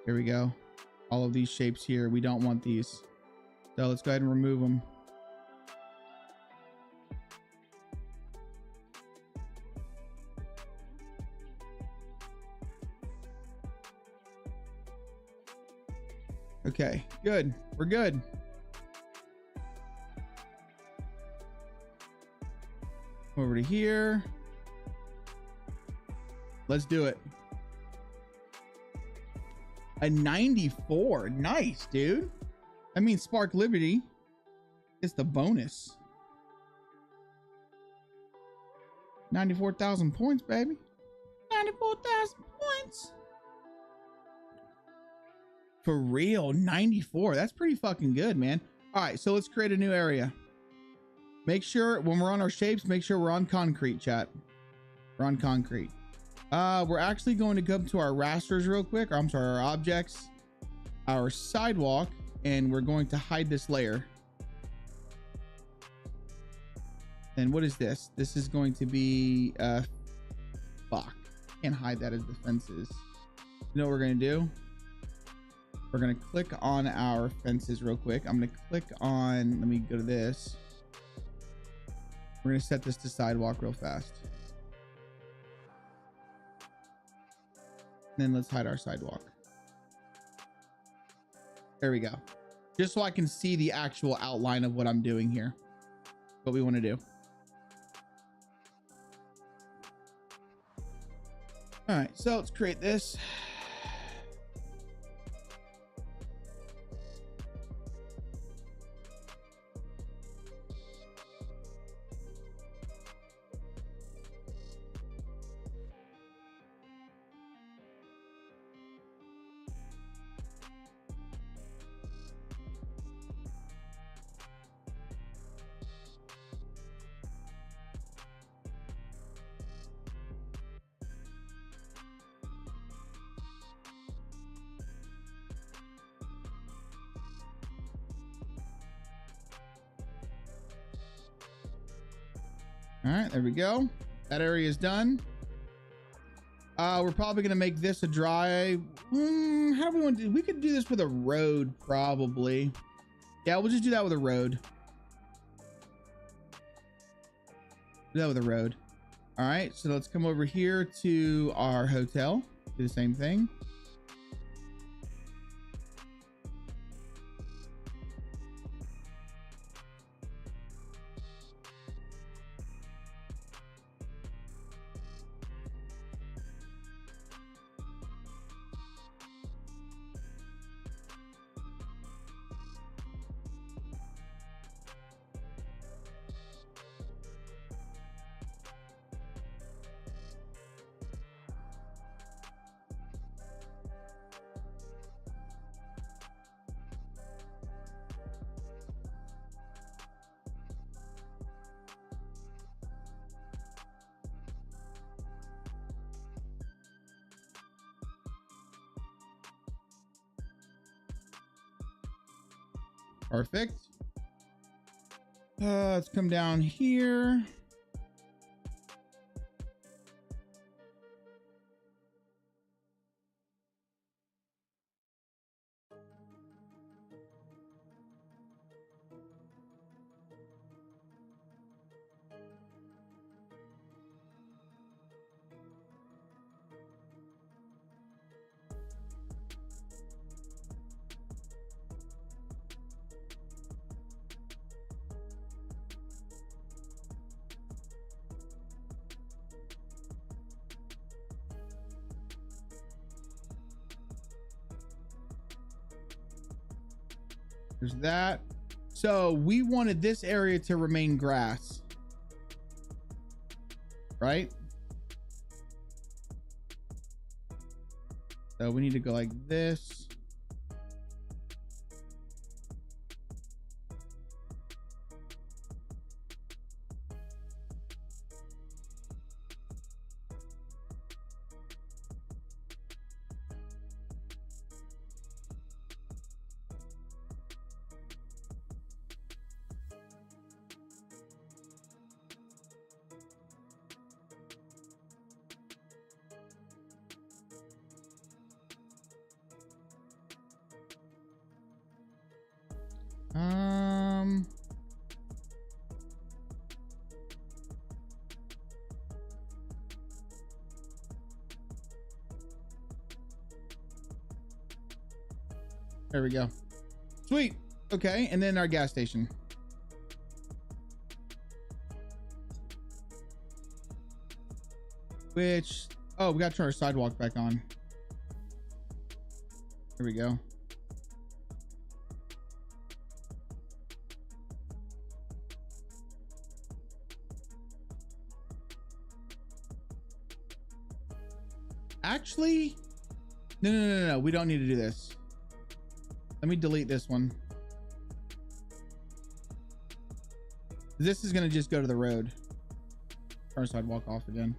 Here we go. All of these shapes here, we don't want these. So let's go ahead and remove them. Okay, good. We're good. Over to here. Let's do it. A 94. Nice, dude. That means Spark Liberty is the bonus. 94,000 points, baby. 94,000 points. For real, 94. That's pretty fucking good, man. All right, so let's create a new area. Make sure when we're on our shapes, make sure we're on concrete, chat. We're on concrete. We're actually going to come to our rasters real quick, or I'm sorry, our objects, our sidewalk, and we're going to hide this layer. And what is this? This is going to be fuck. Can't hide that as the fences. You know what we're gonna do? We're gonna click on our fences real quick. I'm gonna click on, let me go to this. We're gonna set this to sidewalk real fast. And then let's hide our sidewalk. There we go. Just so I can see the actual outline of what I'm doing here. What we want to do. All right, so let's create this. All right, there we go. That area is done. We're probably gonna make this a dry. How do we want to do? We could do this with a road, probably. Yeah, we'll just do that with a road. Do that with a road. All right, so let's come over here to our hotel. Do the same thing. Perfect. Let's come down here. There's that. So we wanted this area to remain grass, right? So we need to go like this. There we go. Sweet. Okay, and then our gas station. Which, oh, we got to turn our sidewalk back on. Here we go. Actually, no. We don't need to do this. Let me delete this one. This is going to just go to the road. Turn sidewalk off again.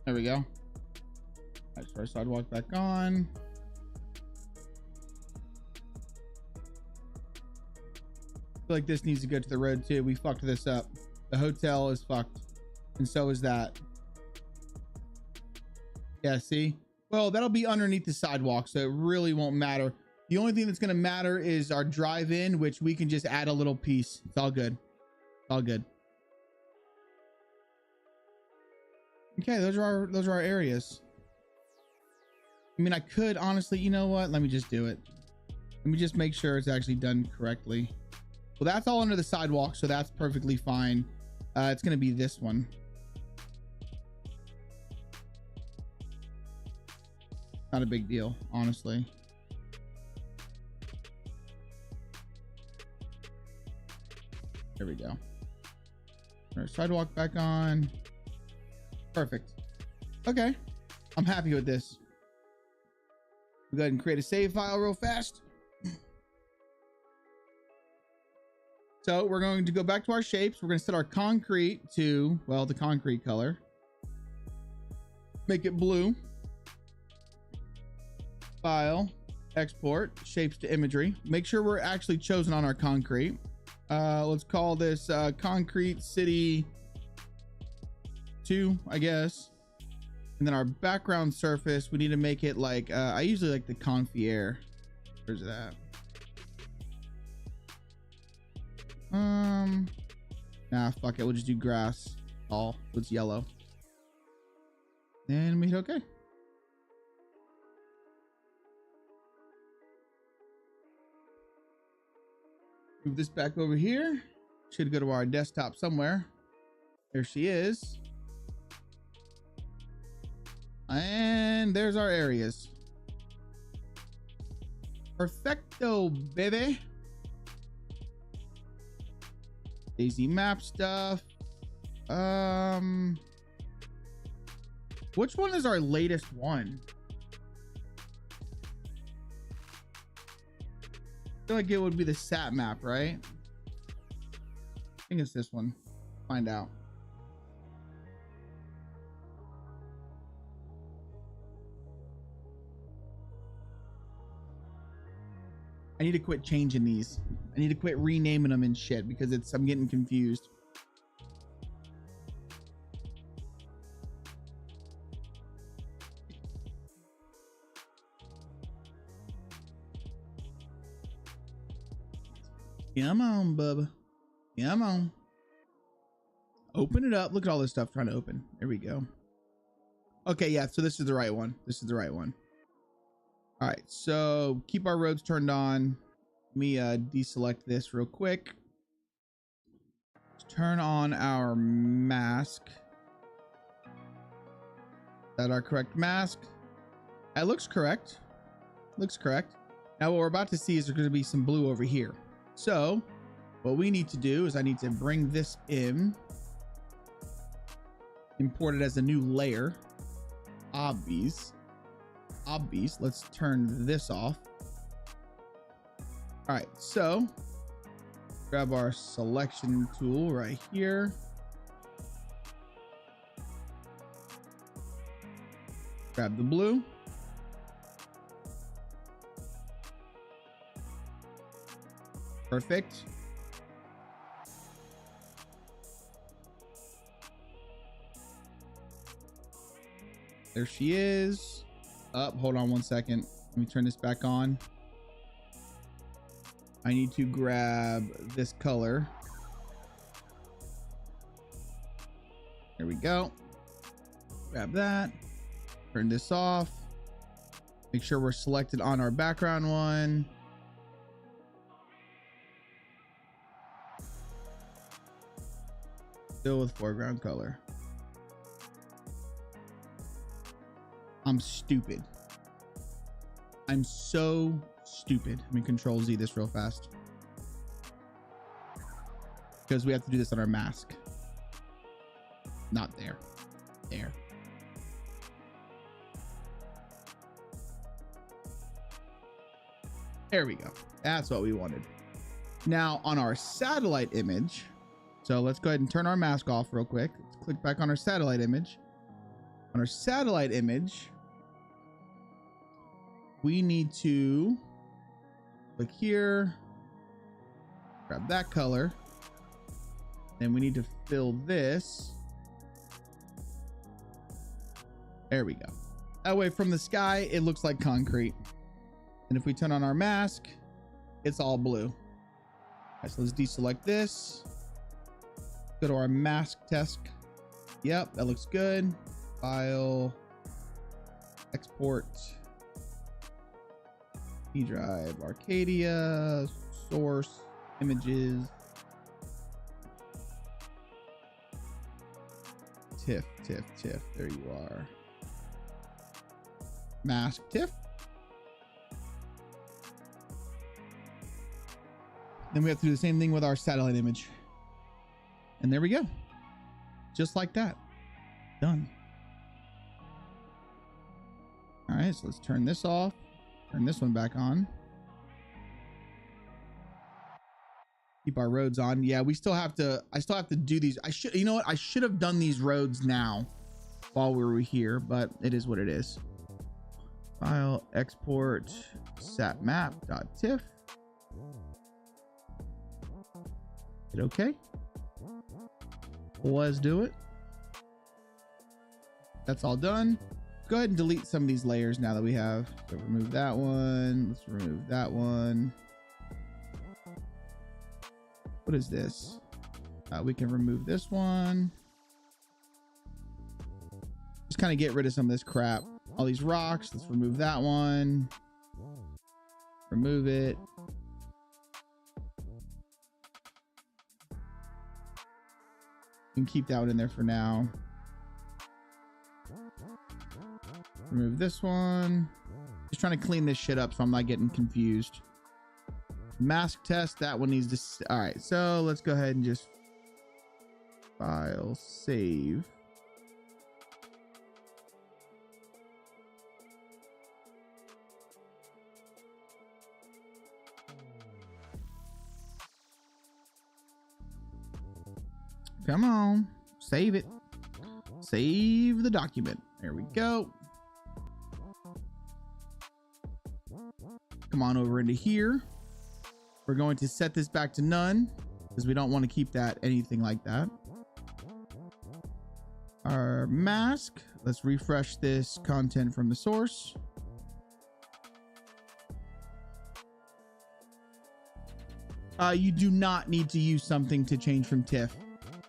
There we go. Let's turn our sidewalk back on. I feel like this needs to go to the road too. We fucked this up. The hotel is fucked, and so is that. Yeah, see? Well, that'll be underneath the sidewalk, so it really won't matter. The only thing that's going to matter is our drive-in, which we can just add a little piece. It's all good. It's all good. Okay, those are our areas. I mean, I could honestly, you know what? Let me just do it. Let me just make sure it's actually done correctly. Well, that's all under the sidewalk, so that's perfectly fine. It's going to be this one. Not a big deal, honestly. There we go. Turn our sidewalk back on. Perfect. Okay, I'm happy with this. We'll go ahead and create a save file real fast. So we're going to go back to our shapes. We're going to set our concrete to, well, the concrete color. Make it blue. File, export, shapes to imagery. Make sure we're actually chosen on our concrete. Let's call this concrete city 2, I guess. And then our background surface, we need to make it like, I usually like the Confier. Where's that? Nah, fuck it. We'll just do grass. All. It's yellow. And we hit okay. Move this back over here. Should go to our desktop somewhere. There she is. And there's our areas. Perfecto, baby. DayZ map stuff. Which one is our latest one? I feel like it would be the sat map, right? I think it's this one. Find out. I need to quit changing these. I need to quit renaming them and shit because I'm getting confused. Come on, bubba. Come on. Open it up. Look at all this stuff trying to open. There we go. Okay, yeah, so this is the right one. This is the right one. All right, so keep our roads turned on. Let me deselect this real quick. Let's turn on our mask. Is that our correct mask? That looks correct. Looks correct. Now what we're about to see is there's going to be some blue over here. So what we need to do is I need to bring this in, import it as a new layer. Obvious. Let's turn this off. All right, so grab our selection tool right here. Grab the blue. Perfect. There she is. Up, hold on one second. Let me turn this back on. I need to grab this color. There we go. Grab that. Turn this off. Make sure we're selected on our background one. Still with foreground color. I'm stupid. I'm so stupid. Let me Control Z this real fast. Because we have to do this on our mask. Not there. There. There we go. That's what we wanted. Now on our satellite image. So let's go ahead and turn our mask off real quick. Let's click back on our satellite image. On our satellite image, we need to click here, grab that color, and we need to fill this. There we go. That way from the sky, it looks like concrete. And if we turn on our mask, it's all blue. All right, so let's deselect this. Go to our mask test. Yep, that looks good. File, export, E drive, Arcadia, source, images, TIFF. There you are. Mask TIFF. Then we have to do the same thing with our satellite image. And there we go. Just like that. Done. All right, so let's turn this off. Turn this one back on. Keep our roads on. Yeah, we still have to, I still have to do these. You know what? I should have done these roads now while we were here, but it is what it is. File, export, satmap.tiff. Hit okay. Let's do it. That's all done. Go ahead and delete some of these layers now that we have. So remove that one. Let's remove that one. What is this? We can remove this one. Just kind of get rid of some of this crap. All these rocks. Let's remove that one. Remove it. You can keep that one in there for now. Remove this one. Just trying to clean this shit up so I'm not getting confused. Mask test, that one needs to. All right, so let's go ahead and just file, save. Come on, save it. Save the document. There we go. Come on over into here. We're going to set this back to none because we don't want to keep that anything like that. Our mask. Let's refresh this content from the source. You do not need to use something to change from TIFF.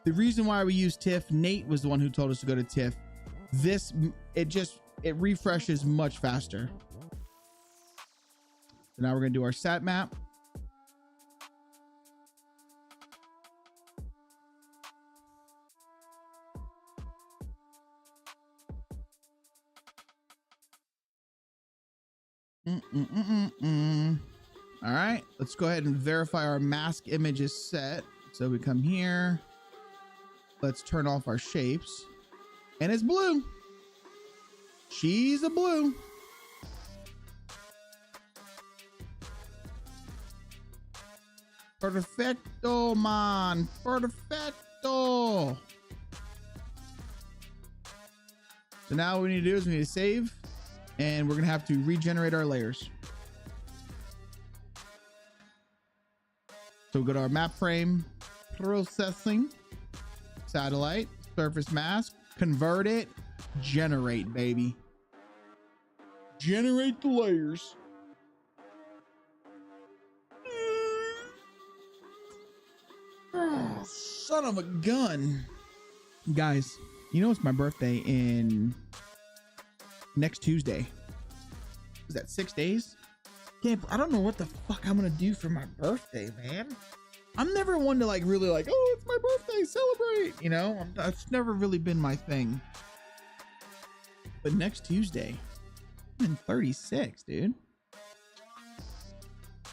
The reason why we use TIFF, Nate was the one who told us to go to TIFF. This, it refreshes much faster. So now we're going to do our sat map. All right, let's go ahead and verify our mask image is set. So we come here. Let's turn off our shapes. And it's blue. She's a blue. Perfecto, man. Perfecto. So now what we need to do is we need to save. And we're going to have to regenerate our layers. So we go to our map frame, processing, satellite, surface mask, convert it. Generate, baby. Generate the layers. Oh, son of a gun. Guys, you know it's my birthday in next Tuesday. Is that 6 days? I don't know what the fuck I'm gonna do for my birthday, man. I'm never one to like really like, oh, it's my birthday, celebrate. You know, that's never really been my thing. But next Tuesday, I'm in 36, dude. I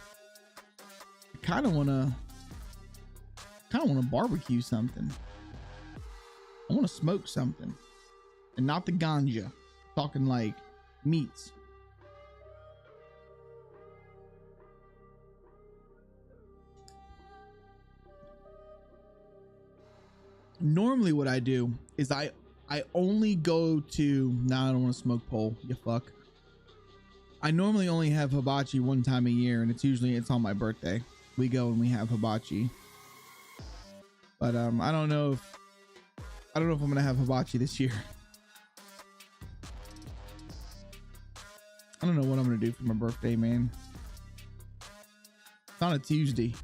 kind of wanna barbecue something. I want to smoke something, and not the ganja. I'm talking like meats. Normally what I do is I only go to, I don't want to smoke pole, you fuck. I normally only have hibachi one time a year, and it's on my birthday. We go and we have hibachi. But I don't know if I'm gonna have hibachi this year. I don't know what I'm gonna do for my birthday, man. It's on a Tuesday.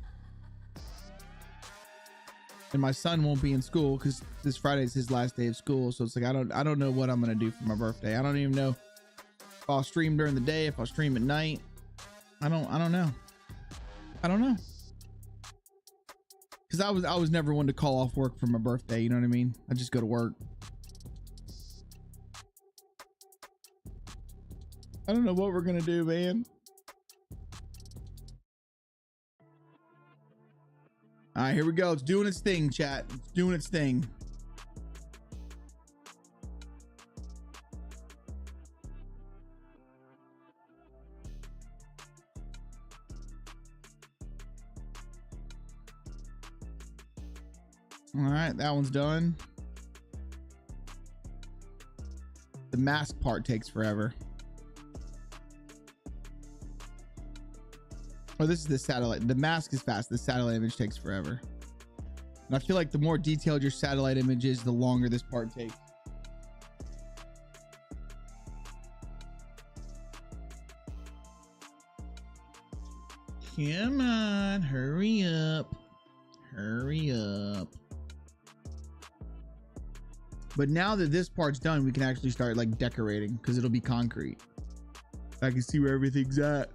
And my son won't be in school because this Friday is his last day of school. So it's like I don't know what I'm gonna do for my birthday. I don't even know if I'll stream during the day, if I'll stream at night. I don't know. Because I was never one to call off work for my birthday, you know what I mean? I just go to work. I don't know what we're gonna do, man. All right, here we go. It's doing its thing, chat. It's doing its thing. All right, that one's done. The mask part takes forever. Oh, this is the satellite. The mask is fast. The satellite image takes forever. And I feel like the more detailed your satellite image is, the longer this part takes. Come on, hurry up. Hurry up. But now that this part's done, we can actually start like decorating because it'll be concrete. I can see where everything's at.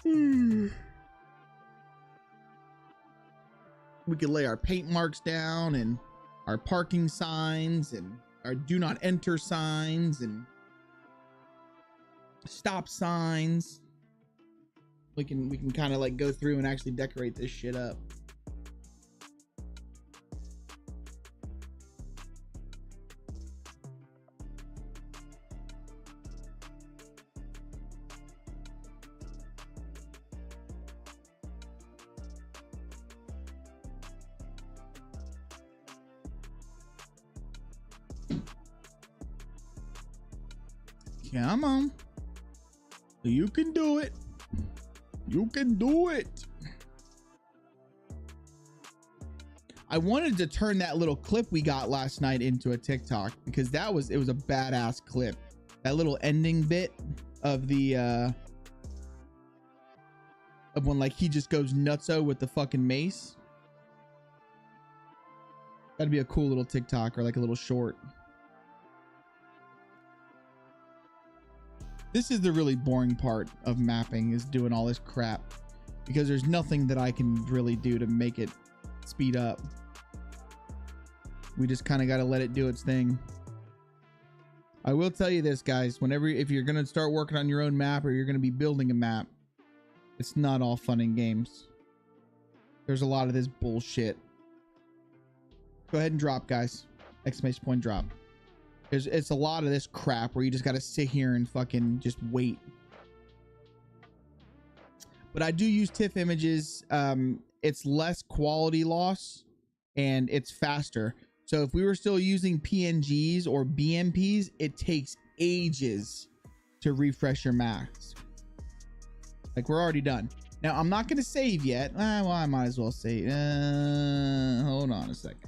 We can lay our paint marks down and our parking signs and our do not enter signs and stop signs. We can kind of like go through and actually decorate this shit up. Come on. You can do it. You can do it. I wanted to turn that little clip we got last night into a TikTok because it was a badass clip. That little ending bit of the of when like he just goes nutso with the fucking mace. That'd be a cool little TikTok or like a little short. This is the really boring part of mapping, is doing all this crap, because there's nothing that I can really do to make it speed up. We just kind of got to let it do its thing. I will tell you this, guys, if you're going to start working on your own map or you're going to be building a map, it's not all fun and games. There's a lot of this bullshit. Go ahead and drop, guys. Exclamation point drop. It's a lot of this crap where you just got to sit here and fucking just wait. But I do use TIFF images. It's less quality loss and it's faster. So if we were still using PNGs or BMPs, it takes ages to refresh your maps. Like, we're already done. Now, I'm not going to save yet. Well, I might as well save. Hold on a second.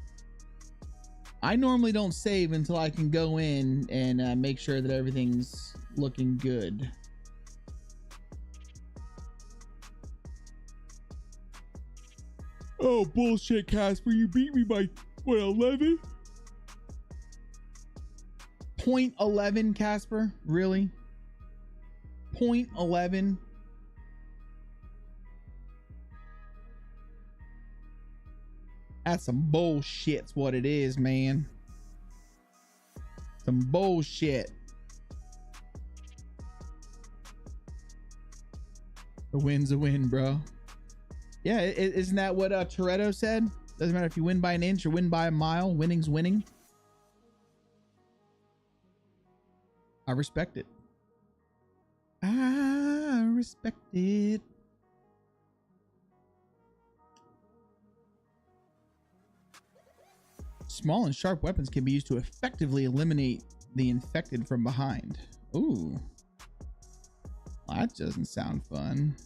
I normally don't save until I can go in and make sure that everything's looking good. Oh, bullshit, Casper. You beat me by, what, 11? 0.11, Casper? Really? 0.11? That's some bullshit's what it is, man. Some bullshit. A win's a win, bro. Yeah, isn't that what Toretto said? Doesn't matter if you win by an inch or win by a mile. Winning's winning. I respect it. I respect it. Small and sharp weapons can be used to effectively eliminate the infected from behind. Ooh. Well, that doesn't sound fun.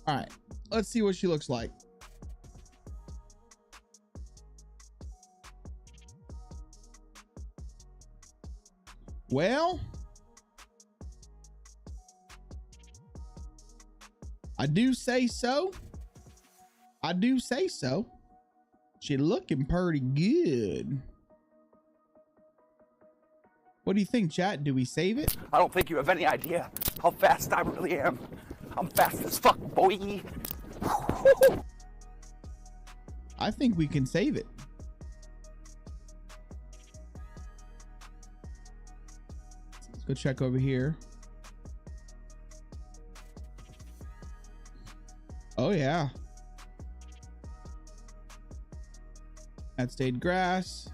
All right, let's see what she looks like. Well, I do say so. I do say so. She looking pretty good. What do you think, chat? Do we save it?
I don't think you have any idea how fast I really am. I'm fast as fuck, boy.
I think we can save it. Let's go check over here. Oh yeah. That stayed grass.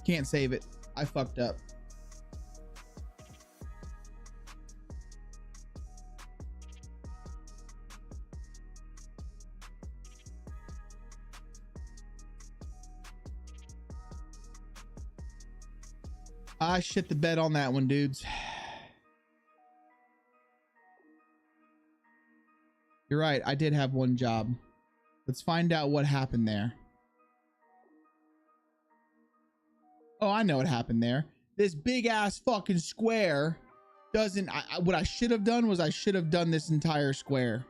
Can't save it. I fucked up. I shit the bed on that one, dudes. You're right. I did have one job. Let's find out what happened there. Oh, I know what happened there. This big ass fucking square doesn't. What I should have done was I should have done this entire square.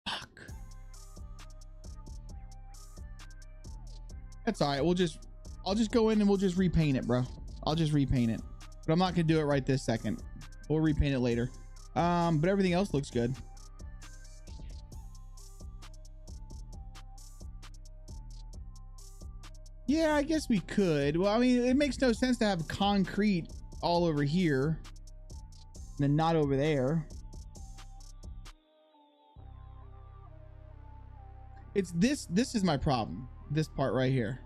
Fuck. That's all right. I'll just go in and we'll just repaint it, bro. I'll just repaint it, but I'm not gonna do it right this second. We'll repaint it later. But everything else looks good. Yeah, I guess we could. Well, I mean, it makes no sense to have concrete all over here and then not over there. It's this is my problem. This part right here.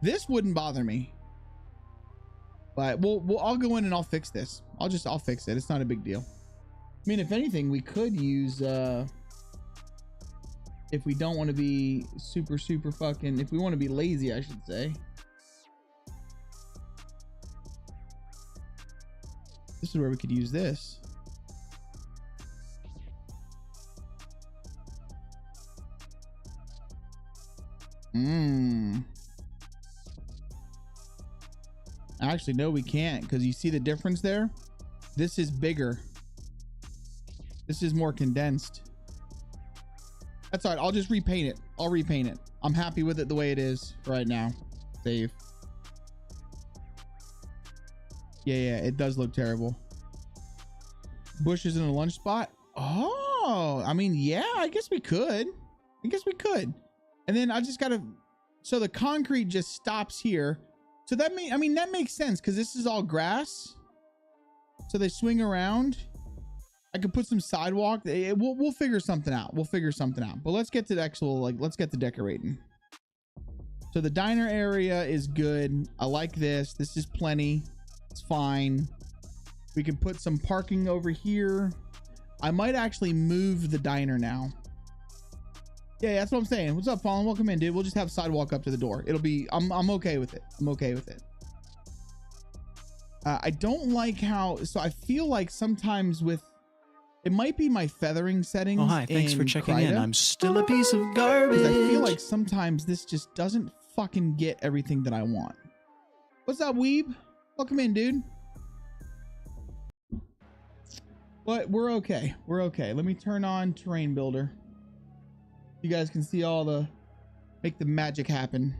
This wouldn't bother me. But I'll go in and I'll fix this. I'll fix it. It's not a big deal. I mean, if anything, we could use if we don't want to be super fucking, if we want to be lazy, I should say. This is where we could use this. Actually, no, we can't, because you see the difference there? This is bigger. This is more condensed. That's all right. I'll just repaint it. I'll repaint it. I'm happy with it the way it is right now. Save. Yeah, it does look terrible. Bushes in a lunch spot. Oh, I mean, yeah, I guess we could. And then I just gotta, so the concrete just stops here. So that that makes sense, because this is all grass. So they swing around. I could put some sidewalk. We'll figure something out. But let's get to the actual, let's get to decorating. So the diner area is good. I like this. This is plenty. It's fine. We can put some parking over here. I might actually move the diner now. Yeah, that's what I'm saying. What's up, Fallen? Welcome in, dude. We'll just have sidewalk up to the door. It'll be, I'm okay with it. I don't like how, so I feel like sometimes with, it might be my feathering settings.
Oh, hi. Thanks for checking
Krita,
in. I'm still a piece of garbage.
because I feel like sometimes this just doesn't fucking get everything that I want. What's up, Weeb? Welcome in, dude. But we're okay. We're okay. Let me turn on Terrain Builder. You guys can see all the, make the magic happen.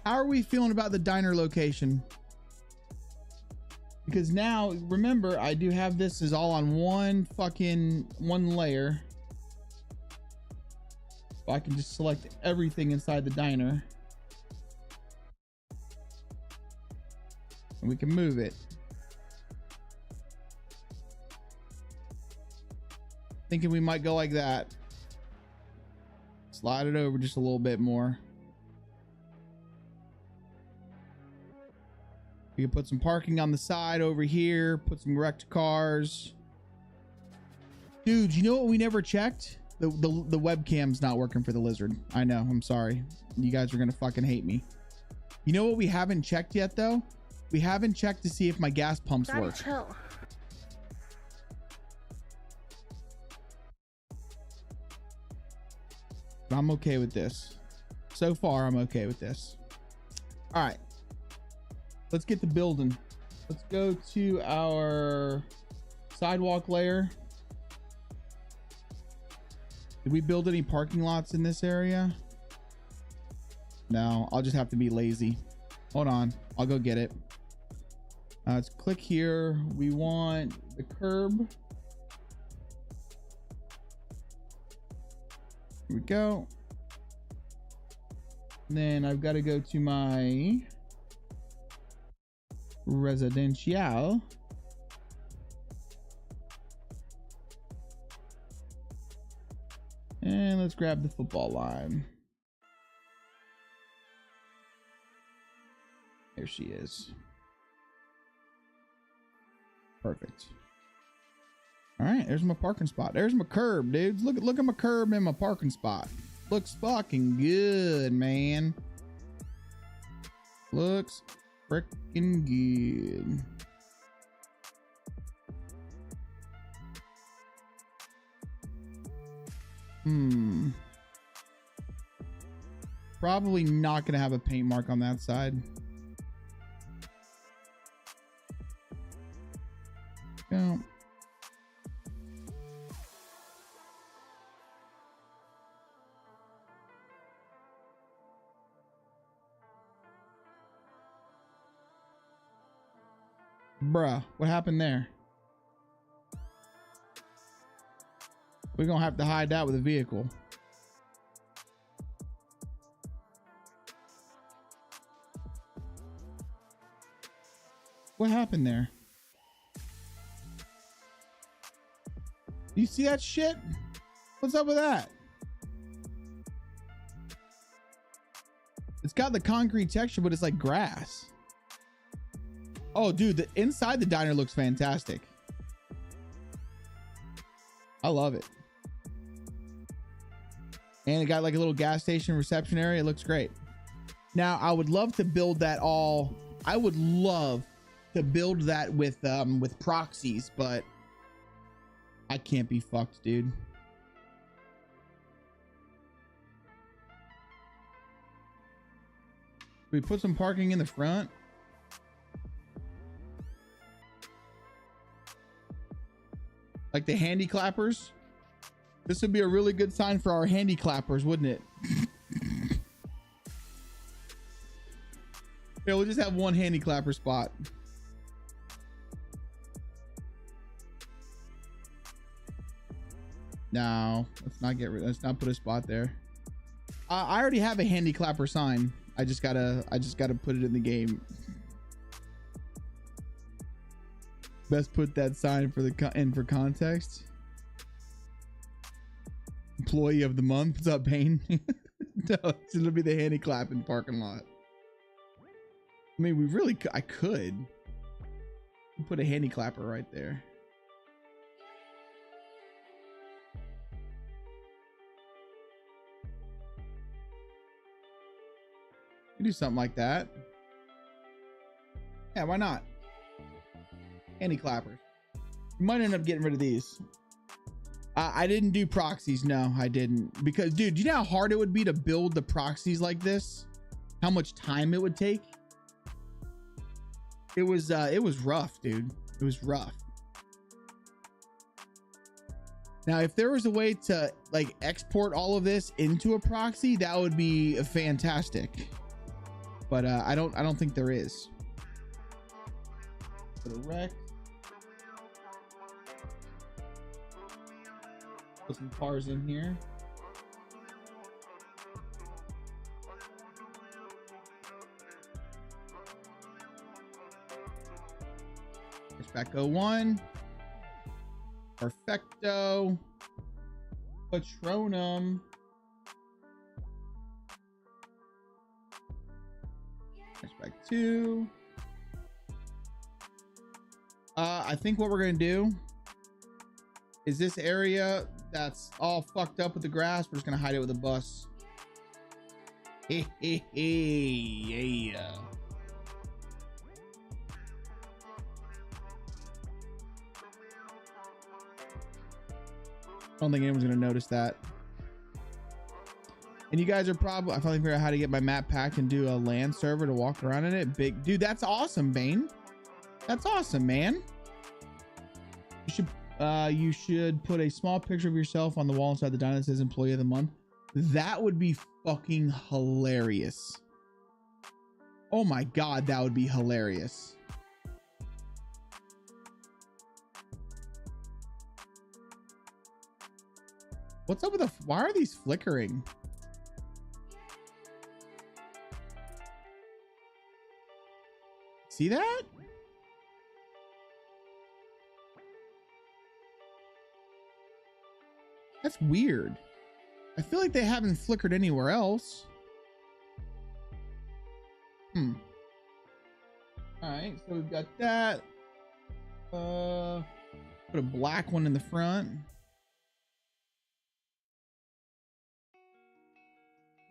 How are we feeling about the diner location? Because now, remember, I do have this is all on one layer. So I can just select everything inside the diner. And we can move it. Thinking we might go like that. Slide it over just a little bit more. We can put some parking on the side over here, put some wrecked cars. Dude, you know what we never checked? The webcam's not working for the lizard. I know, I'm sorry. You guys are gonna fucking hate me. You know what we haven't checked yet though? We haven't checked to see if my gas pumps work.
Chill.
But I'm okay with this. So far, I'm okay with this. All right. Let's get to building. Let's go to our sidewalk layer. Did we build any parking lots in this area? No, I'll just have to be lazy. Hold on. I'll go get it. Let's click here. We want the curb. Here we go. And then I've got to go to my residential. And let's grab the football line. There she is. Perfect. All right, there's my parking spot. There's my curb, dudes. Look at my curb and my parking spot. Looks fucking good, man. Looks freaking good. Probably not gonna have a paint mark on that side. Go. Bruh, what happened there? We're gonna have to hide that with a vehicle. What happened there? You see that shit? What's up with that? It's got the concrete texture, but it's like grass. Oh, dude, the inside the diner looks fantastic. I love it. And it got like a little gas station reception area. It looks great. Now, I would love to build that all. I would love to build that with proxies, but I can't be fucked, dude. We put some parking in the front. Like the handy clappers. This would be a really good sign for our handy clappers, wouldn't it? Yeah, we'll just have one handy clapper spot. No, let's not put a spot there. I already have a handy clapper sign. I just gotta put it in the game. Best put that sign for for context. Employee of the month. What's up, Payne? No, it's gonna be the handy clap in the parking lot. I mean, I could put a handy clapper right there. We do something like that. Yeah, why not? Handy clappers. We might end up getting rid of these. I didn't do proxies. No, I didn't. Because, dude, do you know how hard it would be to build the proxies like this? How much time it would take? It was rough, dude. It was rough. Now, if there was a way to like export all of this into a proxy, that would be fantastic. But I don't think there is. Put a rec. Put some cars in here. Back 01. Perfecto. Patronum. Back 2. I think what we're gonna do is this area that's all fucked up with the grass, we're just gonna hide it with a bus. Hey, yeah. I don't think anyone's gonna notice that. And you guys are probably, I finally figured out how to get my map pack and do a LAN server to walk around in it. Big dude, that's awesome, Bane. That's awesome, man. You should put a small picture of yourself on the wall inside the diner that says employee of the month. That would be fucking hilarious. Oh my god, that would be hilarious. What's up with the, why are these flickering? See that? That's weird. I feel like they haven't flickered anywhere else. All right, so we've got that. Put a black one in the front.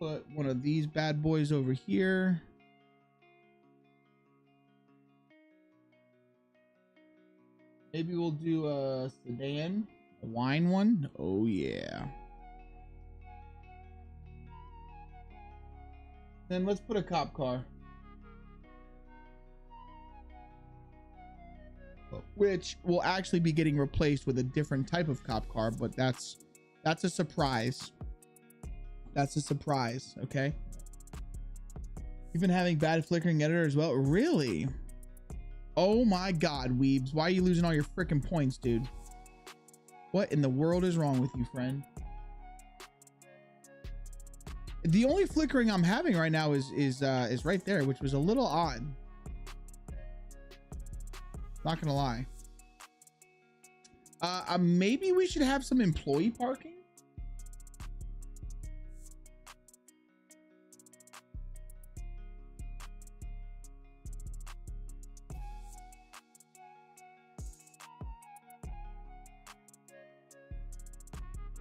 Put one of these bad boys over here. Maybe we'll do a sedan, a wine one. Oh yeah. Then let's put a cop car, which will actually be getting replaced with a different type of cop car, but that's a surprise. That's a surprise. Okay. You've been having bad flickering editor as well. Really? Oh my god, Weebs, why are you losing all your freaking points, dude? What in the world is wrong with you, friend? The only flickering I'm having right now is right there, which was a little odd. Not gonna lie. Maybe we should have some employee parking.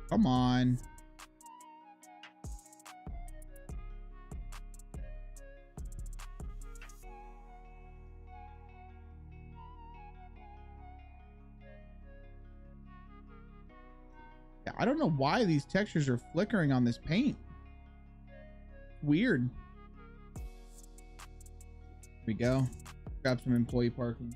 Come on. Yeah, I don't know why these textures are flickering on this paint. Weird. Here we go. Grab some employee parking.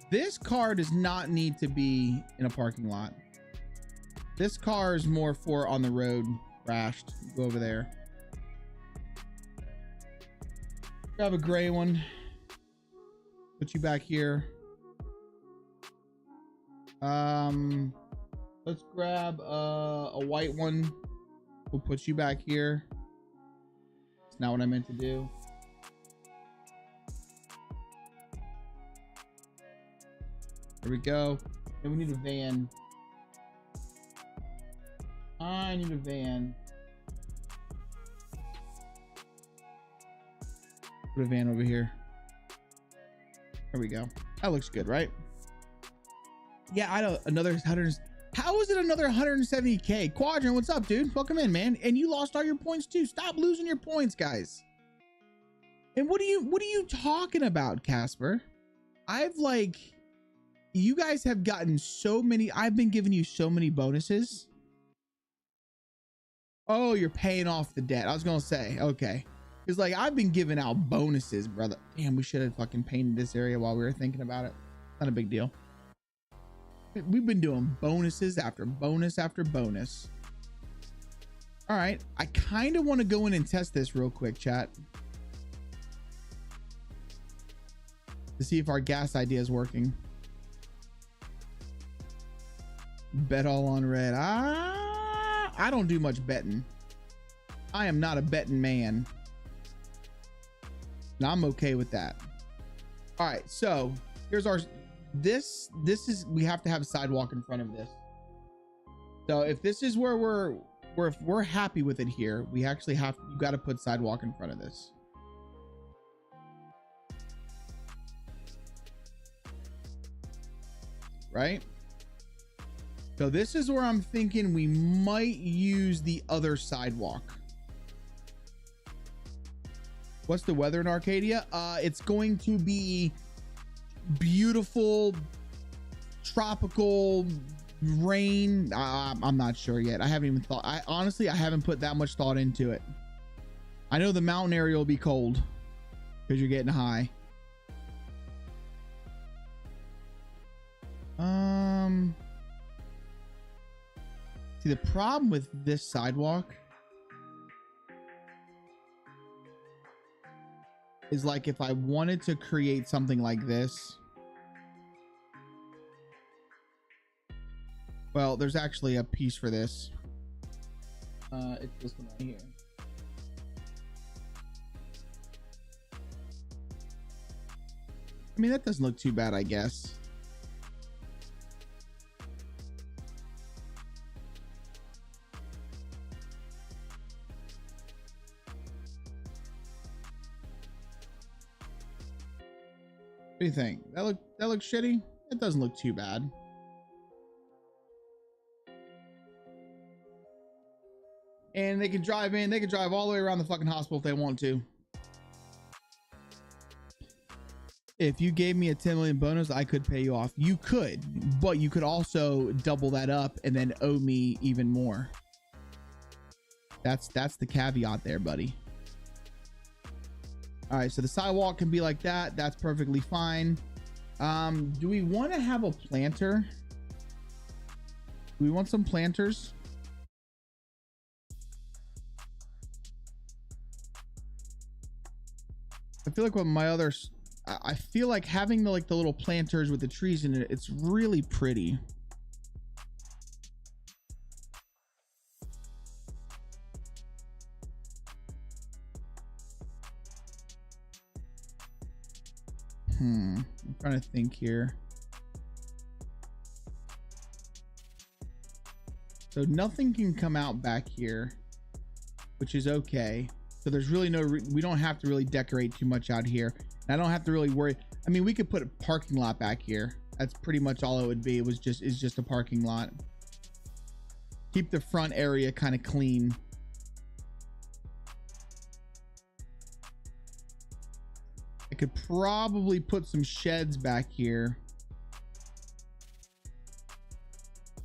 This car does not need to be in a parking lot. This car is more for on the road, crashed. Go over there. Grab a gray one. Put you back here. Let's grab a white one. We'll put you back here. It's not what I meant to do. There we go. Then we need a van. I need a van. Put a van over here. There we go. That looks good, right? Yeah, I don't, another 100. How is it another 170K? Quadrant, what's up, dude? Welcome in, man. And you lost all your points too. Stop losing your points, guys. And what are you talking about, Casper? I've like, you guys have gotten so many, I've been giving you so many bonuses. Oh, you're paying off the debt. I was gonna say, okay. Because like I've been giving out bonuses, brother. Damn, we should have fucking painted this area while we were thinking about it. Not a big deal. We've been doing bonuses after bonus after bonus. All right, I kind of want to go in and test this real quick, chat, to see if our gas idea is working. Bet all on red. I don't do much betting. I am not a betting man. And I'm okay with that. All right, so here's our, this is, we have to have a sidewalk in front of this. So if this is where if we're happy with it here, we actually have, you got to put sidewalk in front of this. Right? So this is where I'm thinking we might use the other sidewalk. What's the weather in Arcadia? It's going to be beautiful, tropical rain. I'm not sure yet. I haven't even thought. Honestly, I haven't put that much thought into it. I know the mountain area will be cold because you're getting high. See, the problem with this sidewalk is like if I wanted to create something like this. Well, there's actually a piece for this. It's this one right here. I mean, that doesn't look too bad, I guess. What do you think? That looks shitty? It doesn't look too bad. And they can drive in, they can drive all the way around the fucking hospital if they want to. If you gave me a 10 million bonus, I could pay you off. You could, but you could also double that up and then owe me even more. That's the caveat there, buddy. All right, so the sidewalk can be like that. That's perfectly fine. Do we want to have a planter? Do we want some planters? I feel like with my other, I feel like having the little planters with the trees in it, it's really pretty. I'm trying to think here. So nothing can come out back here, which is okay. So there's really no, we don't have to really decorate too much out here. And I don't have to really worry. I mean, we could put a parking lot back here. That's pretty much all it would be. It's just a parking lot. Keep the front area kind of clean. I could probably put some sheds back here.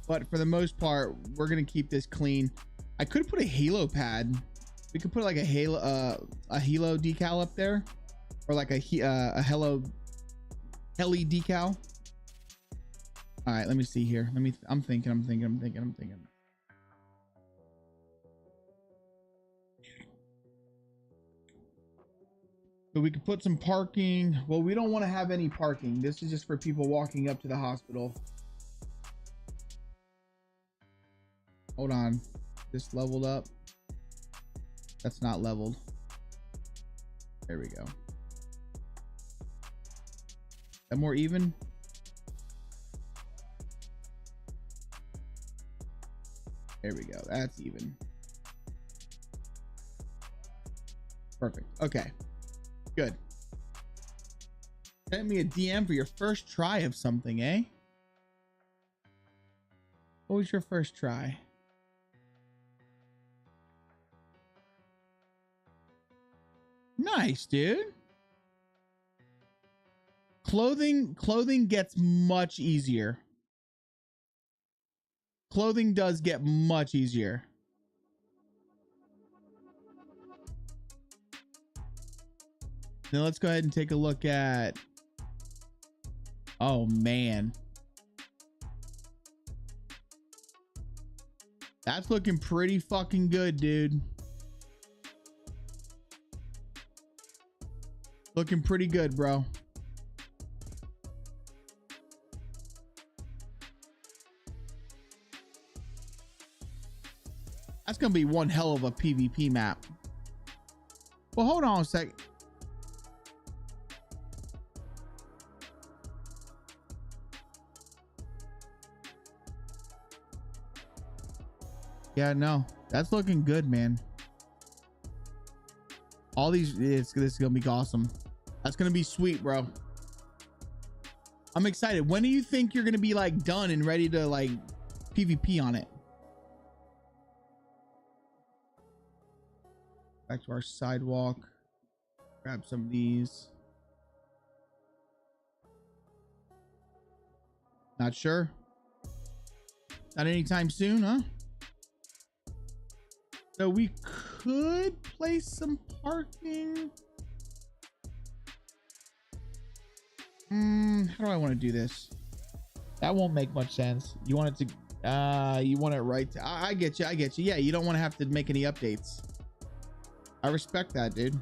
But for the most part, we're going to keep this clean. I could put a halo pad. We could put like a halo decal up there, or like a heli decal. All right, let me see here. I'm thinking. So we could put some parking. Well, we don't want to have any parking. This is just for people walking up to the hospital. Hold on. This leveled up. That's not leveled. There we go. That more even? There we go. That's even. Perfect. Okay. Good. Send me a DM for your first try of something, eh? What was your first try? Nice, dude. Clothing gets much easier. Clothing does get much easier. Now let's go ahead and take a look at, oh man. That's looking pretty fucking good, dude. Looking pretty good, bro. That's gonna be one hell of a PvP map. Well, hold on a sec. Yeah, no, that's looking good, man. All these, this is gonna be awesome. That's gonna be sweet, bro. I'm excited. When do you think you're gonna be like done and ready to like PvP on it? Back to our sidewalk. Grab some of these. Not sure. Not anytime soon, huh? So we could place some parking. How do I want to do this? That won't make much sense. You want it to, you want it right to, I get you. I get you. Yeah, you don't want to have to make any updates. I respect that, dude.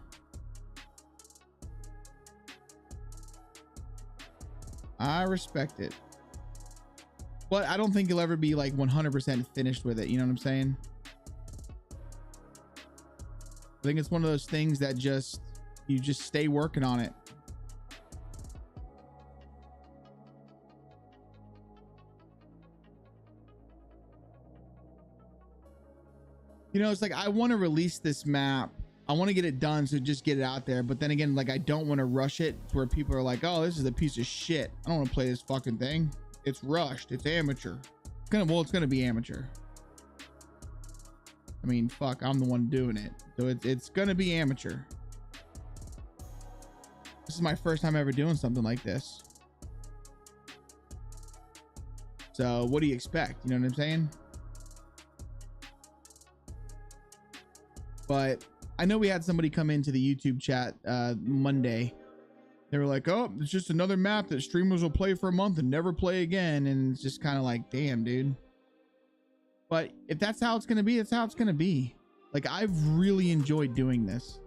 I respect it. But I don't think you'll ever be like 100% finished with it. You know what I'm saying? I think it's one of those things that just, you just stay working on it. You know, it's like, I want to release this map. I want to get it done, so just get it out there. But then again, like, I don't want to rush it to where people are like, oh, this is a piece of shit. I don't want to play this fucking thing. It's rushed. It's amateur. It's gonna be amateur. I mean, fuck, I'm the one doing it. So it's gonna be amateur. This is my first time ever doing something like this. So what do you expect? You know what I'm saying? But I know we had somebody come into the YouTube chat Monday. They were like, oh, it's just another map that streamers will play for a month and never play again. And it's just kind of like, damn, dude. But if that's how it's going to be, it's how it's going to be. Like, I've really enjoyed doing this.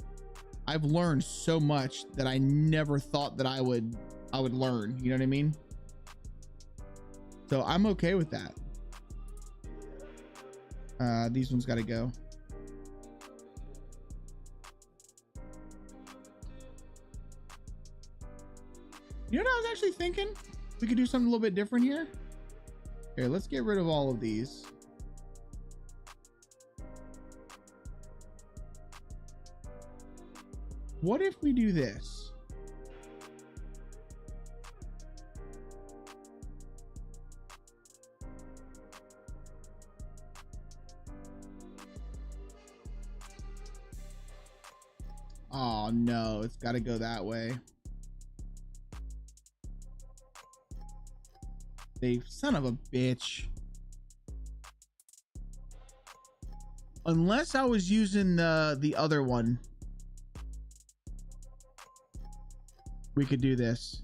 I've learned so much that I never thought that I would learn. You know what I mean? So I'm okay with that. These ones got to go. You know what I was actually thinking? We could do something a little bit different here. Okay, let's get rid of all of these. What if we do this? Oh no, it's got to go that way. They son of a bitch. Unless I was using the other one, we could do this.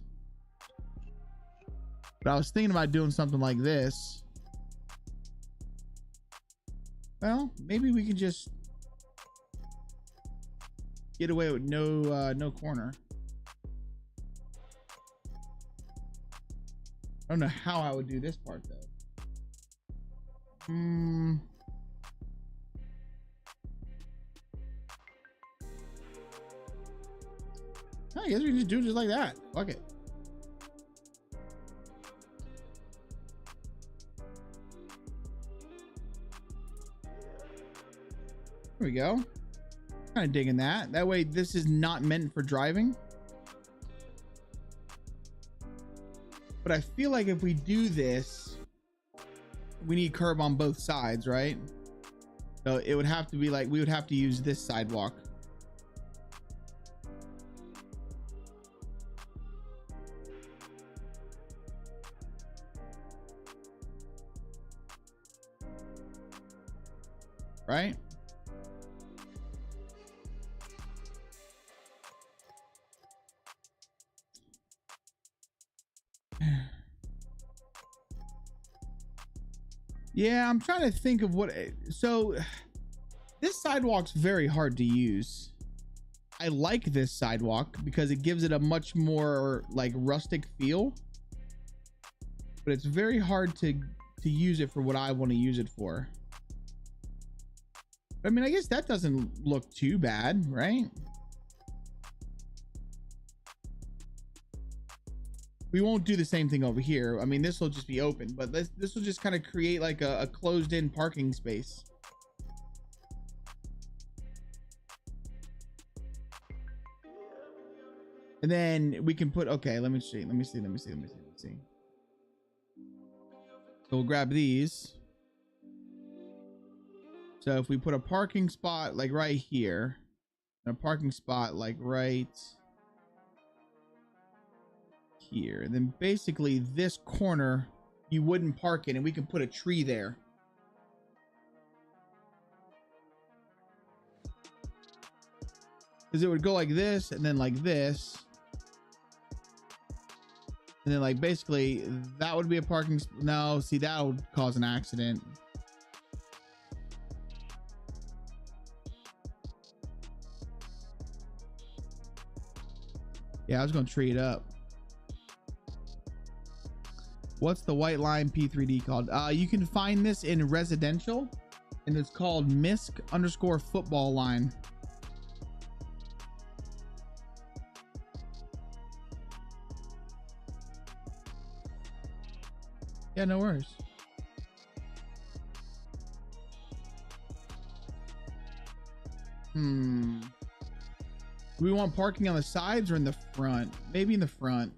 But I was thinking about doing something like this. Well, maybe we can just get away with no corner. I don't know how I would do this part though. I guess we can just do it just like that. Fuck it. There we go. Kind of digging that. That way this is not meant for driving. But I feel like if we do this, we need curb on both sides, right? So it would have to be like, we would have to use this sidewalk. Right? Yeah, I'm trying to think of what. So this sidewalk's very hard to use. I like this sidewalk because it gives it a much more like rustic feel, but it's very hard to use it for what I want to use it for. I mean, I guess that doesn't look too bad, right? We won't do the same thing over here. I mean, this will just be open, but this will just kind of create like a closed-in parking space. And then we can put, okay, let me see. So we'll grab these. So if we put a parking spot like right here, and a parking spot like right here, and then basically this corner you wouldn't park in, and we can put a tree there. Because it would go like this, and then like this, and then like basically that would be a parking. No, see, that would cause an accident. Yeah, I was gonna tree it up. What's the white line P3D called? You can find this in residential, and it's called MISC_football line. Yeah, no worries. Do we want parking on the sides or in the front? Maybe in the front.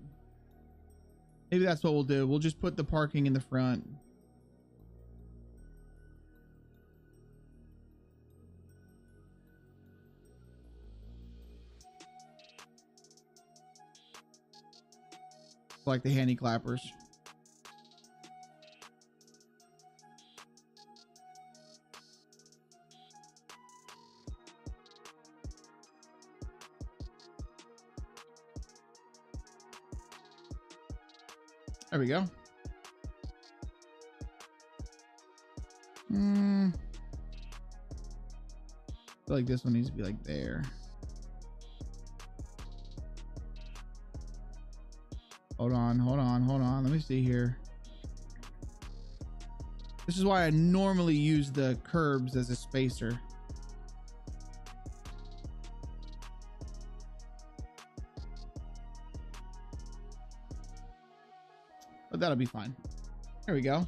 Maybe that's what we'll do. We'll just put the parking in the front. Like the handy clappers. There we go. I feel like this one needs to be like there. Hold on. Let me see here. This is why I normally use the curbs as a spacer. But that'll be fine. There we go.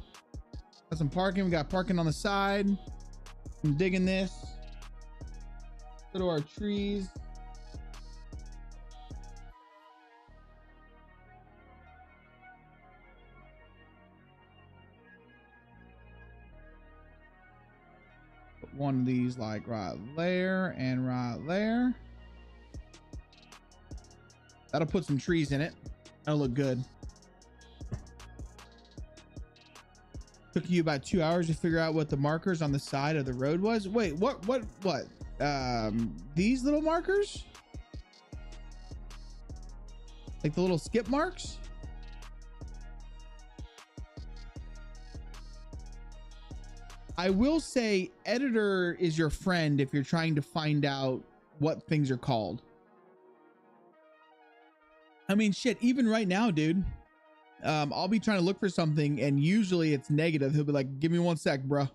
Got some parking. We got parking on the side. I'm digging this. Go to our trees. Put one of these like right there and right there. That'll put some trees in it. That'll look good. Took you about 2 hours to figure out what the markers on the side of the road was. Wait, what? These little markers? Like the little skip marks? I will say editor is your friend if you're trying to find out what things are called. I mean, shit, even right now, dude. I'll be trying to look for something and usually it's negative. He'll be like, give me 1 sec, bro.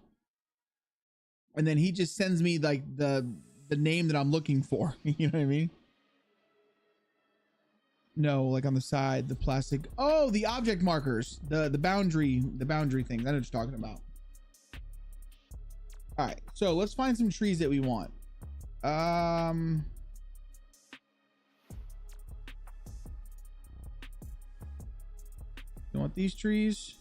And then he just sends me like the name that I'm looking for. You know what I mean? No, like on the side, the plastic. Oh, the object markers, the boundary things. I know what you're talking about. All right, so let's find some trees that we want. You want these trees?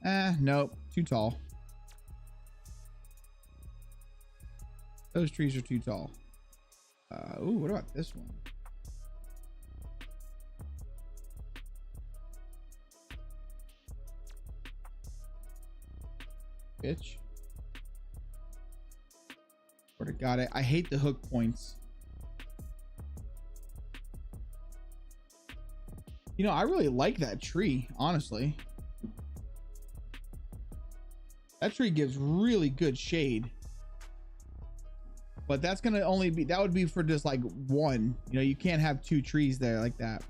Nope, too tall. Those trees are too tall. Ooh, what about this one? Bitch. Sort of got it. I hate the hook points. You know, I really like that tree, honestly. That tree gives really good shade. But that's gonna only be, that would be for just like one. You know, you can't have two trees there like that.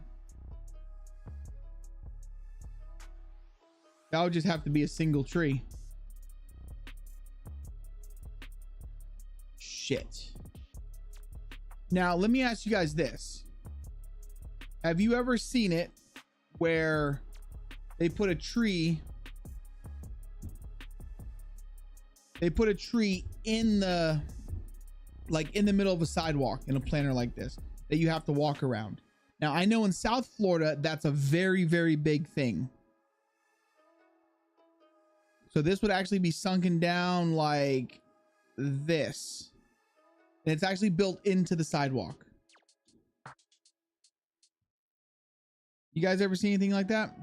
That would just have to be a single tree. Shit. Now, let me ask you guys this. Have you ever seen it where they put a tree in the, like in the middle of a sidewalk in a planter like this that you have to walk around? Now, I know in South Florida, that's a very, very big thing. So this would actually be sunken down like this. And it's actually built into the sidewalk. You guys ever see anything like that?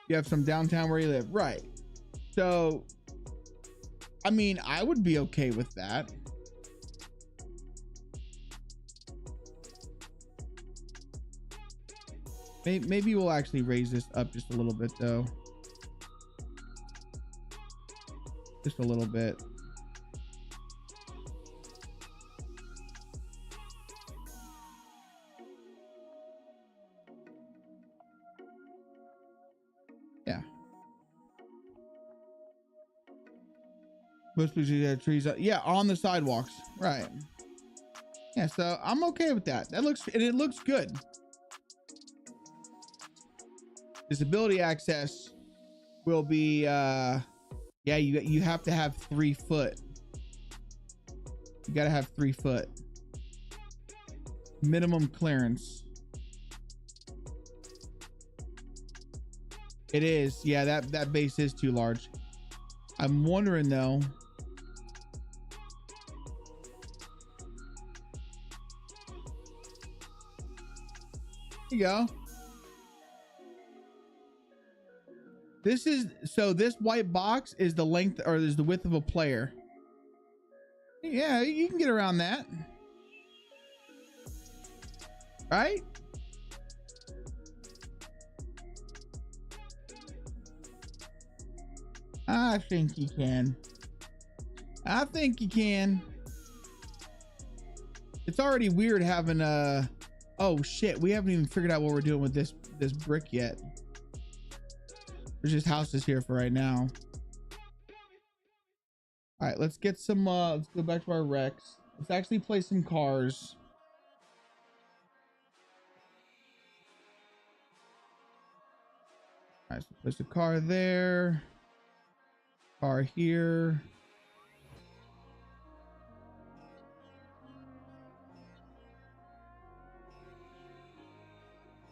You have some downtown where you live, right? So, I mean, I would be okay with that. Maybe we'll actually raise this up just a little bit though. Just a little bit. Yeah. Most places have trees. Yeah, on the sidewalks. Right. Yeah, so I'm okay with that. That looks, and it looks good. Disability access will be yeah, you have to have 3 foot. You gotta have 3 foot minimum clearance. It is, yeah, that base is too large. I'm wondering though, there you go. This is, so this white box is the length, or is the width of a player. Yeah, you can get around that. Right? I think you can. I think you can. It's already weird having a, oh shit, we haven't even figured out what we're doing with this brick yet. There's just houses here for right now. All right, let's get some, let's go back to our Rex. Let's actually play some cars. All right, so there's a car there. Car here.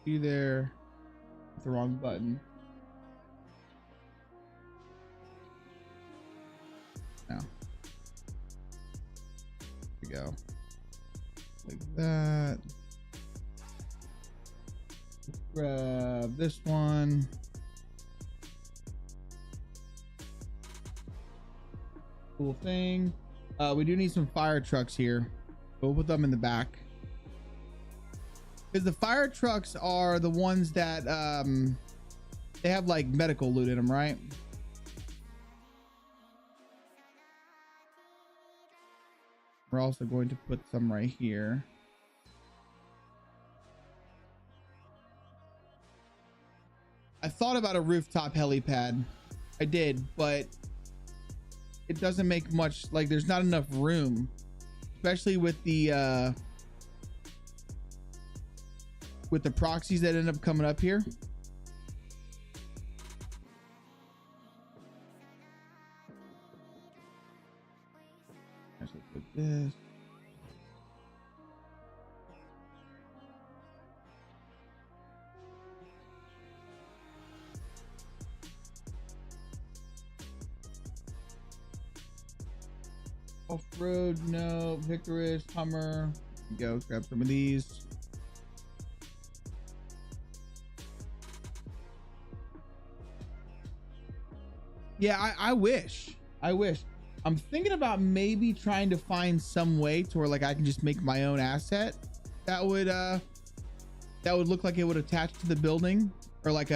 You there. The wrong button. Now. There we go. Like that. Let's grab this one. Cool thing. We do need some fire trucks here. We'll put them in the back. Because the fire trucks are the ones that they have like medical loot in them, right? We're also going to put some right here. I thought about a rooftop helipad. I did, but it doesn't make much, like there's not enough room, especially with the proxies that end up coming up here. Let's put this. Off-road, no. Vicarage, Hummer. Go grab some of these. Yeah, I wish. I'm thinking about maybe trying to find some way to where like I can just make my own asset that would look like it would attach to the building, or like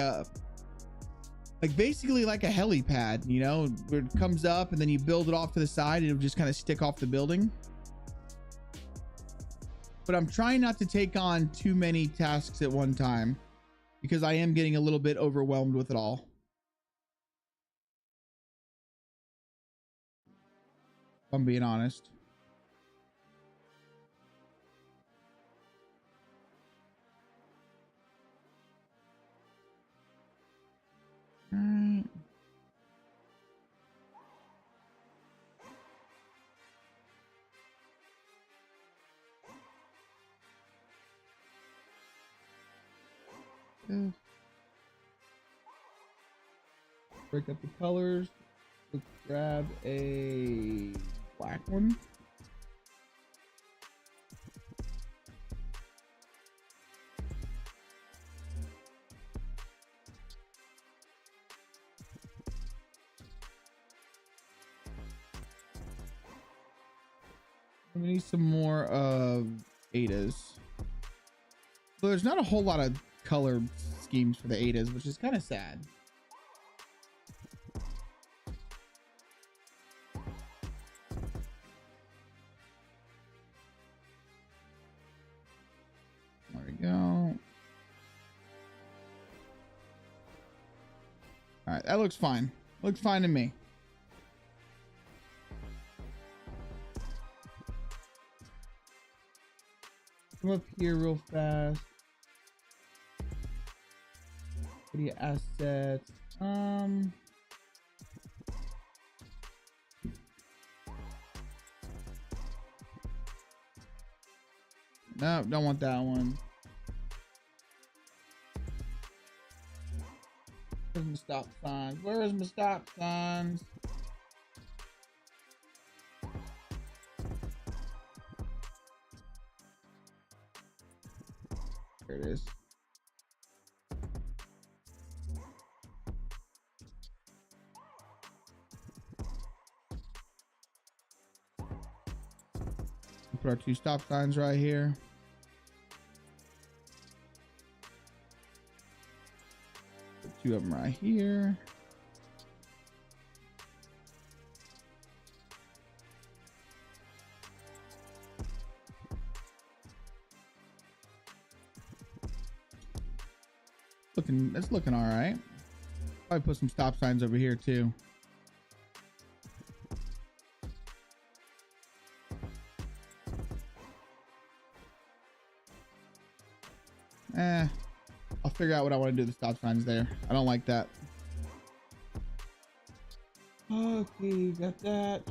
basically like a helipad, you know, where it comes up and then you build it off to the side and it'll just kind of stick off the building. But I'm trying not to take on too many tasks at one time because I am getting a little bit overwhelmed with it all. If I'm being honest. All right. Break up the colors. Let's grab a black one. We need some more of Adas. So there's not a whole lot of color schemes for the Adas, which is kind of sad. There we go. All right, that looks fine. Looks fine to me. Come up here real fast. What do you assets? No, don't want that one. Where's my stop signs? Where is my stop signs? There it is. Put our 2 stop signs right here. Put 2 of them right here. It's looking all right. Probably put some stop signs over here too. I'll figure out what I want to do with the stop signs there. I don't like that. Okay, got that.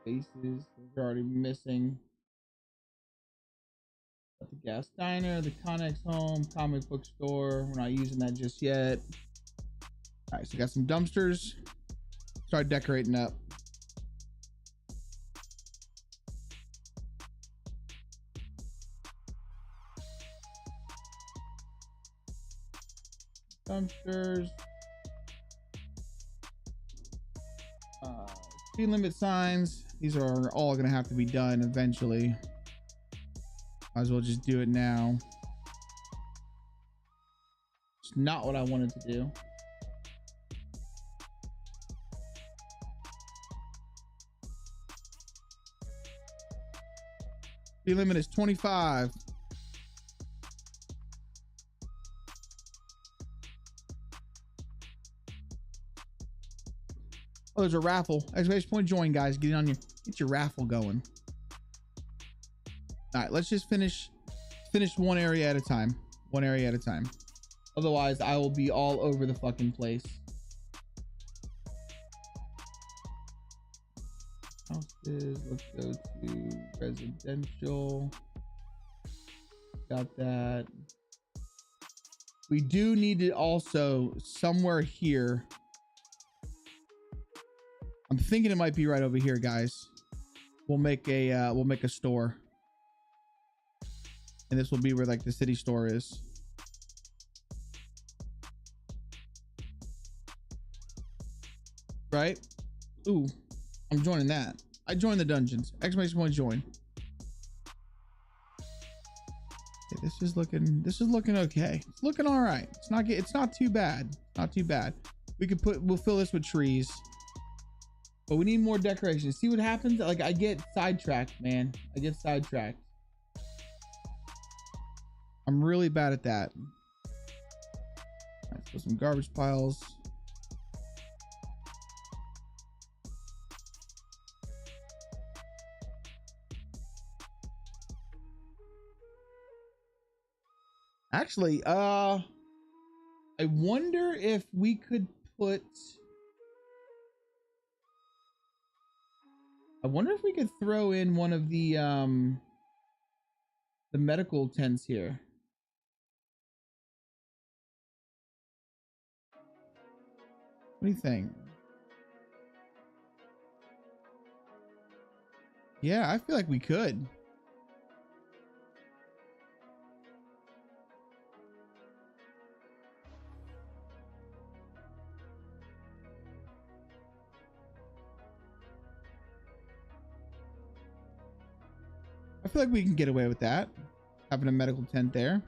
Faces, those are already missing. Got the gas diner, the Connex home, comic book store. We're not using that just yet. All right, so got some dumpsters. Start decorating up. Dumpsters. Speed limit signs. These are all gonna have to be done eventually. Might as well just do it now. It's not what I wanted to do. Speed limit is 25. Oh, there's a raffle. Exclamation point join, guys. Get your raffle going. All right, let's just finish one area at a time. One area at a time. Otherwise, I will be all over the fucking place. Services. Let's go to residential. Got that. We do need to also somewhere here. I'm thinking it might be right over here, guys. We'll make a store. And this will be where like the city store is. Right? Ooh, I'm joining that. I joined the dungeons. Exclamation point join. Okay, this is looking okay. It's looking all right. It's not too bad. Not too bad. We'll fill this with trees. But we need more decorations. See what happens? Like I get sidetracked, man. I get sidetracked. I'm really bad at that. All right, so some garbage piles. Actually, I wonder if we could put. I wonder if we could throw in one of the medical tents here. What do you think? Yeah, I feel like we could. I feel like we can get away with that. Having a medical tent there.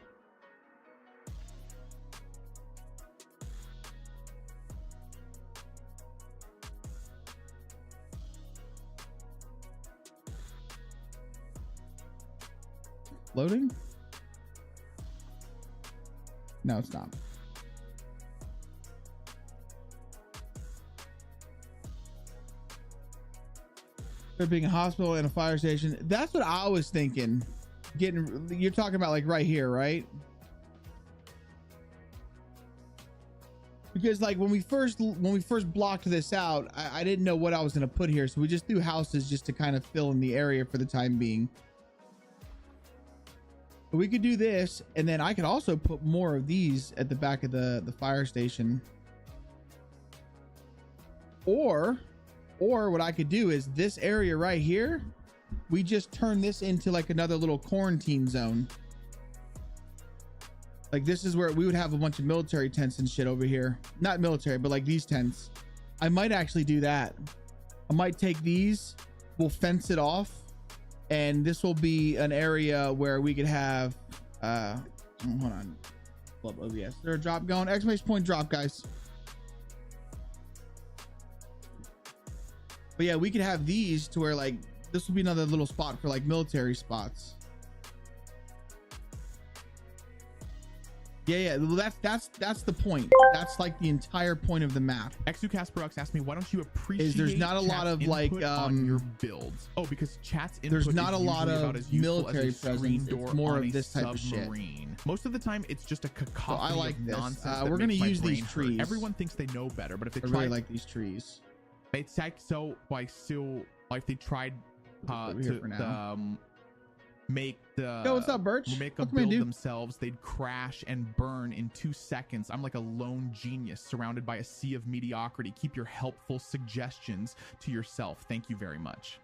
Loading? No, it's not. There being a hospital and a fire station. That's what I was thinking. You're talking about like right here, right? Because like when we first blocked this out, I didn't know what I was going to put here, so we just threw houses just to kind of fill in the area for the time being. But we could do this, and then I could also put more of these at the back of the fire station. Or what I could do is this area right here, we just turn this into like another little quarantine zone. Like this is where we would have a bunch of military tents and shit over here. Not military, but like these tents. I might actually do that. I might take these, we'll fence it off, and this will be an area where we could have hold on. Love OBS. Is there a drop going? Exclamation point drop, guys. But yeah, we could have these to where like this will be another little spot for like military spots. Yeah, well, that's the point. That's like the entire point of the map.
XUCasperux asked me, why don't you appreciate
is there's not a lot of like
on your builds? Oh, because chat's input
there's not a
is
lot
about
of
as useful
military
as a screen
presence.
door
It's more
on
of this type
submarine.
of shit.
Most of the time, it's just a cacophony
I like
of
this.
nonsense. That
We're gonna
makes my
use
brain
these
hurt.
trees.
Everyone thinks they know better, but if they
I
try,
really like these trees.
it's like so if they tried to make the
Yo, what's up, Birch?
make a build themselves, they'd crash and burn in 2 seconds. I'm like a lone genius surrounded by a sea of mediocrity. Keep your helpful suggestions to yourself. Thank you very much.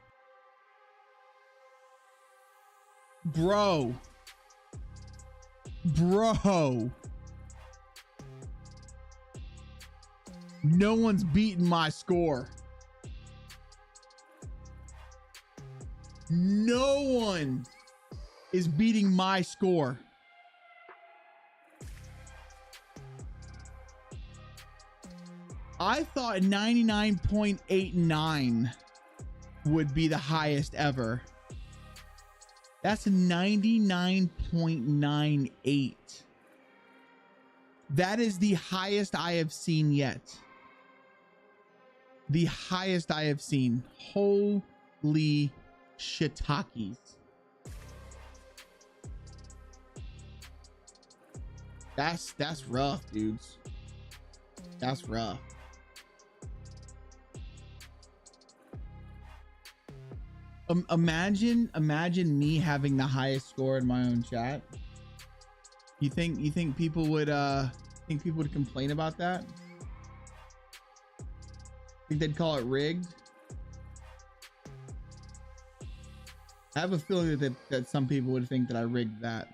Bro, no one's beaten my score. No one is beating my score. I thought 99.89 would be the highest ever. That's 99.98. That is the highest I have seen yet. The highest I have seen. Holy shiitakes. That's rough, dudes. That's rough. Imagine me having the highest score in my own chat. You think people would complain about that? Think they'd call it rigged? I have a feeling that some people would think that I rigged that.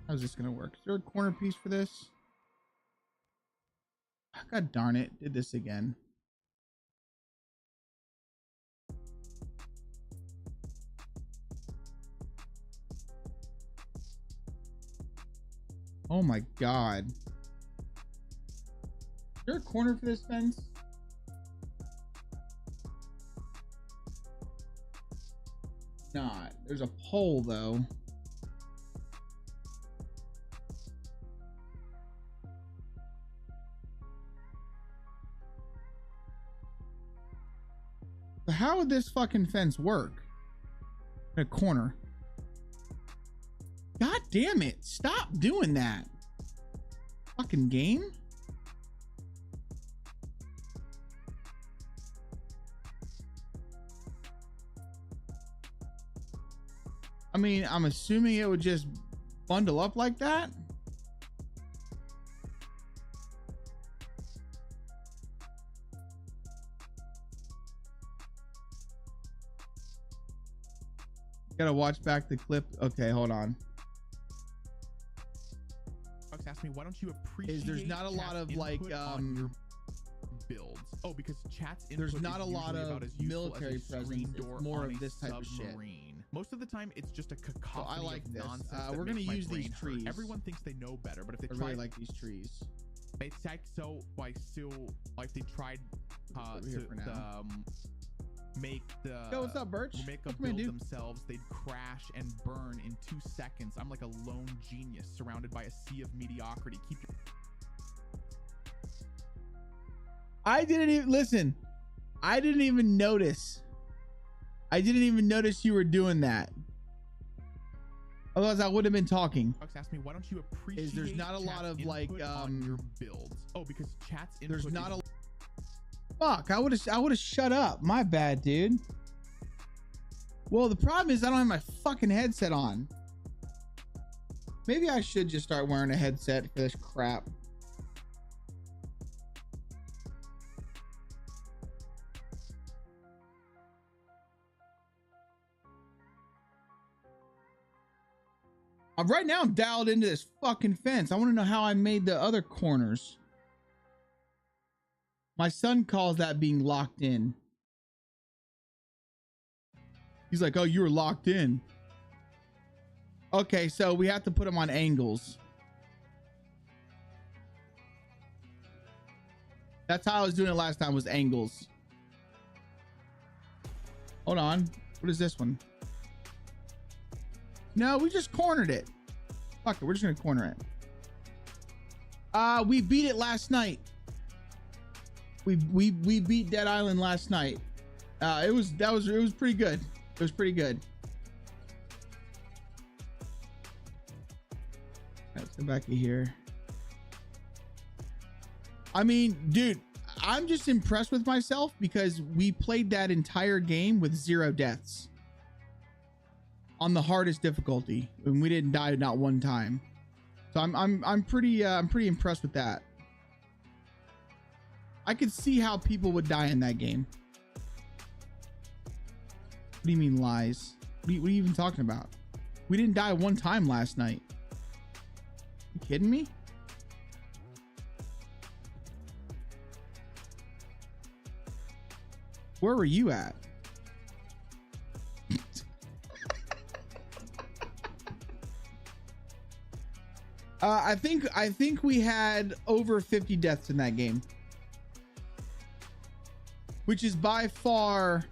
How's this gonna work? Is there a corner piece for this? God darn it, did this again. Oh my God. Is there a corner for this fence? Not. There's a pole though. How would this fucking fence work? In a corner. God damn it. Stop doing that. Fucking game. I mean, I'm assuming it would just bundle up like that. Gotta watch back the clip. Okay, hold on.
Fox asked me, why don't you appreciate?
There's not a lot of like
your builds. Oh, because chat's
there's
input
not a
is
lot
usually
of
about as useful
military
as a
presence.
screen
It's
door
more
on
of
a
this type of shit.
submarine. Most of the time, it's just a
So
cacophony
I like
of
this.
nonsense. that
We're gonna
makes my
use these
brain hurt.
trees.
Everyone thinks they know better, but if they
I
try,
really like these trees.
it's like so like they tried
Over here for now.
make the
Yo, what's up, Birch?
make a
Welcome in,
build
dude.
themselves, they'd crash and burn in 2 seconds. I'm like a lone genius surrounded by a sea of mediocrity. Keep your
I didn't even listen. I didn't even notice. I didn't even notice you were doing that. Otherwise, I would have been talking.
Fox asked me, why don't you appreciate?
There's not a lot
chat's
of like
input on your builds. Oh, because chat's input
there's not
is
a fuck. I would have shut up. My bad, dude. Well, the problem is I don't have my fucking headset on. Maybe I should just start wearing a headset for this crap. Right now I'm dialed into this fucking fence. I want to know how I made the other corners. My son calls that being locked in. He's like, oh, you were locked in. Okay, so we have to put them on angles. That's how I was doing it last time, was angles. Hold on. What is this one? No, we just cornered it. Fuck it, we're just gonna corner it. We beat it last night. We beat Dead Island last night. It was pretty good. It was pretty good. Let's go back to here. I mean, dude, I'm just impressed with myself because we played that entire game with 0 deaths. On the hardest difficulty, and we didn't die not one time. So I'm pretty impressed with that. I could see how people would die in that game. What do you mean lies? What are you even talking about? We didn't die one time last night. You kidding me? Where were you at? I think we had over 50 deaths in that game. which is by far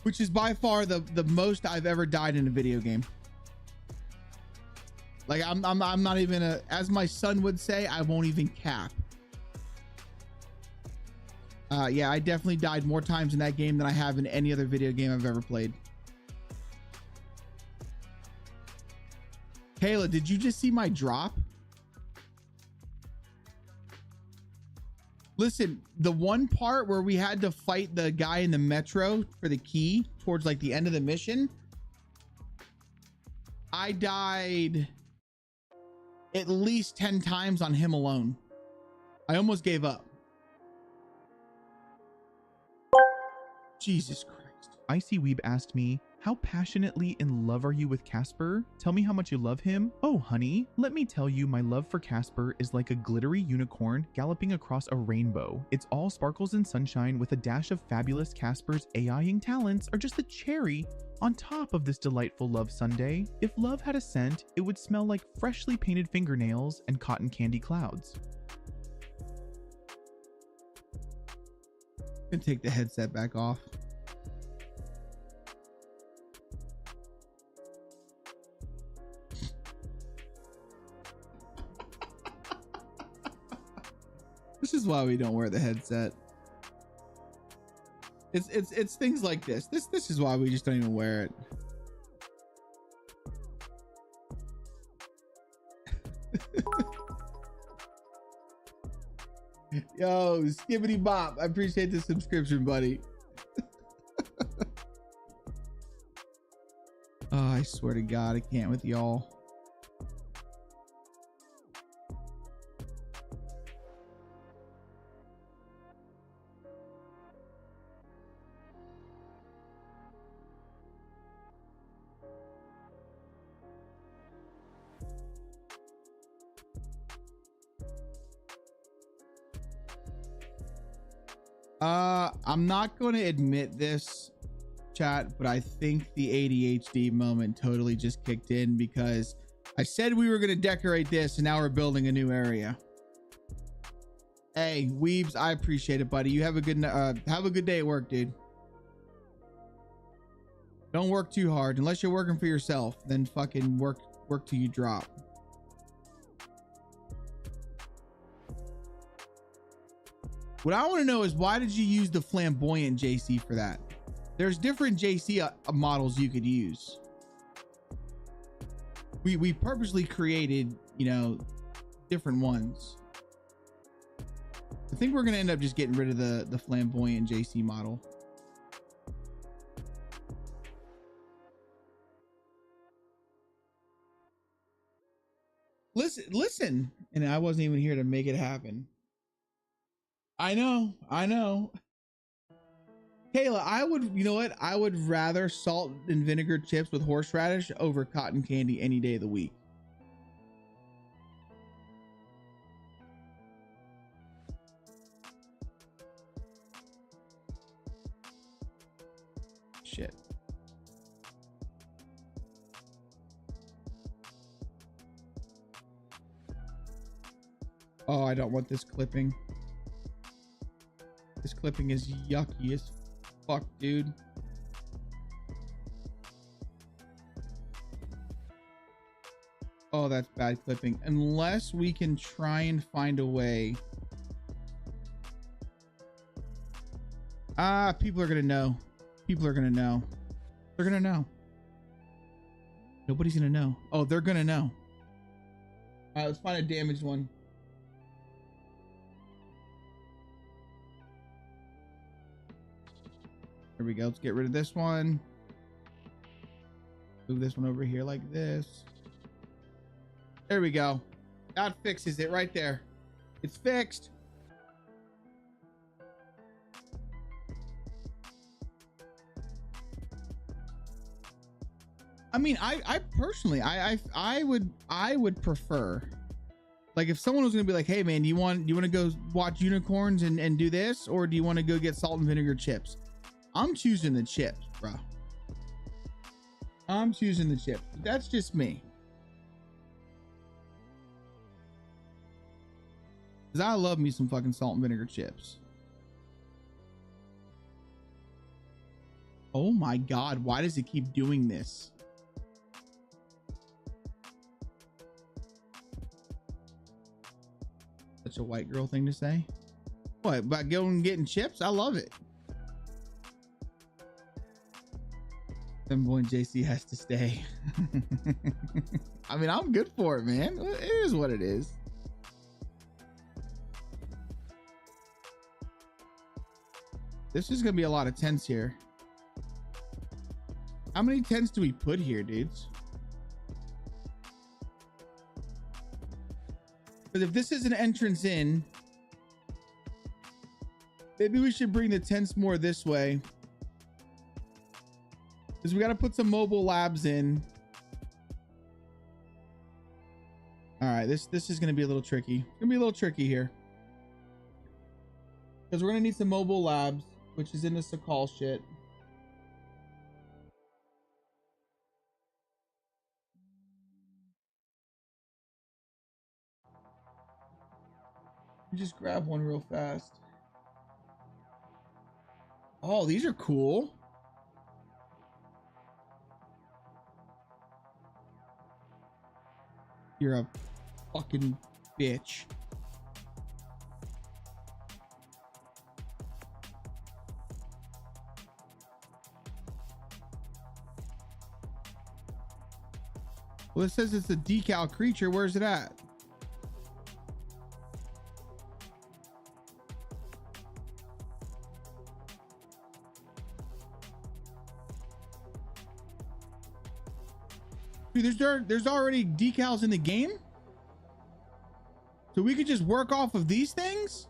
the most I've ever died in a video game. Like I'm not even as my son would say, I won't even cap. Yeah, I definitely died more times in that game than I have in any other video game I've ever played. Kayla, did you just see my drop? Listen, the one part where we had to fight the guy in the metro for the key towards like the end of the mission, I died at least 10 times on him alone. I almost gave up. Jesus Christ.
Icy Weeb asked me, how passionately in love are you with Casper? Tell me how much you love him. Oh, honey, let me tell you, my love for Casper is like a glittery unicorn galloping across a rainbow. It's all sparkles and sunshine with a dash of fabulous. Casper's AI-ing talents are just the cherry on top of this delightful love sundae. If love had a scent, it would smell like freshly painted fingernails and cotton candy clouds.
I'm gonna take the headset back off. This is why we don't wear the headset. It's things like this. This is why we just don't even wear it. Yo, Skibbity Bop, I appreciate the subscription, buddy. Oh, I swear to God, I can't with y'all. I'm not going to admit this, chat, but I think the ADHD moment totally just kicked in because I said we were going to decorate this and now we're building a new area. Hey, Weebs, I appreciate it, buddy. You have a good day at work, dude. Don't work too hard unless you're working for yourself. Then fucking work till you drop. What I want to know is why did you use the flamboyant JC for that? There's different JC models you could use. We purposely created, you know, different ones. I think we're going to end up just getting rid of the flamboyant JC model. Listen, and I wasn't even here to make it happen. I know. Kayla, I would, you know what? I would rather salt and vinegar chips with horseradish over cotton candy any day of the week. Shit. Oh, I don't want this clipping. This clipping is yucky as fuck, dude. Oh, that's bad clipping. Unless we can try and find a way. People are gonna know. People are gonna know. They're gonna know. Nobody's gonna know. Oh, they're gonna know. All right, let's find a damaged one. Here we go. Let's get rid of this one. Move this one over here like this. There we go. That fixes it right there. It's fixed. I mean, I personally, I would prefer, like, if someone was gonna be like, hey man, do you want to go watch unicorns and do this, or do you want to go get salt and vinegar chips? I'm choosing the chips, bro. I'm choosing the chips. That's just me. Cause I love me some fucking salt and vinegar chips. Oh my God, why does it keep doing this? Such a white girl thing to say. What, about going and getting chips? I love it. Gamingwithjc JC has to stay. I mean, I'm good for it, man. It is what it is. This is gonna be a lot of tents here. How many tents do we put here, dudes? Because if this is an entrance in, maybe we should bring the tents more this way. Because we got to put some mobile labs in. All right, this is going to be a little tricky. It's going to be a little tricky here. Because we're going to need some mobile labs, which is in the Sakal shit. Just grab one real fast. Oh, these are cool. You're a fucking bitch. Well, it says it's a decal creature. Where's it at? Dude, there's already decals in the game, so we could just work off of these things.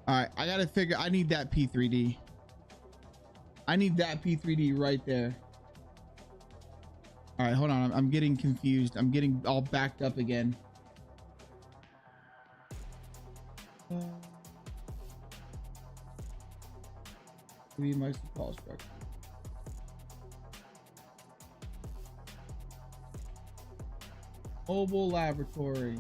All right, I gotta figure. I need that P3D. I need that P3D right there. All right, hold on. I'm getting confused. I'm getting all backed up again. Be my call structure. Mobile laboratory.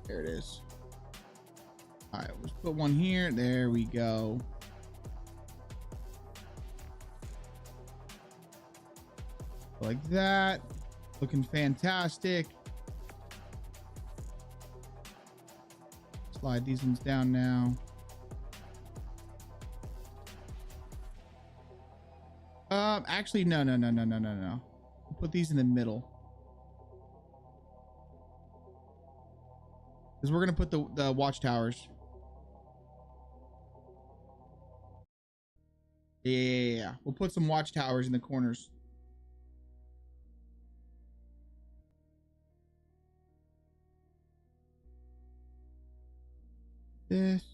There it is. All right, let's put one here. There we go. Like that. Looking fantastic. Slide these ones down now. Actually, no. Put these in the middle. Because we're gonna put the watchtowers. Yeah. We'll put some watchtowers in the corners. This.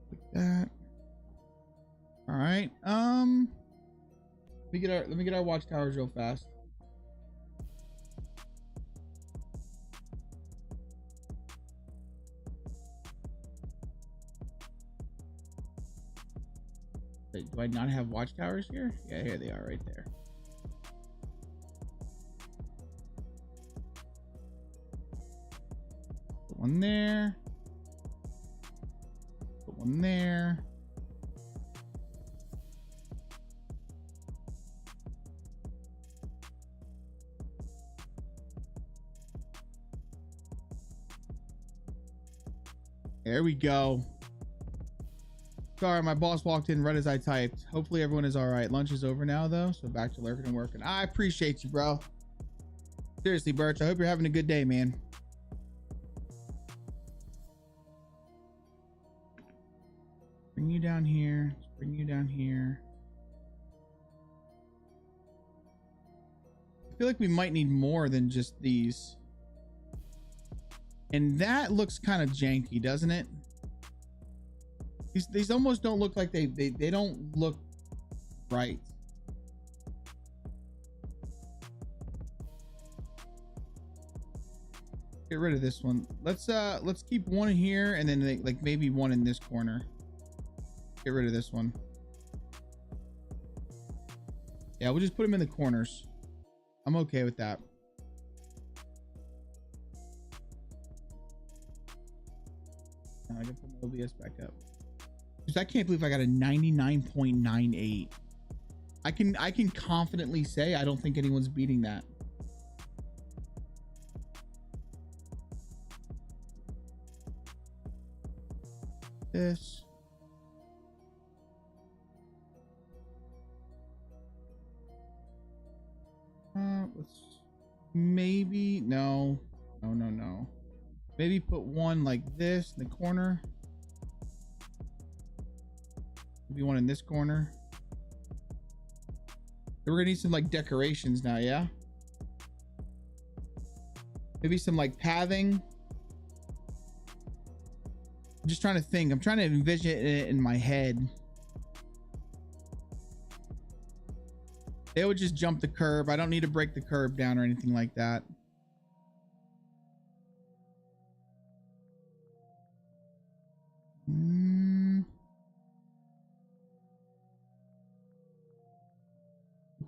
Like that. All right. Let me get our watchtowers real fast. Wait, do I not have watchtowers here? Yeah, here they are right there. Put one there. Put one there. There we go. Sorry, my boss walked in right as I typed. Hopefully everyone is all right. Lunch is over now though, so back to lurking and working. I appreciate you, bro. Seriously, Birch, I hope you're having a good day, man. Bring you down here. Let's bring you down here. I feel like we might need more than just these. And that looks kind of janky, doesn't it? These almost don't look like they don't look right. Get rid of this one. Let's keep one here and then like maybe one in this corner. Get rid of this one. Yeah, we'll just put them in the corners. I'm okay with that. Now I can put my OBS back up. Because I can't believe I got a 99.98. I can confidently say I don't think anyone's beating that. This. Let's maybe no. Maybe put one like this in the corner. Maybe one in this corner. We're gonna need some like decorations now, yeah? Maybe some like pathing. I'm just trying to think. I'm trying to envision it in my head. They would just jump the curb. I don't need to break the curb down or anything like that.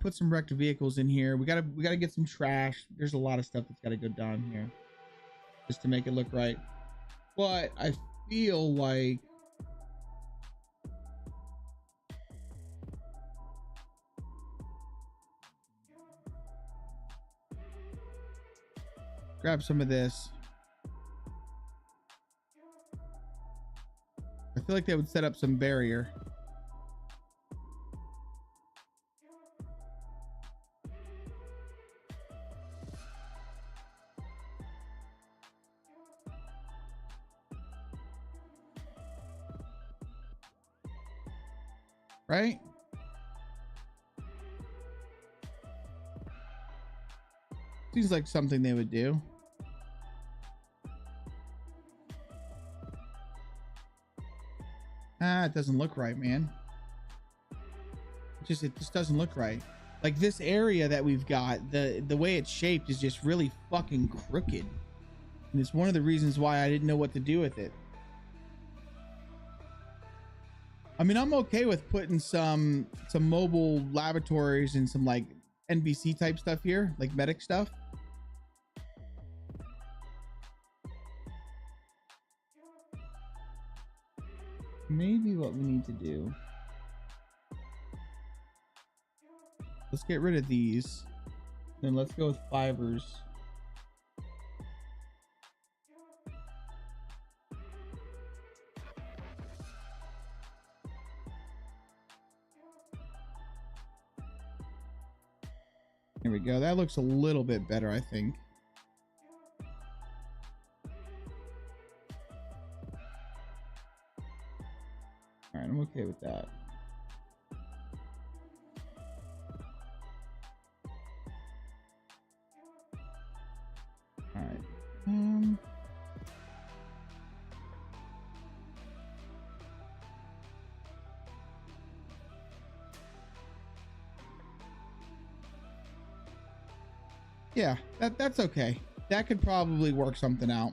Put some wrecked vehicles in here. We gotta get some trash. There's a lot of stuff that's got to go down here just to make it look right. But I feel like grab some of this. I feel like they would set up some barrier. Right? Seems like something they would do. It doesn't look right, man. It just doesn't look right. Like this area that we've got, the way it's shaped is just really fucking crooked. And it's one of the reasons why I didn't know what to do with it. I mean, I'm okay with putting some mobile laboratories and some like NBC type stuff here, like medic stuff. Maybe what we need to do. Let's get rid of these. Then let's go with fibers. There we go. That looks a little bit better, I think. All right, I'm okay with that. All right. Yeah, that's okay. That could probably work something out.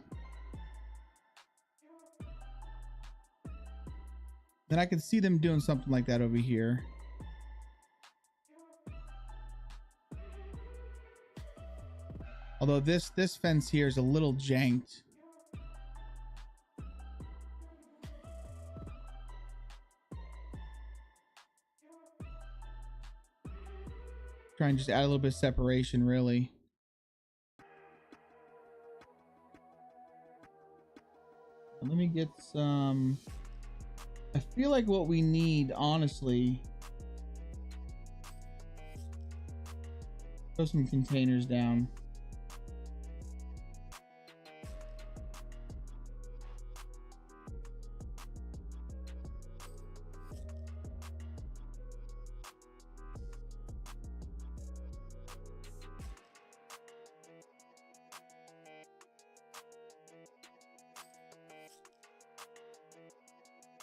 Then I could see them doing something like that over here. Although this fence here is a little janked. Try and just add a little bit of separation, really. Let me get some. I feel like what we need, honestly, throw some containers down.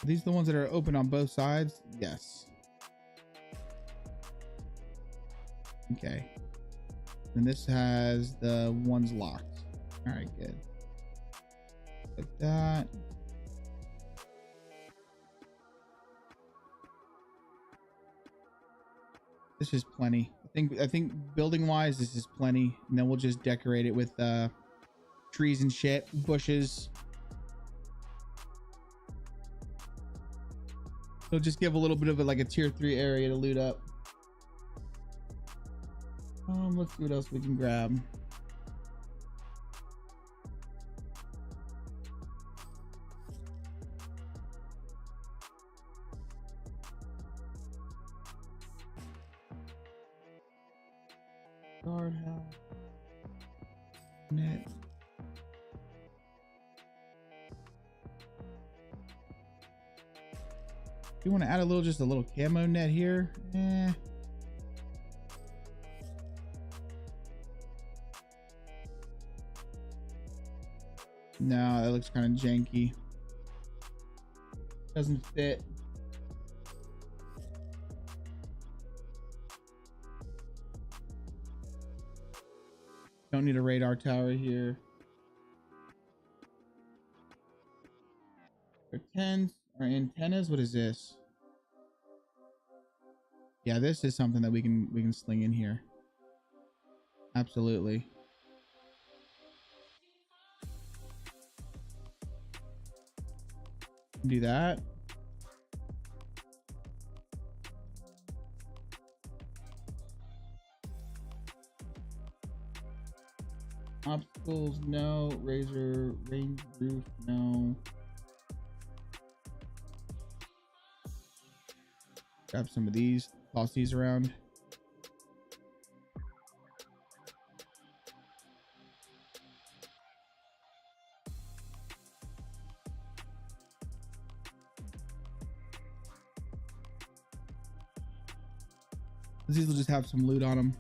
Are these the ones that are open on both sides? Yes. Okay. And this has the ones locked. All right, good. like that. This is plenty. I think building wise, this is plenty. And then we'll just decorate it with trees and shit, bushes. So just give a little bit of like a tier 3 area to loot up. Let's see what else we can grab. Guardhouse. Net. You want to add just a little camo net here? No, that looks kind of janky. Doesn't fit. Don't need a radar tower here. Pretend our antennas. What is this? Yeah, this is something that we can sling in here. Absolutely. Do that. Obstacles, no. Razor, range roof, no. Grab some of these, toss these around. These will just have some loot on them.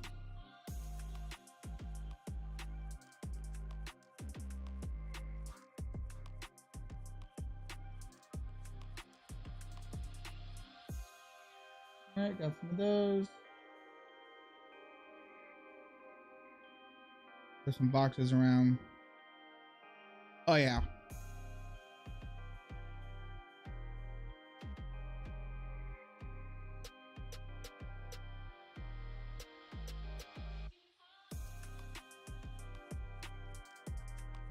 All right, got some of those. There's some boxes around. Oh yeah.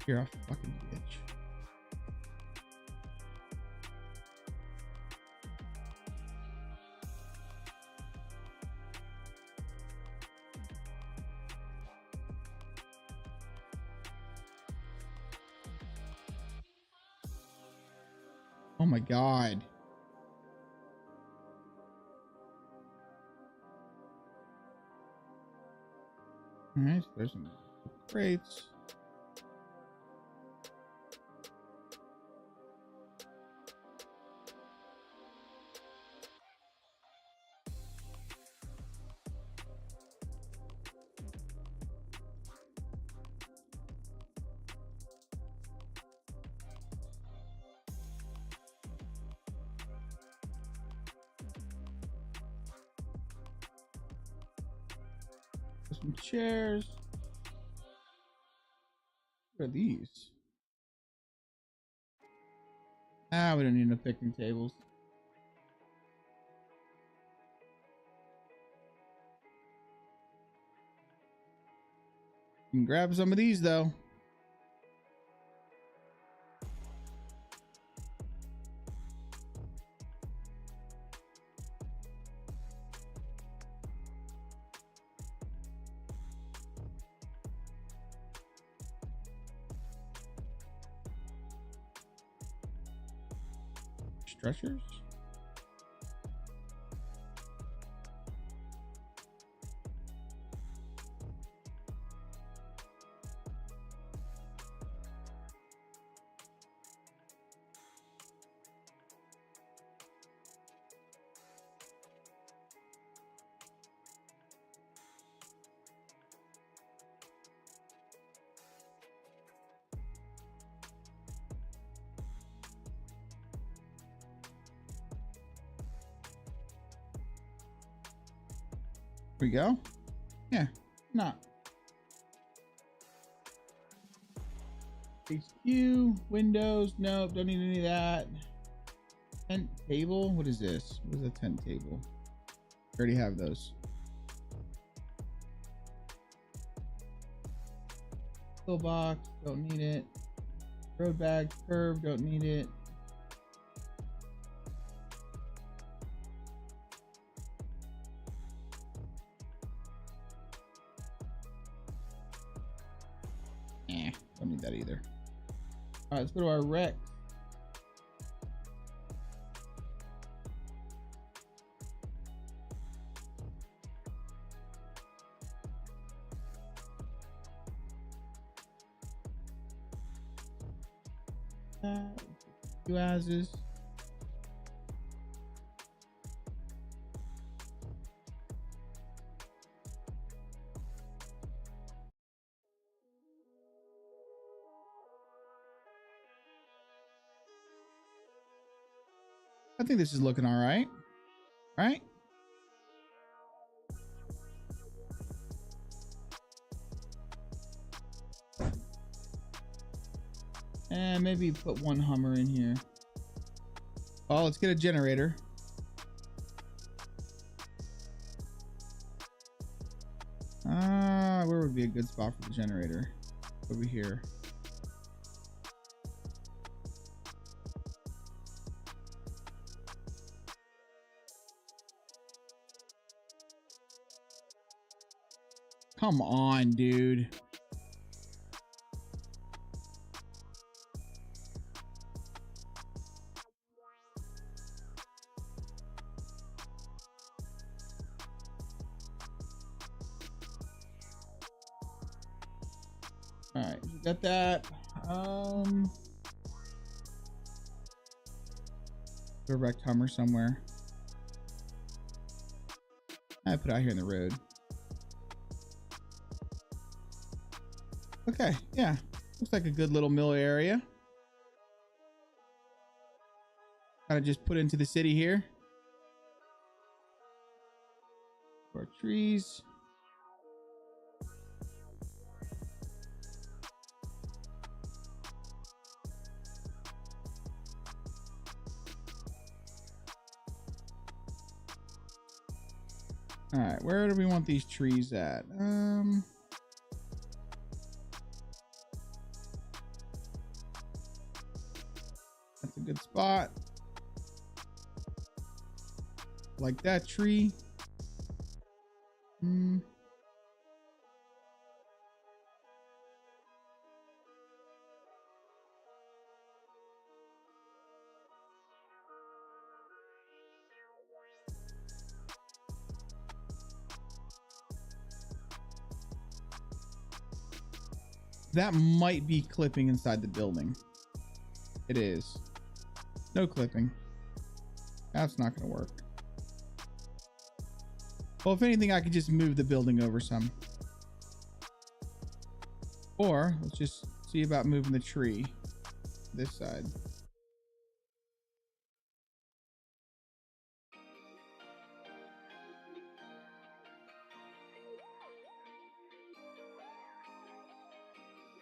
You're a fucking bitch. Oh my god. All right, so there's some crates. Some chairs. What are these? Ah, we don't need no picnic tables. You can grab some of these though. Stretchers. Here we go. Yeah, not. HQ, Windows, nope, don't need any of that. Tent table, what is this? What is a tent table? I already have those. Pillbox, don't need it. Road bag, curve, don't need it. Don't need that either. All right, let's go to our rec. Two asses. I think this is looking all right. Right? And maybe put one Hummer in here. Oh, let's get a generator. Where would be a good spot for the generator? Over here. Come on, dude. All right, we got that. Direct Hummer somewhere. I put it out here in the road. Okay, yeah, looks like a good little mill area. Kind of just put into the city here. Our trees. All right, where do we want these trees at? That's a good spot. Like that tree. That might be clipping inside the building. It is. No clipping. That's not going to work. Well, if anything, I could just move the building over some. Or let's just see about moving the tree this side.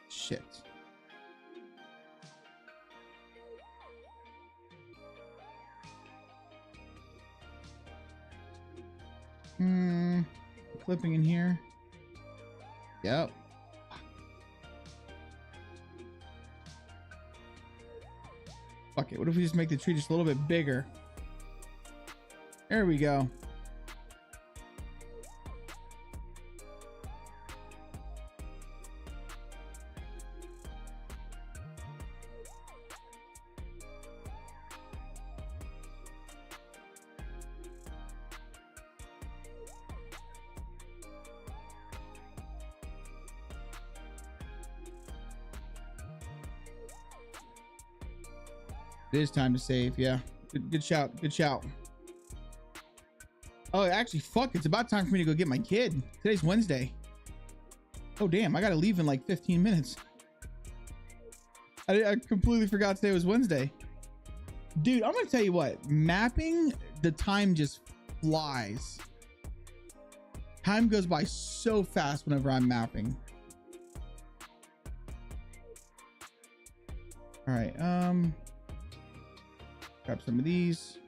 Shit. Clipping in here. Yep. Fuck it. What if we just make the tree just a little bit bigger? There we go. It is time to save. Yeah. Good shout. Good shout. Oh, actually, fuck. It's about time for me to go get my kid. Today's Wednesday. Oh, damn. I got to leave in like 15 minutes. I completely forgot today was Wednesday. Dude, I'm going to tell you what. Mapping, the time just flies. Time goes by so fast whenever I'm mapping. All right, grab some of these.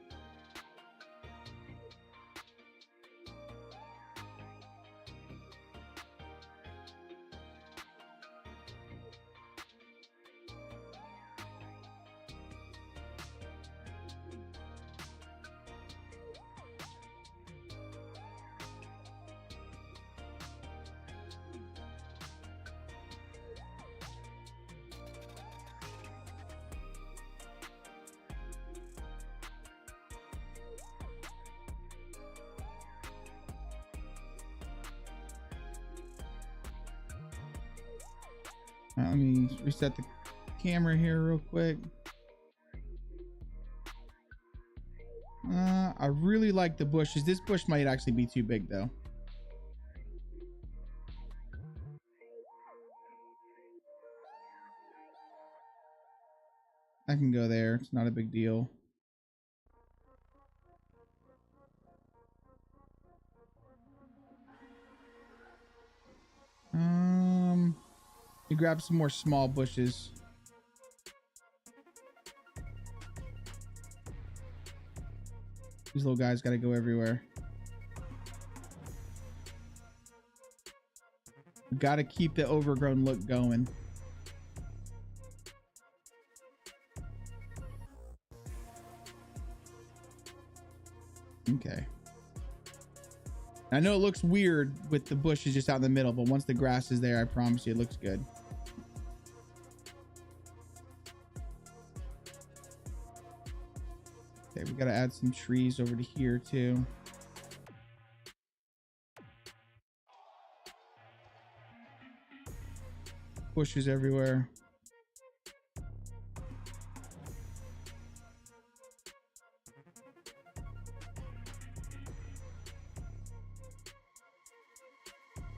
Let me reset the camera here real quick. I really like the bushes. This bush might actually be too big though. I can go there. It's not a big deal. You grab some more small bushes. These little guys got to go everywhere. Got to keep the overgrown look going. Okay. I know it looks weird with the bushes just out in the middle, but once the grass is there, I promise you it looks good. Okay, we got to add some trees over to here too. Bushes everywhere.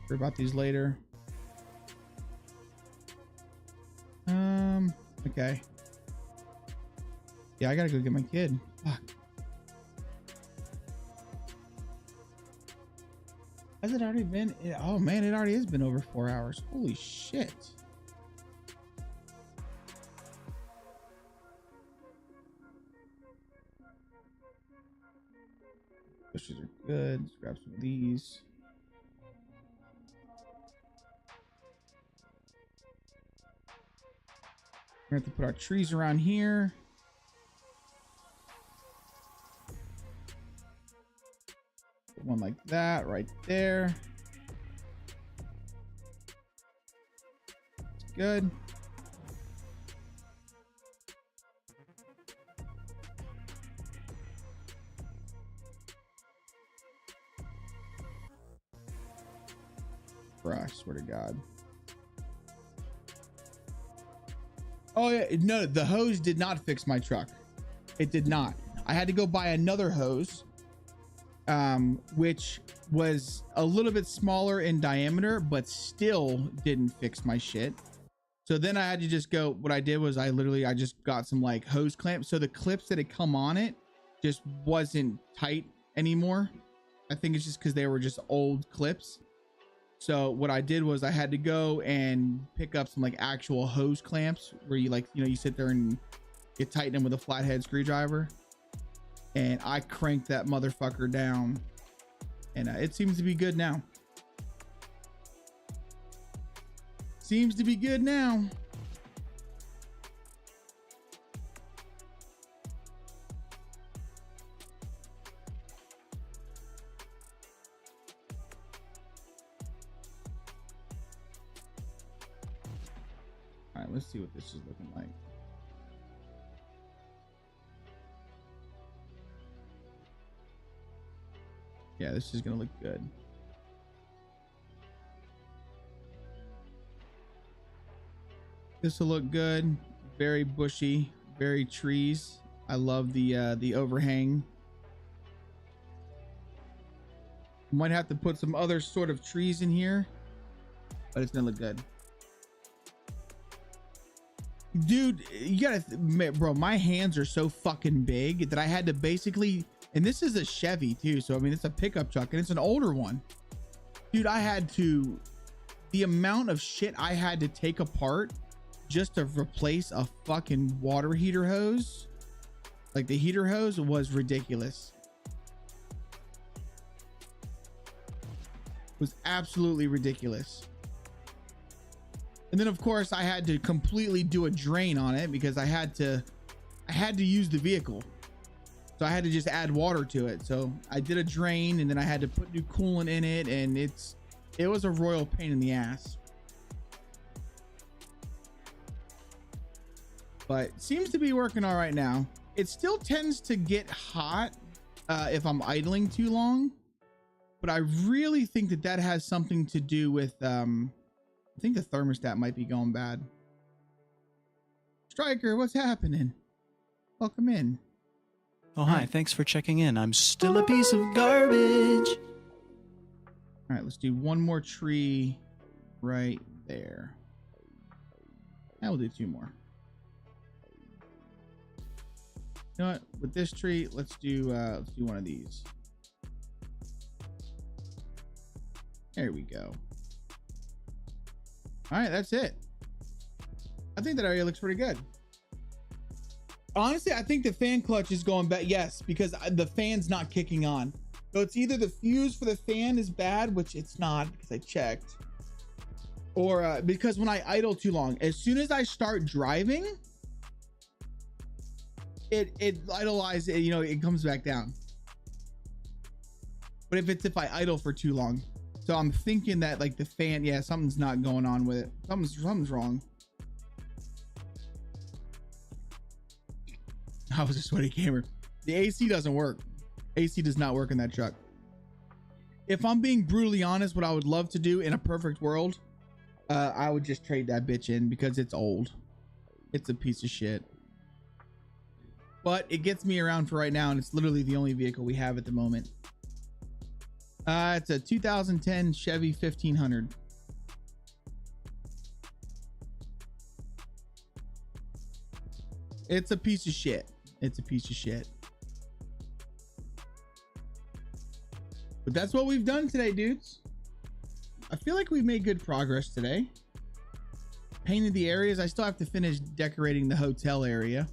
Worry about these later. Okay. Yeah, I gotta go get my kid. Fuck. Has it already been? Oh man, it already has been over 4 hours. Holy shit. Bushes are good. Let's grab some of these. We're gonna have to put our trees around here. Put one like that right there. That's good. Bruh, I swear to God. Oh yeah, no, the hose did not fix my truck. It did not. I had to go buy another hose, which was a little bit smaller in diameter, but still didn't fix my shit. So then I had to just go, what I did was I just got some like hose clamps. So the clips that had come on it just wasn't tight anymore. I think it's just because they were just old clips. So what I did was I had to go and pick up some like actual hose clamps where you like, you know, you sit there and you tighten them with a flathead screwdriver. And I cranked that motherfucker down and it seems to be good now. Seems to be good now. All right, let's see what this is looking like. Yeah, this is gonna look good. This will look good. Very bushy, very trees. I love the overhang. Might have to put some other sort of trees in here, but it's gonna look good. Dude, you gotta, bro, my hands are so fucking big that I had to basically, and this is a Chevy too, so I mean it's a pickup truck and it's an older one. Dude, I had to, the amount of shit I had to take apart just to replace a fucking water heater hose. Like the heater hose was ridiculous. It was absolutely ridiculous. And then of course I had to completely do a drain on it because I had to use the vehicle. So I had to just add water to it. So I did a drain and then I had to put new coolant in it, and it was a royal pain in the ass. But it seems to be working all right now. It still tends to get hot if I'm idling too long, but I really think that has something to do with I think the thermostat might be going bad. Striker, what's happening? Welcome in.
Oh, hi. Thanks for checking in. I'm still a piece of garbage.
All right, let's do one more tree right there. Now we'll do two more. You know what? With this tree, let's do one of these. There we go. All right, that's it. I think that area looks pretty good. Honestly, I think the fan clutch is going back. Yes, because the fan's not kicking on. So it's either the fuse for the fan is bad, which it's not because I checked, or because when I idle too long, as soon as I start driving, it idleizes, it comes back down. But if I idle for too long, so I'm thinking that like the fan, yeah, something's not going on with it. Something's wrong. I was a sweaty gamer. The AC doesn't work. AC does not work in that truck. If I'm being brutally honest, what I would love to do in a perfect world, I would just trade that bitch in because it's old. It's a piece of shit. But it gets me around for right now, and it's literally the only vehicle we have at the moment. It's a 2010 Chevy 1500. It's a piece of shit. It's a piece of shit. But that's what we've done today, dudes. I feel like we've made good progress today. Painted the areas. I still have to finish decorating the hotel area.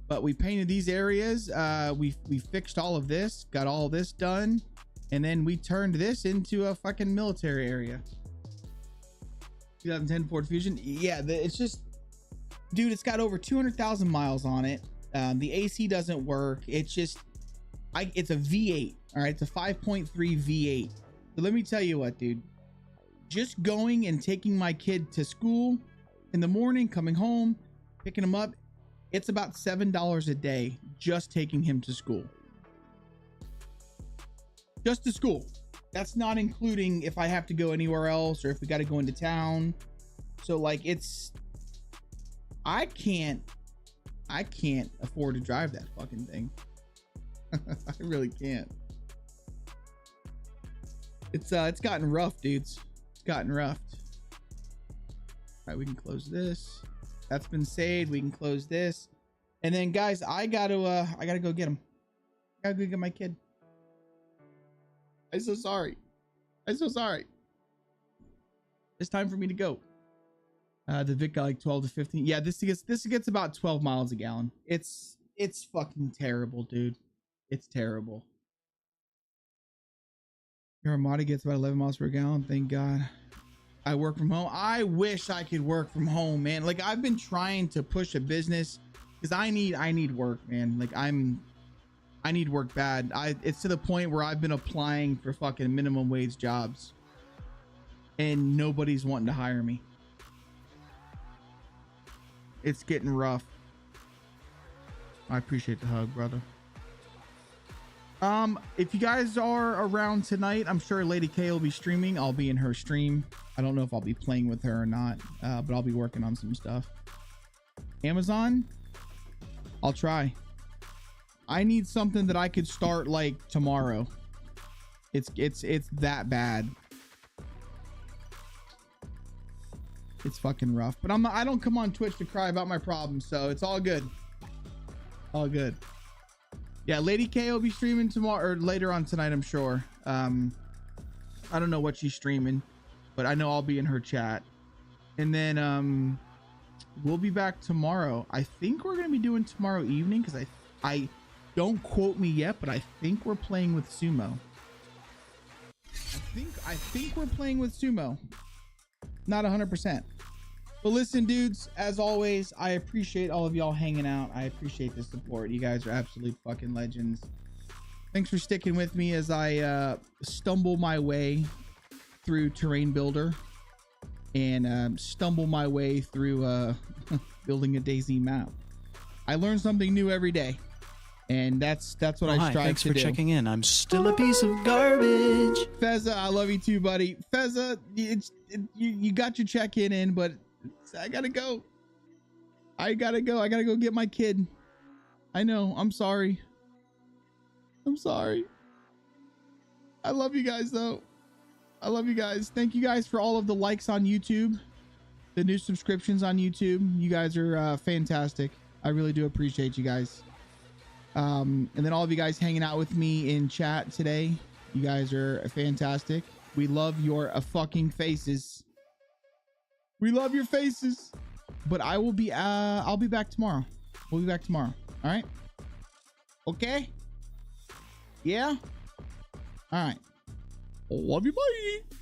But we painted these areas. We fixed all of this, got all this done. And then we turned this into a fucking military area. 2010 Ford Fusion. Yeah, it's just, dude, it's got over 200,000 miles on it. The AC doesn't work. It's just, it's a V8. All right, it's a 5.3 V8. So let me tell you what, dude. Just going and taking my kid to school in the morning, coming home, picking him up, it's about $7 a day just taking him to school. Just to school. That's not including if I have to go anywhere else or if we got to go into town. So like I can't afford to drive that fucking thing. I really can't. It's gotten rough, dudes. It's gotten rough. All right, we can close this. That's been saved. We can close this. And then guys, I gotta go get him. I gotta go get my kid. I'm so sorry. I'm so sorry. It's time for me to go. The Vic got like 12 to 15. Yeah, this gets about 12 miles a gallon. It's fucking terrible, dude. It's terrible. Your Armada gets about 11 miles per gallon. Thank God. I work from home. I wish I could work from home, man. Like I've been trying to push a business because I need work, man. Like I need work bad. It's to the point where I've been applying for fucking minimum wage jobs and nobody's wanting to hire me. It's getting rough. I appreciate the hug, brother. If you guys are around tonight, I'm sure Lady K will be streaming. I'll be in her stream. I don't know if I'll be playing with her or not, but I'll be working on some stuff. Amazon, I'll try. I need something that I could start like tomorrow. It's that bad. It's fucking rough, but I don't come on Twitch to cry about my problems, so it's all good. All good. Yeah, Lady K will be streaming tomorrow or later on tonight, I'm sure. I don't know what she's streaming, but I know I'll be in her chat. And then we'll be back tomorrow. I think we're gonna be doing tomorrow evening because I don't quote me yet, but I think we're playing with Sumo. I think we're playing with Sumo. Not 100%. But listen, dudes, as always, I appreciate all of y'all hanging out. I appreciate the support. You guys are absolute fucking legends. Thanks for sticking with me as I stumble my way through Terrain Builder and stumble my way through building a DayZ map. I learn something new every day, and that's what I strive to do.
Thanks for checking in. I'm still a piece of garbage.
Fezza, I love you too, buddy. Fezza, you got your check-in in, but I gotta go. I gotta go get my kid. I know. I'm sorry. I love you guys, though. I love you guys. Thank you guys for all of the likes on YouTube, the new subscriptions on YouTube. You guys are fantastic. I really do appreciate you guys. And then all of you guys hanging out with me in chat today. You guys are fantastic. We love your fucking faces. We love your faces. But I'll be back tomorrow. We'll be back tomorrow. All right. Okay. Yeah. All right. Love you. Bye.